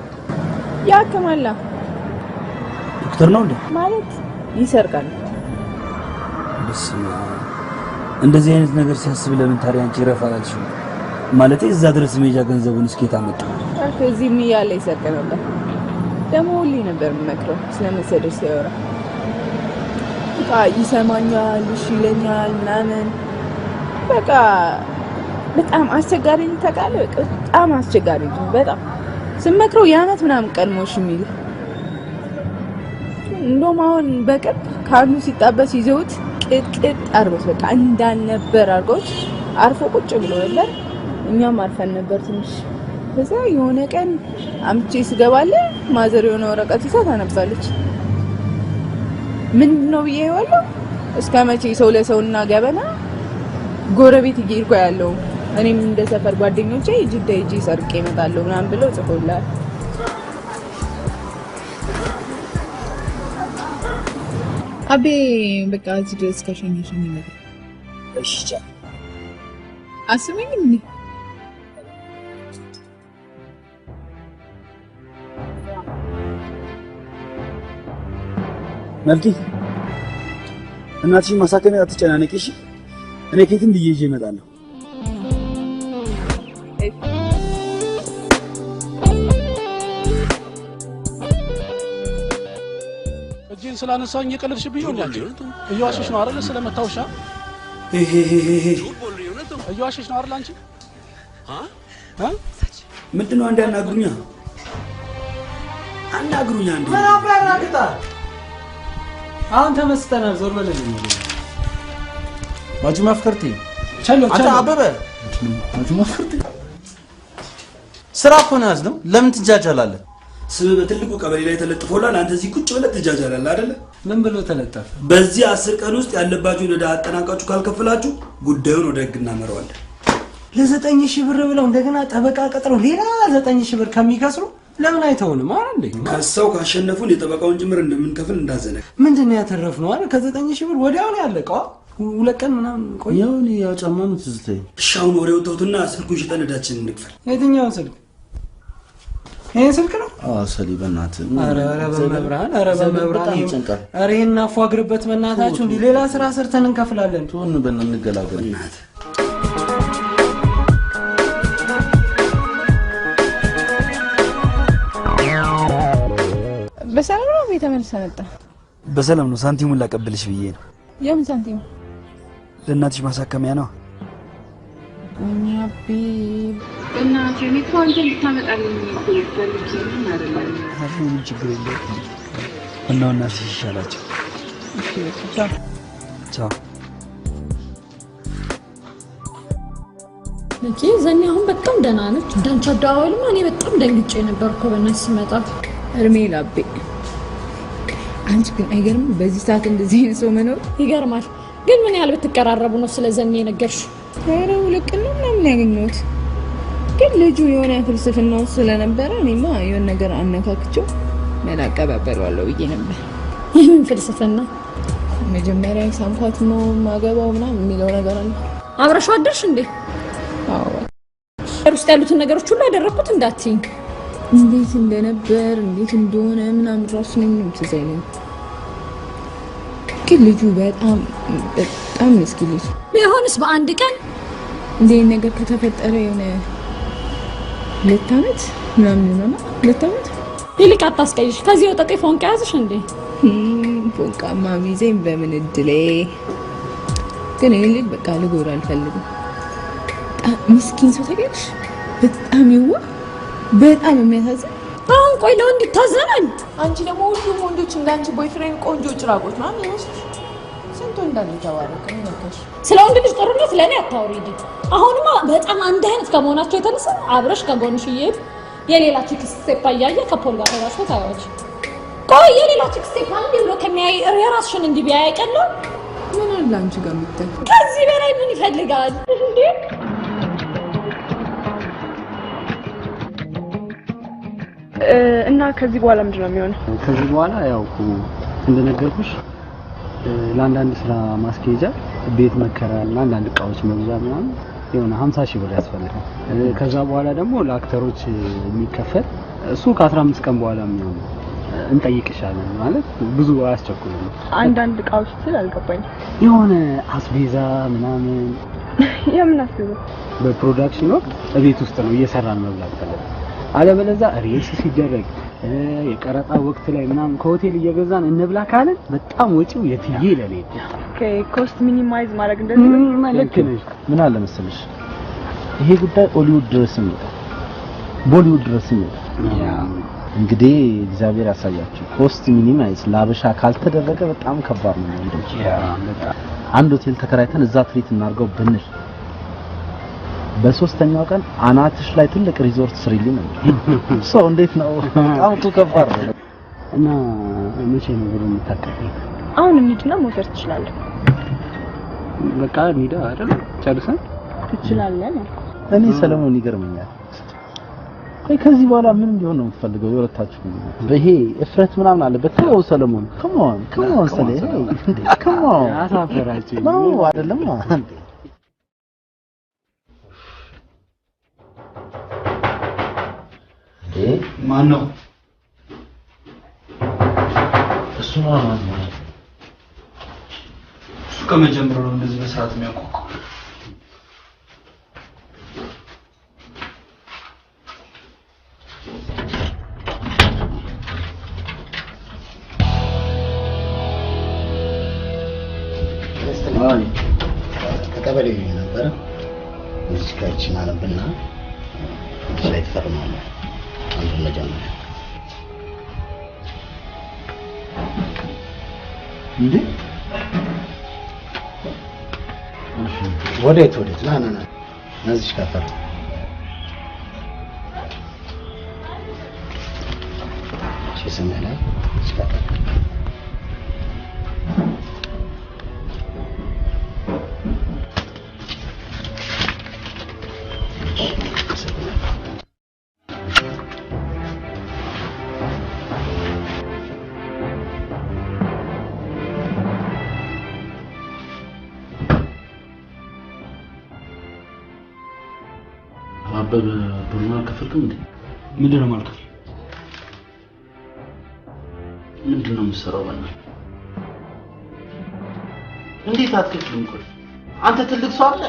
[SPEAKER 12] ያከማላ
[SPEAKER 10] ዶክተር ነው እንዴ?
[SPEAKER 12] ማለት ይሰርቃል።
[SPEAKER 10] እንደዚህ አይነት ነገር ሲያስብ ለምን ታዲያ አንቺ ረፋላልሽ? ማለት እዛ ድረስ ሜጃ ገንዘቡን እስኪታ መጣ።
[SPEAKER 12] ከዚህም እያለ ይሰርቅ ነበር። ደግሞ ሁሌ ነበር የምመክረው ስለመሰደድ ሲያወራ። በቃ ይሰማኛል፣ እሺ ይለኛል ምናምን። በቃ በጣም አስቸጋሪ ነው ታውቃለህ። በቃ በጣም አስቸጋሪ ነው። በጣም ስመክረው የዓመት ምናምን ቀድሞሽ የሚል እንደውም አሁን በቅርብ ካሉ ሲጣበስ ይዘውት ቅጥቅጥ አርጎት በቃ እንዳልነበር አርጎት አርፎ ቁጭ ብሎ ነበር። እኛም አርፈን ነበር ትንሽ። ከዛ የሆነ ቀን አምቼ ስገባለ ማዘር የሆነ ወረቀት ይዛ ታነባለች። ምንድነው ብዬ ይወለው እስከ መቼ ሰው ለሰውና ገበና ጎረቤት ይጌርኩ ያለው እኔም እንደ ሰፈር ጓደኞቼ ጅዳ ሂጂ ሰርቄ እመጣለሁ ምናምን ብሎ ጽፎላል። አቤ በቃ እዚህ ድረስ ከሸኘሽኝ ነገር
[SPEAKER 10] እሺ ቻው።
[SPEAKER 12] አስበኝ እንዴ
[SPEAKER 10] መልቲ እናትሽን ማሳከሚያ አትጨናነቂ እሺ። እኔ ከየትም ብዬ ይዤ እመጣለሁ።
[SPEAKER 6] እጄን ስላነሳኝ የቀለድሽብኝ ነው እንዴ? እየዋሸሽ ነው አይደል? ስለመታውሻ እየዋሸሽ ነው አይደል? አንቺ
[SPEAKER 10] ምንድነው? አንዴ አናግሩኛ አንዴ
[SPEAKER 9] ምን አብራራግታ አሁን ተመስጠናል። ዞር በለልኝ።
[SPEAKER 6] ማጁ ማፍከርቲ
[SPEAKER 9] ቸሎ
[SPEAKER 6] አንተ አበበ
[SPEAKER 10] ማጁ ማፍከርቲ
[SPEAKER 6] ስራ እኮ ነው ያዝነው። ለምን ትጃጃላለህ?
[SPEAKER 10] ስም በትልቁ ቀበሌ ላይ ተለጥፎላል። አንተ እዚህ ቁጭ ብለህ ትጃጃላለህ አይደለ?
[SPEAKER 9] ምን ብሎ ተለጠፈ?
[SPEAKER 10] በዚህ 10 ቀን ውስጥ ያለባችሁን ዕዳ አጠናቃችሁ ካልከፈላችሁ ጉዳዩን ወደ ህግ እናመራዋለን።
[SPEAKER 9] ለ9000 ብር ብለው እንደገና ጠበቃ ቀጥረው ሌላ 9000 ብር ከሚከስሩ ለምን አይተውንም? አይደል እንዴ?
[SPEAKER 10] ከሰው ካሸነፉን የጠበቃውን ጅምር እንደምንከፍል እንዳዘነግ።
[SPEAKER 9] ምንድነው ያተረፍነው? አይደል ከ9000 ብር ወዲያው ነው ያለቀው።
[SPEAKER 4] ሁለት ቀን ምናምን ቆይ።
[SPEAKER 6] ያው ጫማውን ትዝተኝ።
[SPEAKER 10] እሺ አሁን ወሬውን ተውትና ስልኩን ሽጠን ዕዳችንን እንክፈል።
[SPEAKER 4] የትኛውን ስልክ? ይሄን ስልክ ነው?
[SPEAKER 6] ሰሊ በእናትህ።
[SPEAKER 4] ኧረ በመብርሃን ኧረ ይሄን አፏግርበት በእናታችሁ። እንዲህ ሌላ ስራ ሰርተን እንከፍላለን።
[SPEAKER 6] ቶን እንገላገል።
[SPEAKER 10] በእናትህ
[SPEAKER 12] በሰላም ነው ቤተ መልስ መጣ?
[SPEAKER 10] በሰላም ነው። ሳንቲሙን ላቀብልሽ ብዬ ነው።
[SPEAKER 12] የምን ሳንቲም?
[SPEAKER 10] ለእናትሽ ማሳከሚያ ነው።
[SPEAKER 12] አቢ እናቴ እኔ እኮ አንተ ልታመጣልኝ እኮ ፈልጌ ምን አይደለም።
[SPEAKER 10] ምንም ችግር የለም። እናው እናትሽ ይሻላቸው።
[SPEAKER 12] እሺ ቻው
[SPEAKER 10] ቻው።
[SPEAKER 15] ነኪ ዘኔ አሁን በጣም ደህና ነች። ዳንቻ ዳዋልማ እኔ በጣም ደንግጬ ነበር እኮ በእናትሽ ሲመጣ።
[SPEAKER 12] እርሜ ላቤ አንቺ ግን አይገርም? በዚህ ሰዓት እንደዚህ አይነት ሰው መኖር
[SPEAKER 15] ይገርማል። ግን ምን ያህል ብትቀራረቡ ነው ስለዘኔ ነገርሽ?
[SPEAKER 12] ኧረ ሁለት ቀን ነው ምናምን ያገኘሁት። ግን ልጁ የሆነ ፍልስፍናው ስለነበረ እኔማ የሆነ ነገር አነካክቸው መላቀባበለዋለሁ ብዬ ነበር።
[SPEAKER 15] የምን ፍልስፍና?
[SPEAKER 12] መጀመሪያ ሳምኳት ነው ማገባው ምናምን የሚለው ነገር አለ።
[SPEAKER 15] አብረሽው አደርሽ እንዴ?
[SPEAKER 12] አዎ።
[SPEAKER 15] ውስጥ ያሉትን ነገሮች ሁሉ ያደረኩት እንዳትይኝ።
[SPEAKER 12] እንዴት እንደነበር እንዴት እንደሆነ ምናምን ራሱ ምንም ትዝ አይለኝም። ግን ልጁ በጣም ምስኪን ልጅ
[SPEAKER 15] ቢሆንስ በአንድ ቀን
[SPEAKER 12] እንዴ ነገር ከተፈጠረ የሆነ 2 ዓመት ምናምን ነው። 2 ዓመት
[SPEAKER 15] ይልቅ አታስቀይሽ። ከዚህ ወጣጤ ፎንቃ ያዝሽ እንዴ?
[SPEAKER 12] ፎንቃማ ቢዘኝ በምን እድሌ። ግን እኔ ልጅ በቃ ልጎዳ አልፈልግም። ምስኪን ሰው ታውቂያለሽ? በጣም ይዋ በጣም የሚያሳዝን።
[SPEAKER 15] አሁን ቆይ ለወንድ ይታዘናል?
[SPEAKER 12] አንቺ ደግሞ ሁሉም ወንዶች እንዳንቺ ቦይፍሬንድ ቆንጆ ጭራቆች ምናምን ይመስልሽ? ስንት ወንድ አለ ተባረከ ነከሽ።
[SPEAKER 15] ስለ ወንድ ልጅ ጥሩነት ለኔ አታውሪድ። አሁንማ በጣም አንድ አይነት ከመሆናቸው የተነሳ አብረሽ ከጎንሽ ይሄድ የሌላ ቺክ ስቴፕ አያየ ከፖል ጋር ተራስቶ ታያለሽ። ቆይ የሌላ ቺክ ስቴፕ አንድ ብሎ ከሚያይ የራስሽን እንዲህ ቢያይ አይቀለው?
[SPEAKER 12] ምን አለ አንቺ ጋር ምታይ?
[SPEAKER 15] ከዚህ በላይ ምን ይፈልጋል እንዴ?
[SPEAKER 13] እና ከዚህ በኋላ ምንድነው የሚሆነው?
[SPEAKER 4] ከዚህ በኋላ ያው እንደነገርኩሽ ለአንዳንድ ስራ ማስኬጃ ቤት መከራና አንዳንድ እቃዎች መግዣ ምናምን የሆነ 50 ሺህ ብር ያስፈልጋል። ከዛ በኋላ ደግሞ ለአክተሮች የሚከፈል እሱ ከ15 ቀን በኋላ የሚሆን እንጠይቅሻለን። ማለት ብዙ አያስቸኩልም።
[SPEAKER 13] አንዳንድ እቃዎች ስል አልገባኝ።
[SPEAKER 4] የሆነ አስቤዛ ምናምን
[SPEAKER 13] የምን አስቤዛ?
[SPEAKER 4] በፕሮዳክሽን ወቅት ቤት ውስጥ ነው እየሰራን መብላት ፈለገ። አለበለዚያ ሬስ ሲደረግ የቀረጣ ወቅት ላይ ምናምን ከሆቴል እየገዛን እንብላ ካለን በጣም ወጪው የትዬ ለኔ።
[SPEAKER 13] ኦኬ ኮስት ሚኒማይዝ ማድረግ እንደዚህ
[SPEAKER 4] ልክ ነሽ።
[SPEAKER 6] ምን አለ መሰለሽ ይሄ ጉዳይ ሆሊውድ ድረስ ነው፣ ቦሊውድ ድረስ ነው። እንግዲህ እግዚአብሔር ያሳያችሁ። ኮስት ሚኒማይዝ ላበሻ ካልተደረገ በጣም ከባድ ነው እንደዚህ። አንድ ሆቴል ተከራይተን እዛ ትሪት እናርገው ብንል በሶስተኛው ቀን አናትሽ ላይ ትልቅ ሪዞርት ስሪልኝ ነው። ሰው እንዴት ነው? በጣም ከባድ ነው።
[SPEAKER 4] እና መቼ ነው ብሎ የምታቀበል?
[SPEAKER 13] አሁን እንሂድና መውሰድ ትችላለህ።
[SPEAKER 4] በቃ እንሂዳ አይደል? ጨርሰን
[SPEAKER 13] ትችላለህ ነው።
[SPEAKER 6] እኔ ሰለሞን ይገርመኛል። ከዚህ በኋላ ምን ቢሆን ነው የምትፈልገው? የወረታችሁ በይሄ እፍረት ምናምን አለበት ነው ሰለሞን። ከሞን ሰለሞን ከሞን
[SPEAKER 4] አሳፈራችሁ
[SPEAKER 6] ነው አይደለም አንዴ
[SPEAKER 10] ማን ነው
[SPEAKER 6] እሱ? ማን ነው
[SPEAKER 10] እሱ? ከመጀመሪያው ነው እንደዚህ በሰዓት የሚያውቀው።
[SPEAKER 17] ከቀበሌ ነበረ እዚህ ጋር አለብና ላይ ተፈርማለህ። አንዱ መጀመሪያ
[SPEAKER 6] እንዴ
[SPEAKER 17] ወዴት ና እዚህ ጋር ፈርም። ስምህ ላይ እዚህ ጋር
[SPEAKER 6] አበበ ብሩን አልከፈልክም እንዴ?
[SPEAKER 7] ምንድነው ማልከፍል?
[SPEAKER 6] ምንድነው የምትሰራው? በእናትህ እንዴት አትከፍልም? ቆይ አንተ ትልቅ ሰው አለ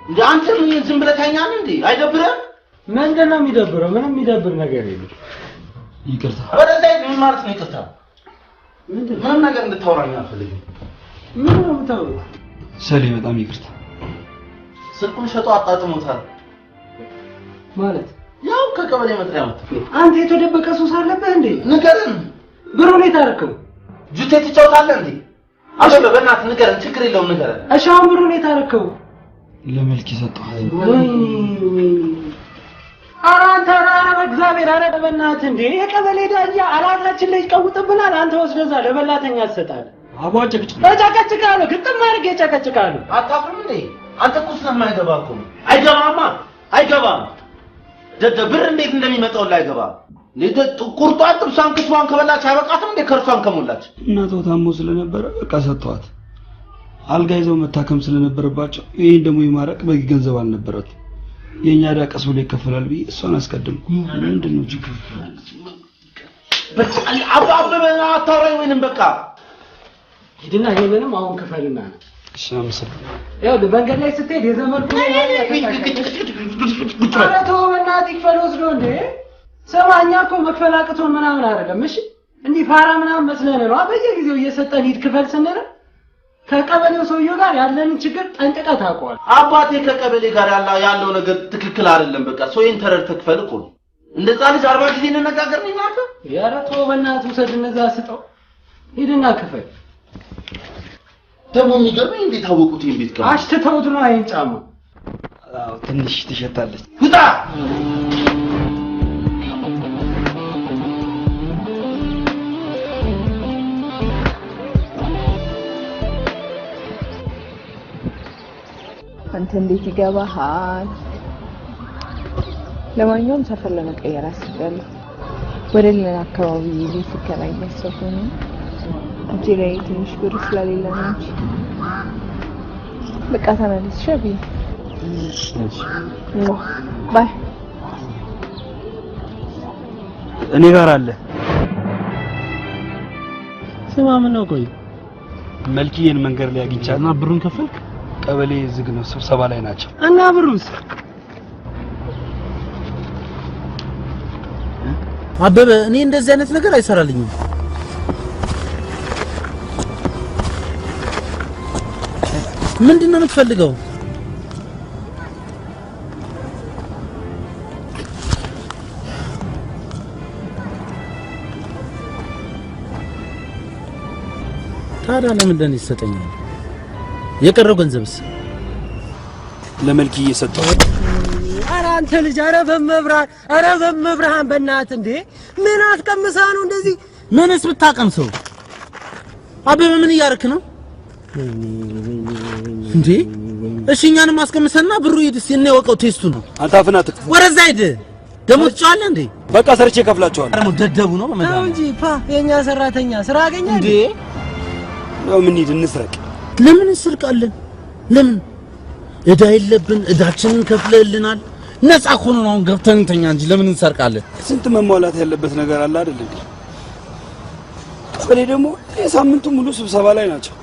[SPEAKER 6] እንዴ? አንተ ምን ዝም ብለህ ታኛለህ እንዴ? አይደብርህም?
[SPEAKER 7] ምንድነው የሚደብረው? ምንም የሚደብር ነገር የለም። ይቅርታ።
[SPEAKER 6] ወደዛ ምን ማለት ነው ይቅርታ? ምንም ነገር እንድታወራኝ አልፈልግም።
[SPEAKER 7] ምን ነው የምታወራው? ሰሌ በጣም ይቅርታ።
[SPEAKER 6] ስልኩን ሸጦ አጣጥሞታል
[SPEAKER 7] ማለት
[SPEAKER 6] ያው ከቀበሌ መጥሪያ መጣ።
[SPEAKER 7] አንተ የተደበቀ ሱስ አለብህ እንዴ?
[SPEAKER 6] ንገረን።
[SPEAKER 7] ብሩን የታረከው
[SPEAKER 6] ጁቴ ትጫወታለህ እንዴ? አበበ በእናትህ ንገረን። ችግር የለውም ንገረን።
[SPEAKER 7] እሺ አሁን ብሩን የታረከው? ለመልክ ይሰጠዋል። አንተ እግዚአብሔር አረ በእናትህ እንዴ የቀበሌ ዳኛ አላታችን ላይ ይቀውጥብናል። አንተ ወስደዛ ለበላተኛ ትሰጣለህ። አቧጭቅ እጨቀጭቃለሁ። ግጥም አድርጌ እጨቀጭቃለሁ።
[SPEAKER 6] አታፍርም እንዴ? አንተ እኮ ስለማይገባ እኮ ነው። አይገባማ አይገባም። ብር እንዴት እንደሚመጣው አይገባም። ቁርጧን ጥብሷን ክትፏን ከበላች አይበቃትም እንዴ? ከርሷን ከሞላች
[SPEAKER 10] እናቷ ታሞ ስለነበረ በቃ ሰጥቷት አልጋ ይዘው መታከም ስለነበረባቸው ይሄን ደግሞ የማረቅ በቂ ገንዘብ አልነበራት። የኛ ዕዳ ቀስ ብሎ ይከፈላል ብዬ እሷን አስቀድምኩ። ምንድነው ችግር?
[SPEAKER 6] በቃ አበበ አታውራኝ ወይንም በቃ
[SPEAKER 7] ሂድና ይሄንንም አሁን ክፈልና ነው።
[SPEAKER 10] እሺ አመሰግናለሁ።
[SPEAKER 7] ያው መንገድ ላይ ስትሄድ የዘመድኩ ኧረ ተው በእናትህ ይክፈል ወስዶ እንዴ። ስማ እኛ እኮ መክፈል አቅቶን ምናምን አይደለም። እሺ እንዲህ ፋራ ምናምን መስለን ነው በየጊዜው እየሰጠን ሂድ ክፈል ስንል ከቀበሌው ሰውዬው ጋር ያለንን ችግር ጠንቅቀህ ታውቀዋለህ።
[SPEAKER 6] አባቴ ከቀበሌ ጋር ያለው ነገር ትክክል አይደለም። በቃ ሰውዬን ተረድተህ ክፈል እኮ ነው። እንደዛ ልጅ 40 ጊዜ እንነጋገር ነው ማለት ነው።
[SPEAKER 7] ኧረ ተው በእናትህ ውሰድ እነዛ ስጠው ሂድና ክፈል።
[SPEAKER 6] ደግሞ የሚገርመኝ እንዴት አወቁት ይሄን ቤት ጋር?
[SPEAKER 7] አሽትተውት ነው አይን ጫማ።
[SPEAKER 10] አዎ ትንሽ ትሸታለች።
[SPEAKER 6] ውጣ!
[SPEAKER 12] አንተ እንዴት ይገባሃል? ለማንኛውም ሰፈር ለመቀየር አስቤያለሁ። ወደ ሌላ አካባቢ ቤት ከራይ ያሰብኩ ነው። እጄ ላይ ትንሽ ብር ስለሌለ ነው እንጂ በቃ ተመለስ ሸቢ። ባይ
[SPEAKER 10] እኔ ጋር አለ።
[SPEAKER 7] ስማ ምን ነው ቆይ
[SPEAKER 10] መልኪዬን መንገድ ላይ አግኝቻትና ብሩን ከፈልክ? ቀበሌ ዝግ ነው፣ ስብሰባ ላይ ናቸው።
[SPEAKER 7] እና ብሩስ?
[SPEAKER 6] አበበ እኔ እንደዚህ አይነት ነገር አይሰራልኝም። ምንድነው የምትፈልገው? ታዲያ ለምንድን ነው ይሰጠኛል? የቀረው ገንዘብስ?
[SPEAKER 10] ለመልኪዬ ሰጠው።
[SPEAKER 7] ኧረ አንተ ልጅ ኧረ በመብርሃን በእናትህ እንዴ ምን አትቀምሳ ነው እንደዚህ?
[SPEAKER 6] ምንስ ብታቀምሰው? አበበ ምን እያደረክ ነው እንዴ? እሺ እኛንም አስቀምሰና ብሩ ሂድ እስኪ እንወቀው ቴስቱ ነው።
[SPEAKER 10] አንተ አፍና ትክፍ።
[SPEAKER 6] ወረዛ ሂድ። ደሞ ትጫዋለህ እንዴ?
[SPEAKER 10] በቃ ሰርቼ ከፍላቸዋለሁ።
[SPEAKER 6] ደግሞ ደደቡ ነው በመዳም
[SPEAKER 7] እንጂ ፓ የኛ ሰራተኛ ስራ አገኘ እንዴ?
[SPEAKER 10] ነው ምን ሂድ እንስረቅ።
[SPEAKER 6] ለምን እንስርቃለን? ለምን እዳ የለብን፣ እዳችንን ከፍለልናል። ነፃ ሆኖ ነው ገብተን እንተኛ እንጂ ለምን እንሰርቃለን?
[SPEAKER 10] ስንት መሟላት ያለበት ነገር አለ አይደል እንዴ? ቀበሌ ደግሞ የሳምንቱ ሙሉ ስብሰባ ላይ ናቸው።